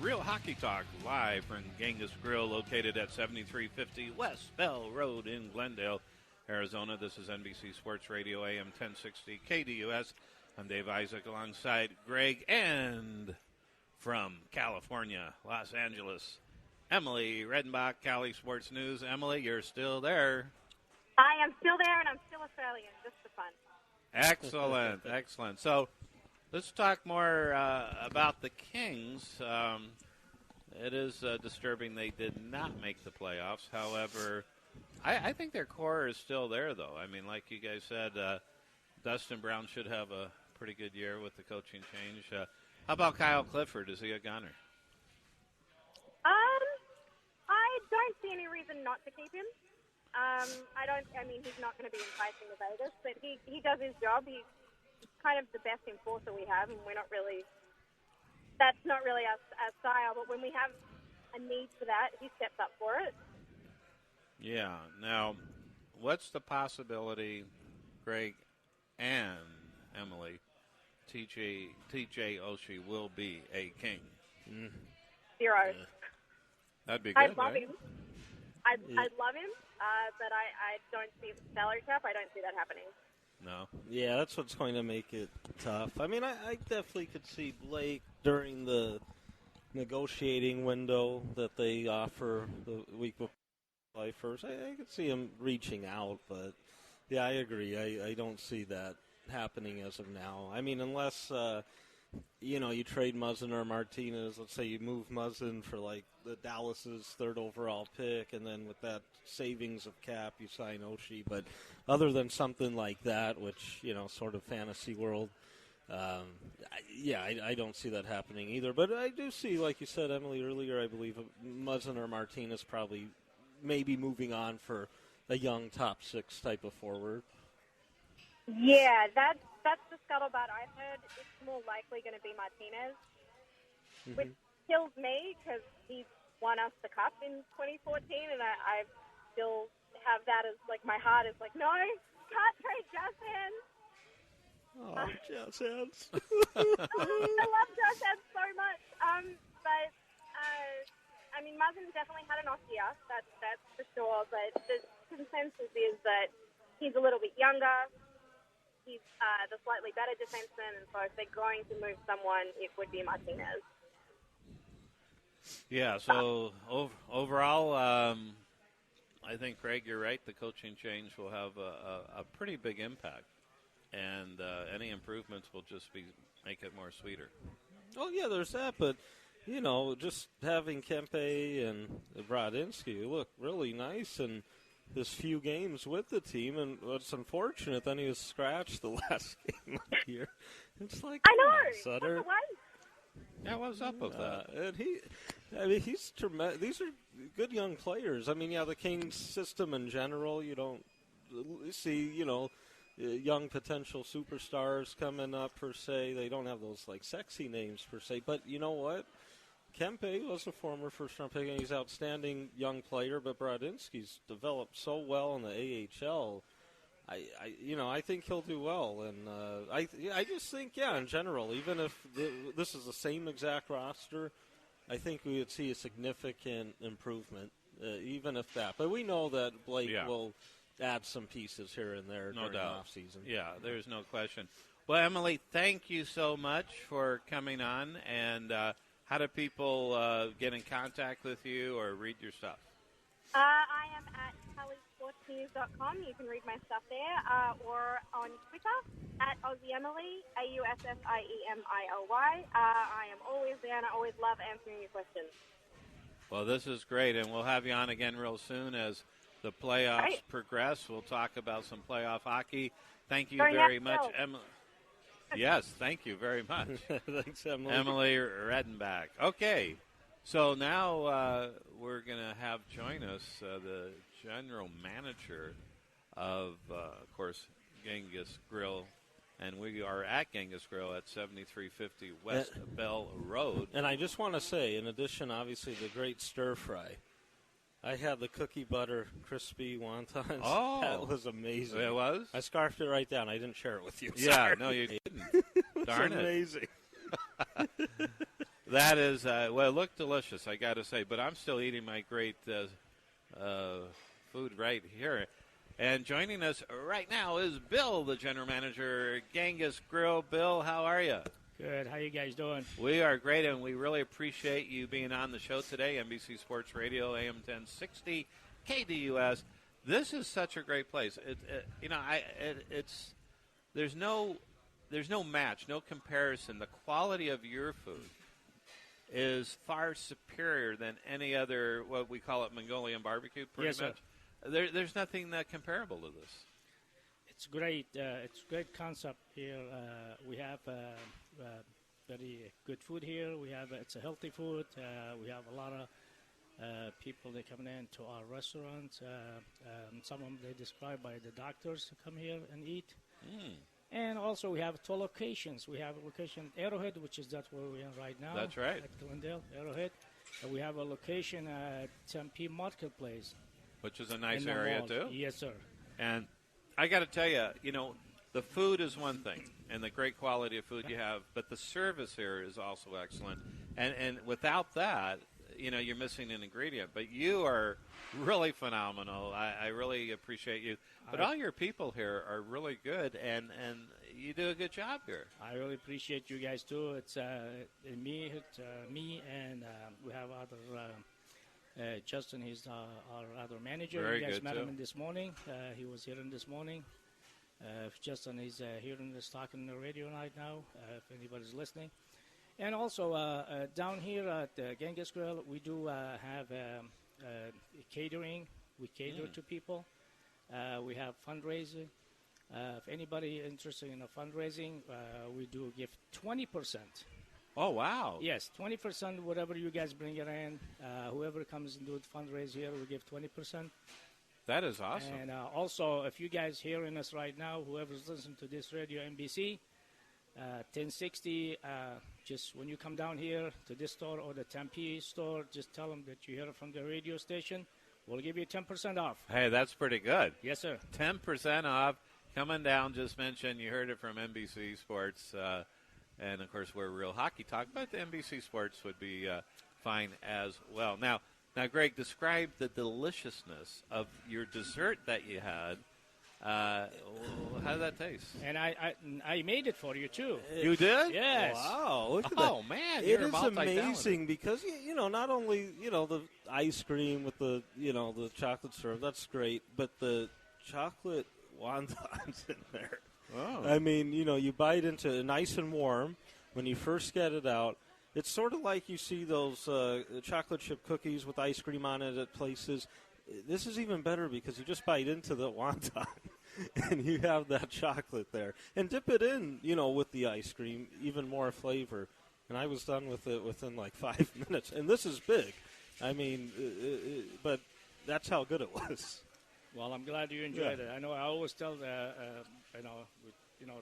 Real Hockey Talk, live from Genghis Grill, located at 7350 West Bell Road in Glendale, Arizona. This is NBC Sports Radio, AM 1060 KDUS. I'm Dave Isaac alongside Greg, and from California, Los Angeles, Emily Redenbach, Cali Sports News. Emily, you're still there. I am still there, and I'm still Australian, just for fun. Excellent, excellent. So let's talk more about the Kings. It is disturbing they did not make the playoffs. However, I think their core is still there, though. I mean, like you guys said, Dustin Brown should have a pretty good year with the coaching change. How about Kyle Clifford? Is he a gunner? I don't see any reason not to keep him. I mean, he's not going to be enticing to Vegas, but he does his job. He's kind of the best enforcer we have, and that's not really our style. But when we have a need for that, he steps up for it. Yeah. Now, what's the possibility, Greg and Emily, TJ Oshie will be a King? 0. That'd be good. I'd love him. I'd love him, but I don't see the salary cap. I don't see that happening. No. Yeah, that's what's going to make it tough. I mean, I definitely could see Blake during the negotiating window that they offer the week before July 1st. I could see him reaching out, but yeah, I agree. I don't see that happening as of now. I mean, unless you trade Muzzin or Martinez. Let's say you move Muzzin for like the Dallas's 3rd overall pick, and then with that savings of cap, you sign Oshie. But other than something like that, which sort of fantasy world, I don't see that happening either. But I do see, like you said, Emily, earlier, I believe Muzzin or Martinez probably maybe moving on for a young top 6 type of forward. Yeah, that's the scuttlebutt I've heard. It's more likely going to be Martinez, which kills me because he won us the cup in 2014, and I still have that as, like, my heart is like, no, can't trade Jazz hands. Oh, Jazz hands. I love Jazz hands so much. But, I mean, Muzzin definitely had an off year, that's for sure, but the consensus is that he's a little bit younger. He's the slightly better defenseman, and so if they're going to move someone, it would be Martinez. Yeah, so overall, I think, Greg, you're right. The coaching change will have a pretty big impact, and any improvements will just make it more sweeter. Oh, yeah, there's that, but, just having Kempe and Brodinski look really nice, and his few games with the team, and what's unfortunate, then he was scratched the last game of the year. It's like, I know, Sutter. Yeah, what's up with that? And he's tremendous. These are good young players. I mean, yeah, the Kings system in general, you don't see, young potential superstars coming up per se. They don't have those like sexy names per se. But you know what? Kempe was a former first-round pick, and he's an outstanding young player, but Brodinski's developed so well in the AHL. I think he'll do well, and I just think, in general, even if this is the same exact roster, I think we would see a significant improvement, even if that. But we know that Blake will add some pieces here and there during the offseason. Yeah, there's no question. Well, Emily, thank you so much for coming on, and how do people get in contact with you or read your stuff? I am at kellysportsnews.com. You can read my stuff there, or on Twitter at AussieEmily, AussieEmily. I am always there, and I always love answering your questions. Well, this is great, and we'll have you on again real soon as the playoffs progress. We'll talk about some playoff hockey. Thank you very much, Emily. Yes, thank you very much. Thanks, Emily. Emily Redenbach. Okay, so now we're going to have join us the general manager of course, Genghis Grill, and we are at Genghis Grill at 7350 West Bell Road. And I just want to say, in addition, obviously, the great stir fry. I had the cookie butter crispy wontons. Oh. That was amazing. It was? I scarfed it right down. I didn't share it with you. Yeah, Sorry. no, you didn't. Darn it. Amazing. That is, well, it looked delicious, I got to say. But I'm still eating my great food right here. And joining us right now is Bill, the general manager at Genghis Grill. Bill, how are you? Good. How you guys doing? We are great, and we really appreciate you being on the show today. NBC Sports Radio, AM 1060, KDUS. This is such a great place. It's there's no match, no comparison. The quality of your food is far superior than any other, what we call it, Mongolian barbecue, pretty much. There's nothing comparable to this. It's great. It's a great concept here. We have very good food here. It's a healthy food. We have a lot of people that come in to our restaurant. Some of them they described by the doctors to come here and eat. And also we have 2 locations. We have a location at Arrowhead, which is that's where we're in right now. That's right. At Glendale, Arrowhead. And we have a location at Tempe Marketplace. Which is a nice area, too. Yes, sir. And I got to tell you, the food is one thing, and the great quality of food you have, but the service here is also excellent. And without that, you're missing an ingredient. But you are really phenomenal. I really appreciate you. But all your people here are really good, and you do a good job here. I really appreciate you guys, too. It's me, and we have other Justin. He's our other manager. Very you guys good, met too. him this morning. He was here this morning. Justin is here in this talking on the radio right now, if anybody's listening. And also down here at Genghis Grill, we do have catering. We cater to people. We have fundraising. If anybody interested in a fundraising, we do give 20%. Oh, wow. Yes, 20%, whatever you guys bring it in. Whoever comes and do the fundraise here, we give 20%. That is awesome. And also, if you guys hearing us right now, whoever's listening to this radio, NBC, 1060, just when you come down here to this store or the Tempe store, just tell them that you hear it from the radio station. We'll give you 10% off. Hey, that's pretty good. Yes, sir. 10% off. Coming down, just mentioned, you heard it from NBC Sports. And, of course, we're Real Hockey Talk, but the NBC Sports would be fine as well. Now, Greg, describe the deliciousness of your dessert that you had. How did that taste? And I made it for you, too. You did? Yes. Wow, look at that. Man, you're it is amazing because, not only, the ice cream with the, the chocolate syrup, that's great, but the chocolate wontons in there. Oh. I mean, you bite into it nice and warm when you first get it out. It's sort of like you see those chocolate chip cookies with ice cream on it at places. This is even better because you just bite into the wonton and you have that chocolate there. And dip it in, with the ice cream, even more flavor. And I was done with it within like 5 minutes. And this is big. I mean, but that's how good it was. Well, I'm glad you enjoyed it. I know I always tell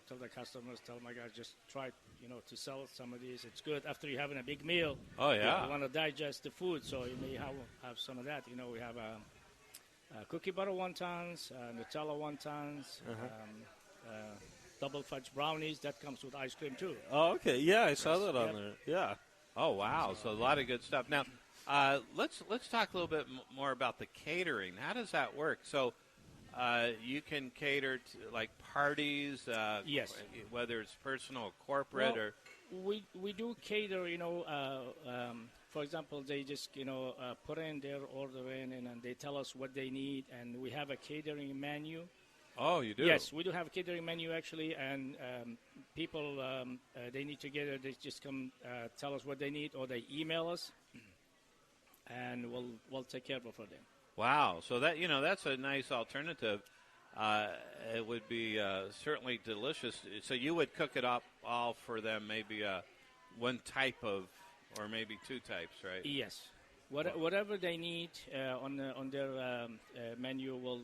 tell the customers, tell my guys, just try, to sell some of these. It's good after you're having a big meal. Oh, yeah. You want to digest the food, so you may have some of that. We have cookie butter wontons, Nutella wontons, double fudge brownies. That comes with ice cream, too. Oh, okay. Yeah, I saw that on there. Yeah. Oh, wow. So a lot of good stuff. Now, let's talk a little bit more about the catering. How does that work? So you can cater to, like, parties, yes, whether it's personal or corporate, or we do cater. For example, they just put in their order in, and they tell us what they need, and we have a catering menu. Oh, you do? Yes, we do have a catering menu actually, and people they need to get it. They just come tell us what they need, or they email us, and we'll take care of it for them. Wow. So that that's a nice alternative. It would be certainly delicious. So you would cook it up all for them, maybe one type of, or maybe 2 types, right? Yes. Whatever they need on their menu, we'll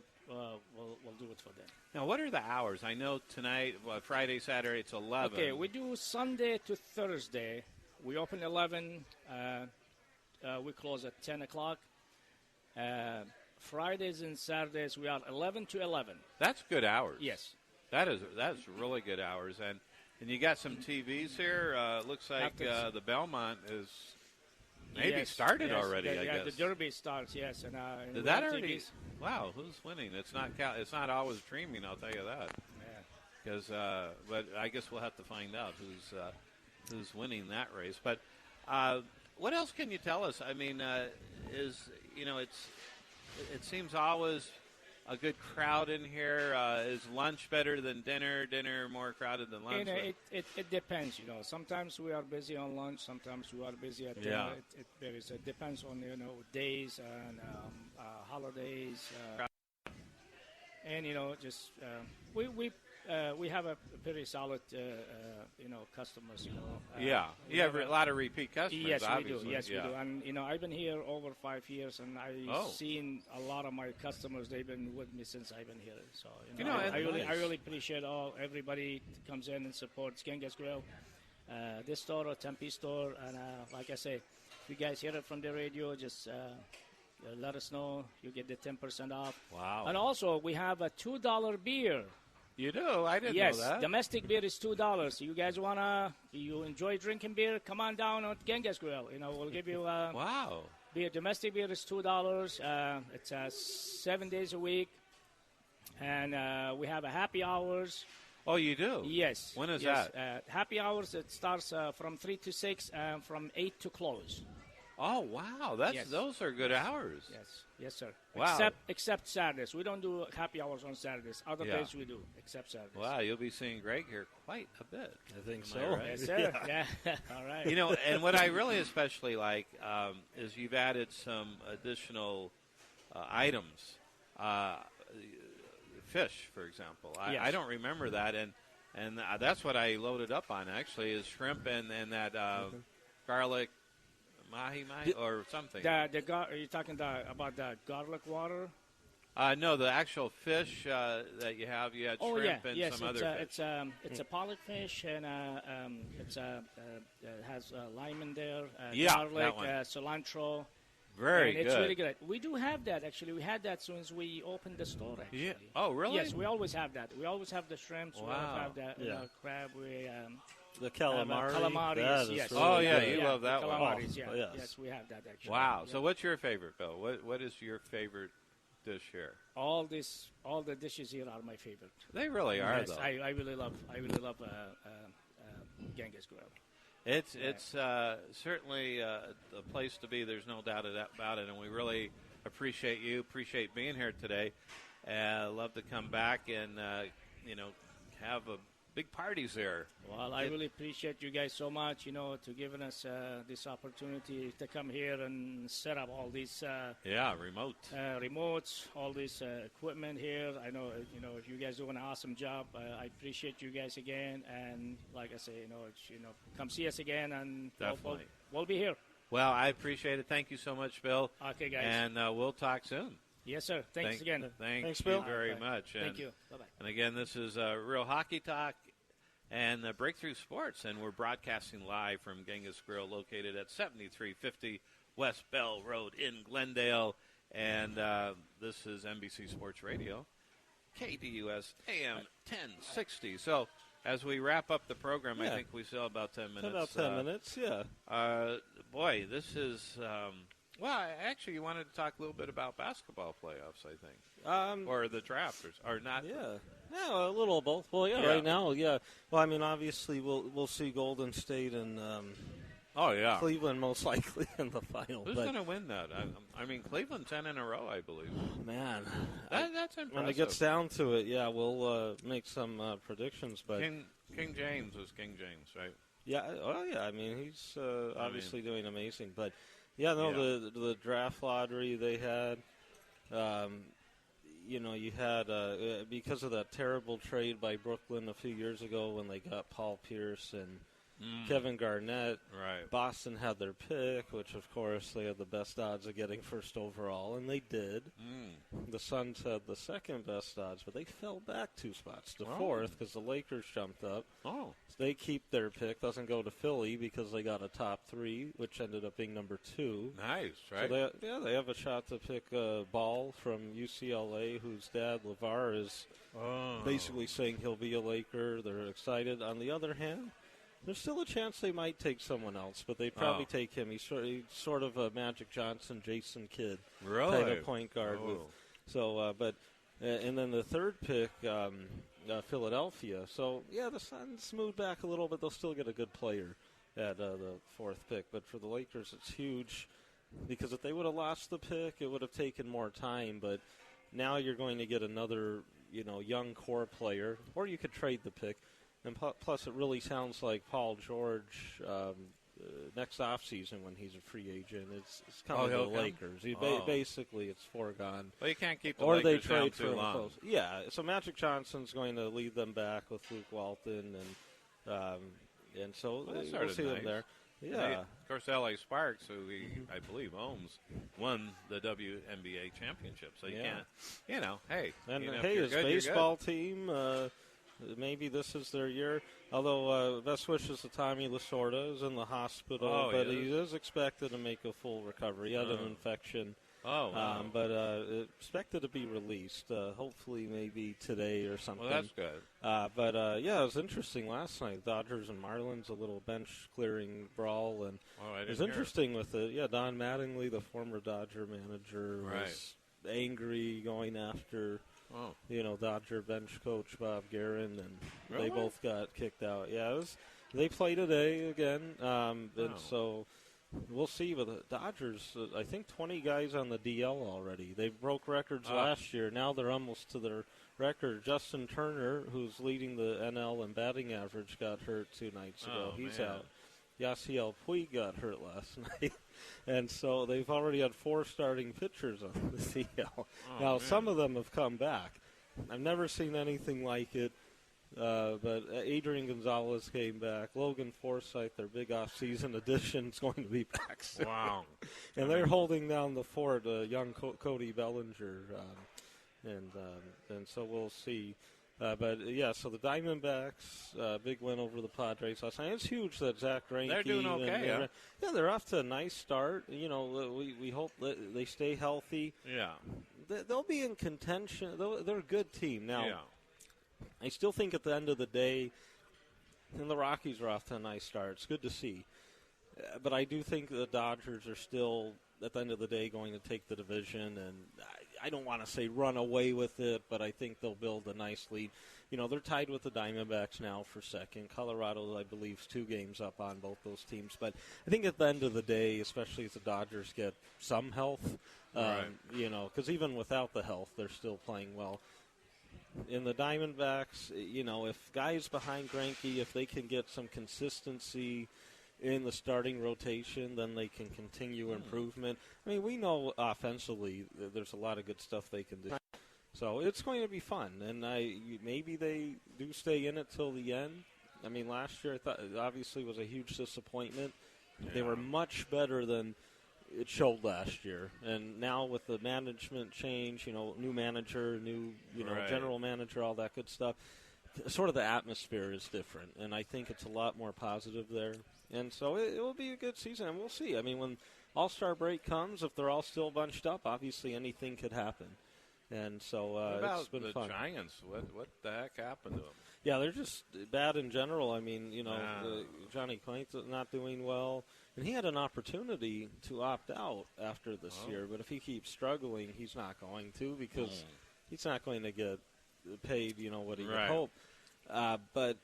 do it for them. Now, what are the hours? I know tonight, Friday, Saturday, it's 11. Okay, we do Sunday to Thursday. We open 11. We close at 10 o'clock. Fridays and Saturdays, we are 11 to 11. That's good hours. Yes. That's really good hours. And you got some TVs here. Looks like the Belmont is maybe started already, I guess. The Derby starts, yes. And did that already? TVs. Wow, who's winning? It's not always streaming, I'll tell you that. Yeah. Because, but I guess we'll have to find out who's winning that race. But what else can you tell us? I mean, it seems always a good crowd in here? Is lunch better than dinner? Dinner more crowded than lunch? It depends. Sometimes we are busy on lunch. Sometimes we are busy at dinner. It varies. It depends on days and holidays. And just we have a pretty solid customers. You have a lot of repeat customers. Yes, obviously. we do. Yes, we do. And I've been here over 5 years, and I've seen a lot of my customers. They've been with me since I've been here. So I really appreciate everybody that comes in and supports Genghis Grill, this store or Tempe store. And like I say, if you guys hear it from the radio, just let us know. You get the 10% off. Wow! And also we have a $2 beer. You do? I didn't know that. Yes, domestic beer is $2. You guys you enjoy drinking beer? Come on down at Genghis Grill. We'll give you wow. Beer. Domestic beer is $2. It's 7 days a week, and we have a happy hours. Oh, you do? Yes. When is that? Happy hours. It starts from 3 to 6 and from 8 to close. Oh, wow. Those are good hours. Yes, sir. Wow. Except Saturdays. We don't do happy hours on Saturdays. Other days we do, except Saturdays. Wow, you'll be seeing Greg here quite a bit. I think so. Right? Yes, sir. Yeah. All right. And what I really especially like is you've added some additional items. Fish, for example. I don't remember that, and that's what I loaded up on, actually, is shrimp and that garlic mahi or something. Are you talking about the garlic water? No, the actual fish that you have. You had shrimp and some other fish. It's a pollock fish, and it has lime in there, garlic, cilantro. Very good. It's really good. We do have that, actually. We had that since we opened the store, actually. Yeah. Oh, really? Yes, we always have that. We always have the shrimps. Wow. We always have the crab. The calamari. Calamaris, yes. Oh, yeah, you love that one. Calamaris, yes, we have that, actually. Wow. So what's your favorite, Bill? What is your favorite dish here? All the dishes here are my favorite. They really are, though. I really love Genghis Grill. It's certainly the place to be. There's no doubt about it, and we really appreciate being here today. Love to come back and have big parties there. Well, I really appreciate you guys so much, to giving us this opportunity to come here and set up all these remotes, all this equipment here. I know, you guys do an awesome job. I appreciate you guys again, and like I say, come see us again, and we'll be here. Well, I appreciate it. Thank you so much, Bill. Okay, guys. And we'll talk soon. Yes, sir. Thanks again. Thanks, Bill. Very much. Thank you. Bye-bye. And again, this is Real Hockey Talk and Breakthrough Sports, and we're broadcasting live from Genghis Grill, located at 7350 West Bell Road in Glendale. And this is NBC Sports Radio, KDUS AM 1060. So as we wrap up the program, I think we still have about 10 minutes. About 10 minutes, yeah. Boy, this is well, actually, you wanted to talk a little bit about basketball playoffs, I think, or the draft, or not. Yeah, a little of both. Well, right now, yeah. Well, I mean, obviously, we'll see Golden State and Cleveland most likely in the final. Who's going to win that? I mean, Cleveland 10 in a row, I believe. Man, that's impressive. When it gets down to it, we'll make some predictions. But King James was King James, right? Yeah. Well, yeah. I mean, he's obviously doing amazing, but. Yeah, no, the draft lottery they had, you had, because of that terrible trade by Brooklyn a few years ago when they got Paul Pierce and Kevin Garnett. Right. Boston had their pick, which, of course, they had the best odds of getting first overall, and they did. The Suns had the second best odds, but they fell back 2 spots to fourth because the Lakers jumped up. Oh. They keep their pick, doesn't go to Philly because they got a top 3, which ended up being number 2. Nice, right? So they have a shot to pick Ball from UCLA, whose dad, LeVar, is basically saying he'll be a Laker. They're excited. On the other hand, there's still a chance they might take someone else, but they'd probably take him. He's sort of a Magic Johnson, Jason Kidd type of point guard. And then the third pick, Philadelphia. So, the Suns moved back a little bit. They'll still get a good player at the fourth pick. But for the Lakers, it's huge because if they would have lost the pick, it would have taken more time. But now you're going to get another, young core player, or you could trade the pick. And plus, it really sounds like Paul George next offseason when he's a free agent. It's coming to the Lakers. Basically, it's foregone. Well, you can't keep the or Lakers they trade down for too him long. close. Yeah, so Magic Johnson's going to lead them back with Luke Walton, and so we'll see them there. Yeah. Of course, L.A. Sparks, who I believe owns, won the WNBA championship. So you can't, hey. And if hey, you're his good, baseball team, maybe this is their year. Although best wishes to Tommy Lasorda is in the hospital, but he is expected to make a full recovery. He had an infection. Oh, wow. But expected to be released, hopefully maybe today or something. Well, that's good. But it was interesting last night. Dodgers and Marlins, a little bench-clearing brawl. And it was interesting with it. Yeah, Don Mattingly, the former Dodger manager, was angry going after, Dodger bench coach Bob Guerin, and they both got kicked out. Yeah, they play today again, and so... We'll see with the Dodgers. I think 20 guys on the DL already. They broke records last year. Now they're almost to their record. Justin Turner, who's leading the NL in batting average, got hurt 2 nights ago. He's out. Yasiel Puig got hurt last night. And so they've already had 4 starting pitchers on the DL. Some of them have come back. I've never seen anything like it. But Adrian Gonzalez came back. Logan Forsythe, their big off-season addition, is going to be back soon. Wow. And they're holding down the fort, young Cody Bellinger. And so we'll see. So the Diamondbacks, big win over the Padres last night. It's huge that Zach Greinke. They're doing okay, they're off to a nice start. We hope that they stay healthy. Yeah. They'll be in contention. They're a good team. Now, I still think at the end of the day, and the Rockies are off to a nice start. It's good to see. But I do think the Dodgers are still, at the end of the day, going to take the division. And I don't want to say run away with it, but I think they'll build a nice lead. They're tied with the Diamondbacks now for second. Colorado, I believe, is 2 games up on both those teams. But I think at the end of the day, especially as the Dodgers get some health, because even without the health, they're still playing well. In the Diamondbacks, if guys behind Greinke, if they can get some consistency in the starting rotation, then they can continue improvement. I mean, we know offensively there's a lot of good stuff they can do. So it's going to be fun, and maybe they do stay in it till the end. I mean, last year I thought it obviously was a huge disappointment. Yeah. They were much better than it showed last year, and now with the management change, new manager, new general manager, all that good stuff, sort of the atmosphere is different, and I think it's a lot more positive there. And so it will be a good season, and we'll see. I mean, when All-Star break comes, if they're all still bunched up, obviously anything could happen. And so it's been fun. What about the Giants? What the heck happened to them? Yeah, they're just bad in general. I mean, Johnny Quaint's not doing well. And he had an opportunity to opt out after this year. But if he keeps struggling, he's not going to, because he's not going to get paid, what he would hope. But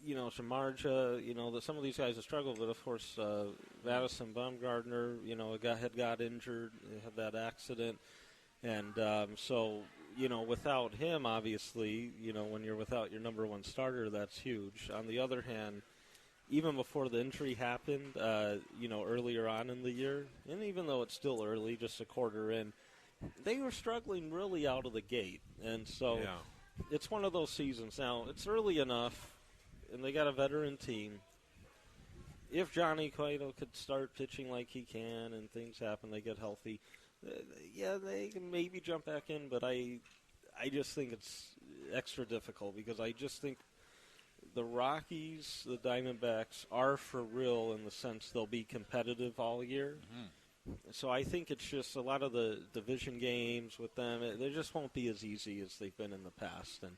Shamarja, some of these guys have struggled. But, of course, Madison Bumgarner, had got injured, had that accident. And without him, obviously, when you're without your number one starter, that's huge. On the other hand, even before the injury happened, earlier on in the year, and even though it's still early, just a quarter in, they were struggling really out of the gate. And so it's one of those seasons. Now, it's early enough, and they got a veteran team. If Johnny Cueto could start pitching like he can and things happen, they get healthy, they can maybe jump back in, but I just think it's extra difficult because I just think the Rockies, the Diamondbacks, are for real in the sense they'll be competitive all year. Mm-hmm. So I think it's just a lot of the division games with them, they just won't be as easy as they've been in the past. And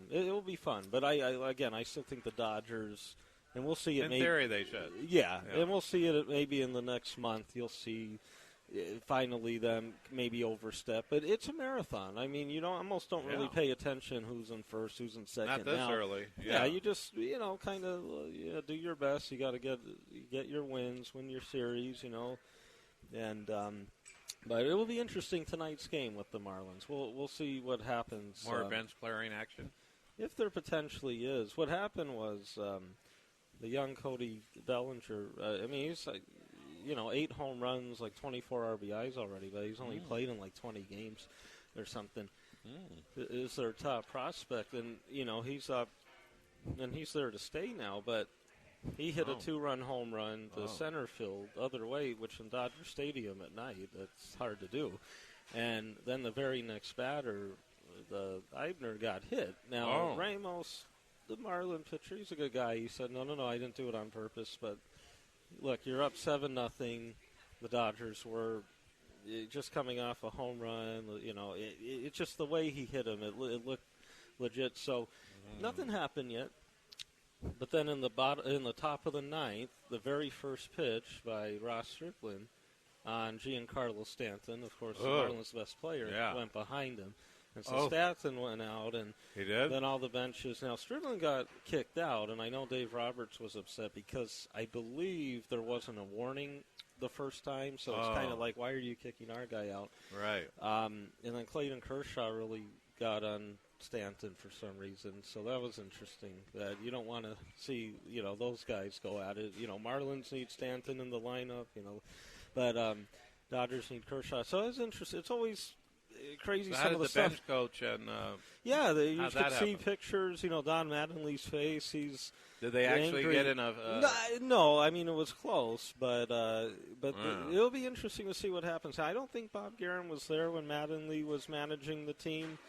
it will be fun. But I still think the Dodgers, and we'll see it. In theory, they should. Yeah, and we'll see it maybe in the next month. You'll see finally them maybe overstep. But it's a marathon. I mean, you almost don't really pay attention who's in first, who's in second. Not this now. Early. Yeah, you just, kind of do your best. You got to get your wins, win your series, and But it will be interesting tonight's game with the Marlins. We'll see what happens. More bench clearing action? If there potentially is. What happened was the young Cody Bellinger, he's 8 home runs, like 24 RBIs already, but he's only played in like 20 games or something. Is their top prospect, and he's up, and he's there to stay now. But he hit a 2-run home run to center field other way, which in Dodger Stadium at night, that's hard to do. And then the very next batter, the Eibner, got hit. Now Ramos, the Marlin pitcher, he's a good guy. He said, no, I didn't do it on purpose. But look, you're up 7-0. The Dodgers were just coming off a home run. It's just the way he hit him. It looked legit. So nothing happened yet. But then in the top of the ninth, the very first pitch by Ross Strickland on Giancarlo Stanton, of course, the Marlins' best player, went behind him. And so Stanton went out, and he did? Then all the benches. Now, Strickland got kicked out, and I know Dave Roberts was upset because I believe there wasn't a warning the first time, so it's kind of like, why are you kicking our guy out? Right. And then Clayton Kershaw really got on Stanton for some reason, so that was interesting. That you don't want to see, those guys go at it. Marlins need Stanton in the lineup, but Dodgers need Kershaw. So it's interesting. It's always crazy. So some how of did the stuff. Bench coach and you could see pictures. Don Mattingly's face. He's did they actually angry. Get enough? No, I mean it was close, but it'll be interesting to see what happens. I don't think Bob Guerin was there when Mattingly was managing the team.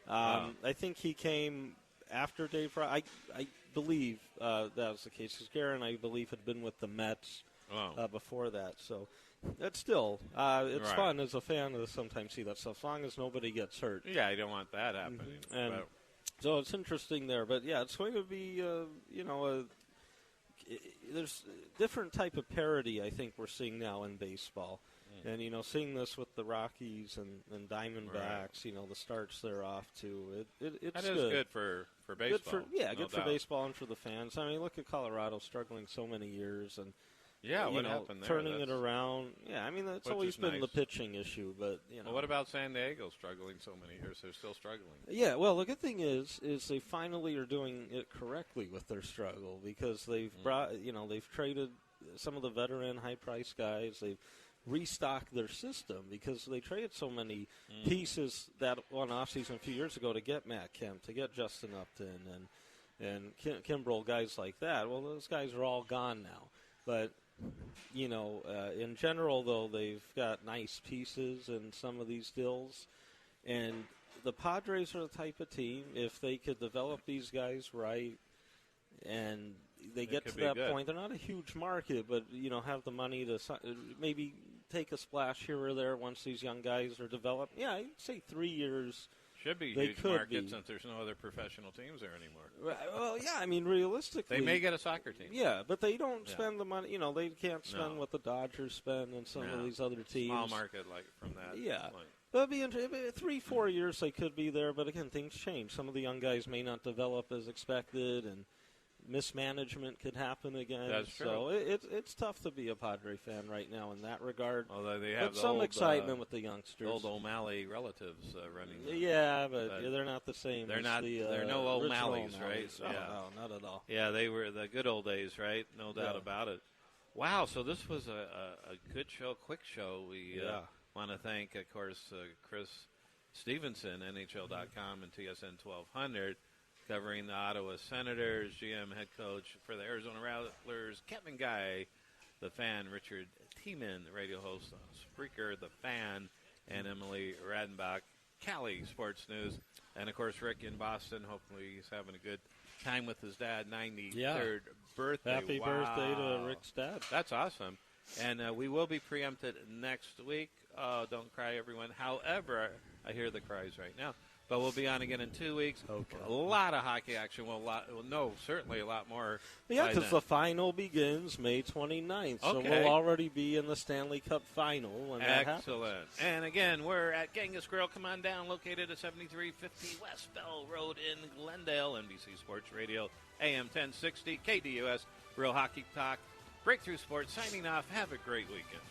I think he came after Dave Fry. I believe that was the case. Because Guerin, I believe, had been with the Mets before that. So it's still it's fun as a fan to sometimes see that stuff, as long as nobody gets hurt. Yeah, you don't want that happening. And so it's interesting there. But, yeah, it's going to be, there's different type of parity I think we're seeing now in baseball. And, seeing this with the Rockies and Diamondbacks, the starts they're off to, it's that is good for baseball. Good for baseball and for the fans. I mean, look at Colorado struggling so many years and, what happened there? Turning it around. Yeah, I mean, that's always been the pitching issue. But, Well, what about San Diego struggling so many years? They're still struggling. Yeah, well, the good thing is they finally are doing it correctly with their struggle because they've brought, they've traded some of the veteran high-priced guys. They've restock their system because they traded so many pieces that one offseason a few years ago to get Matt Kemp, to get Justin Upton and Kimbrel, guys like that. Well, those guys are all gone now. But, in general, though, they've got nice pieces in some of these deals. And the Padres are the type of team, if they could develop these guys right and they get to that point, they're not a huge market, but, have the money to maybe take a splash here or there once these young guys are developed. Yeah, I'd say 3 years. Should be a huge market since there's no other professional teams there anymore. Well, yeah, I mean, realistically. They may get a soccer team. Yeah, but they don't spend the money. They can't spend what the Dodgers spend and some of these other teams. Small market from that. Yeah. But it'll be 3-4 years they could be there, but again, things change. Some of the young guys may not develop as expected, and mismanagement could happen again. That's true. So it's tough to be a Padre fan right now in that regard. Although they have some excitement with the youngsters. Old O'Malley relatives running. Yeah, but they're not the same. They're not. They're no O'Malleys, right? No, not at all. Yeah, they were the good old days, right? No doubt about it. Wow, so this was a good show, quick show. We want to thank, of course, Chris Stevenson, NHL.com, and TSN 1200. Covering the Ottawa Senators, GM head coach for the Arizona Rattlers, Kevin Guy, the fan, Richard Tiemann, the radio host on Spreaker, the fan, and Emily Radenbach, Cali Sports News. And, of course, Rick in Boston. Hopefully he's having a good time with his dad, 93rd birthday. Happy birthday to Rick's dad. That's awesome. And we will be preempted next week. Don't cry, everyone. However, I hear the cries right now. But we'll be on again in 2 weeks. Okay. A lot of hockey action. Certainly a lot more. Yeah, because the final begins May 29th. So we'll already be in the Stanley Cup final when that happens. Excellent. And again, we're at Genghis Grill. Come on down, located at 7350 West Bell Road in Glendale. NBC Sports Radio, AM 1060, KDUS, Real Hockey Talk, Breakthrough Sports, signing off. Have a great weekend.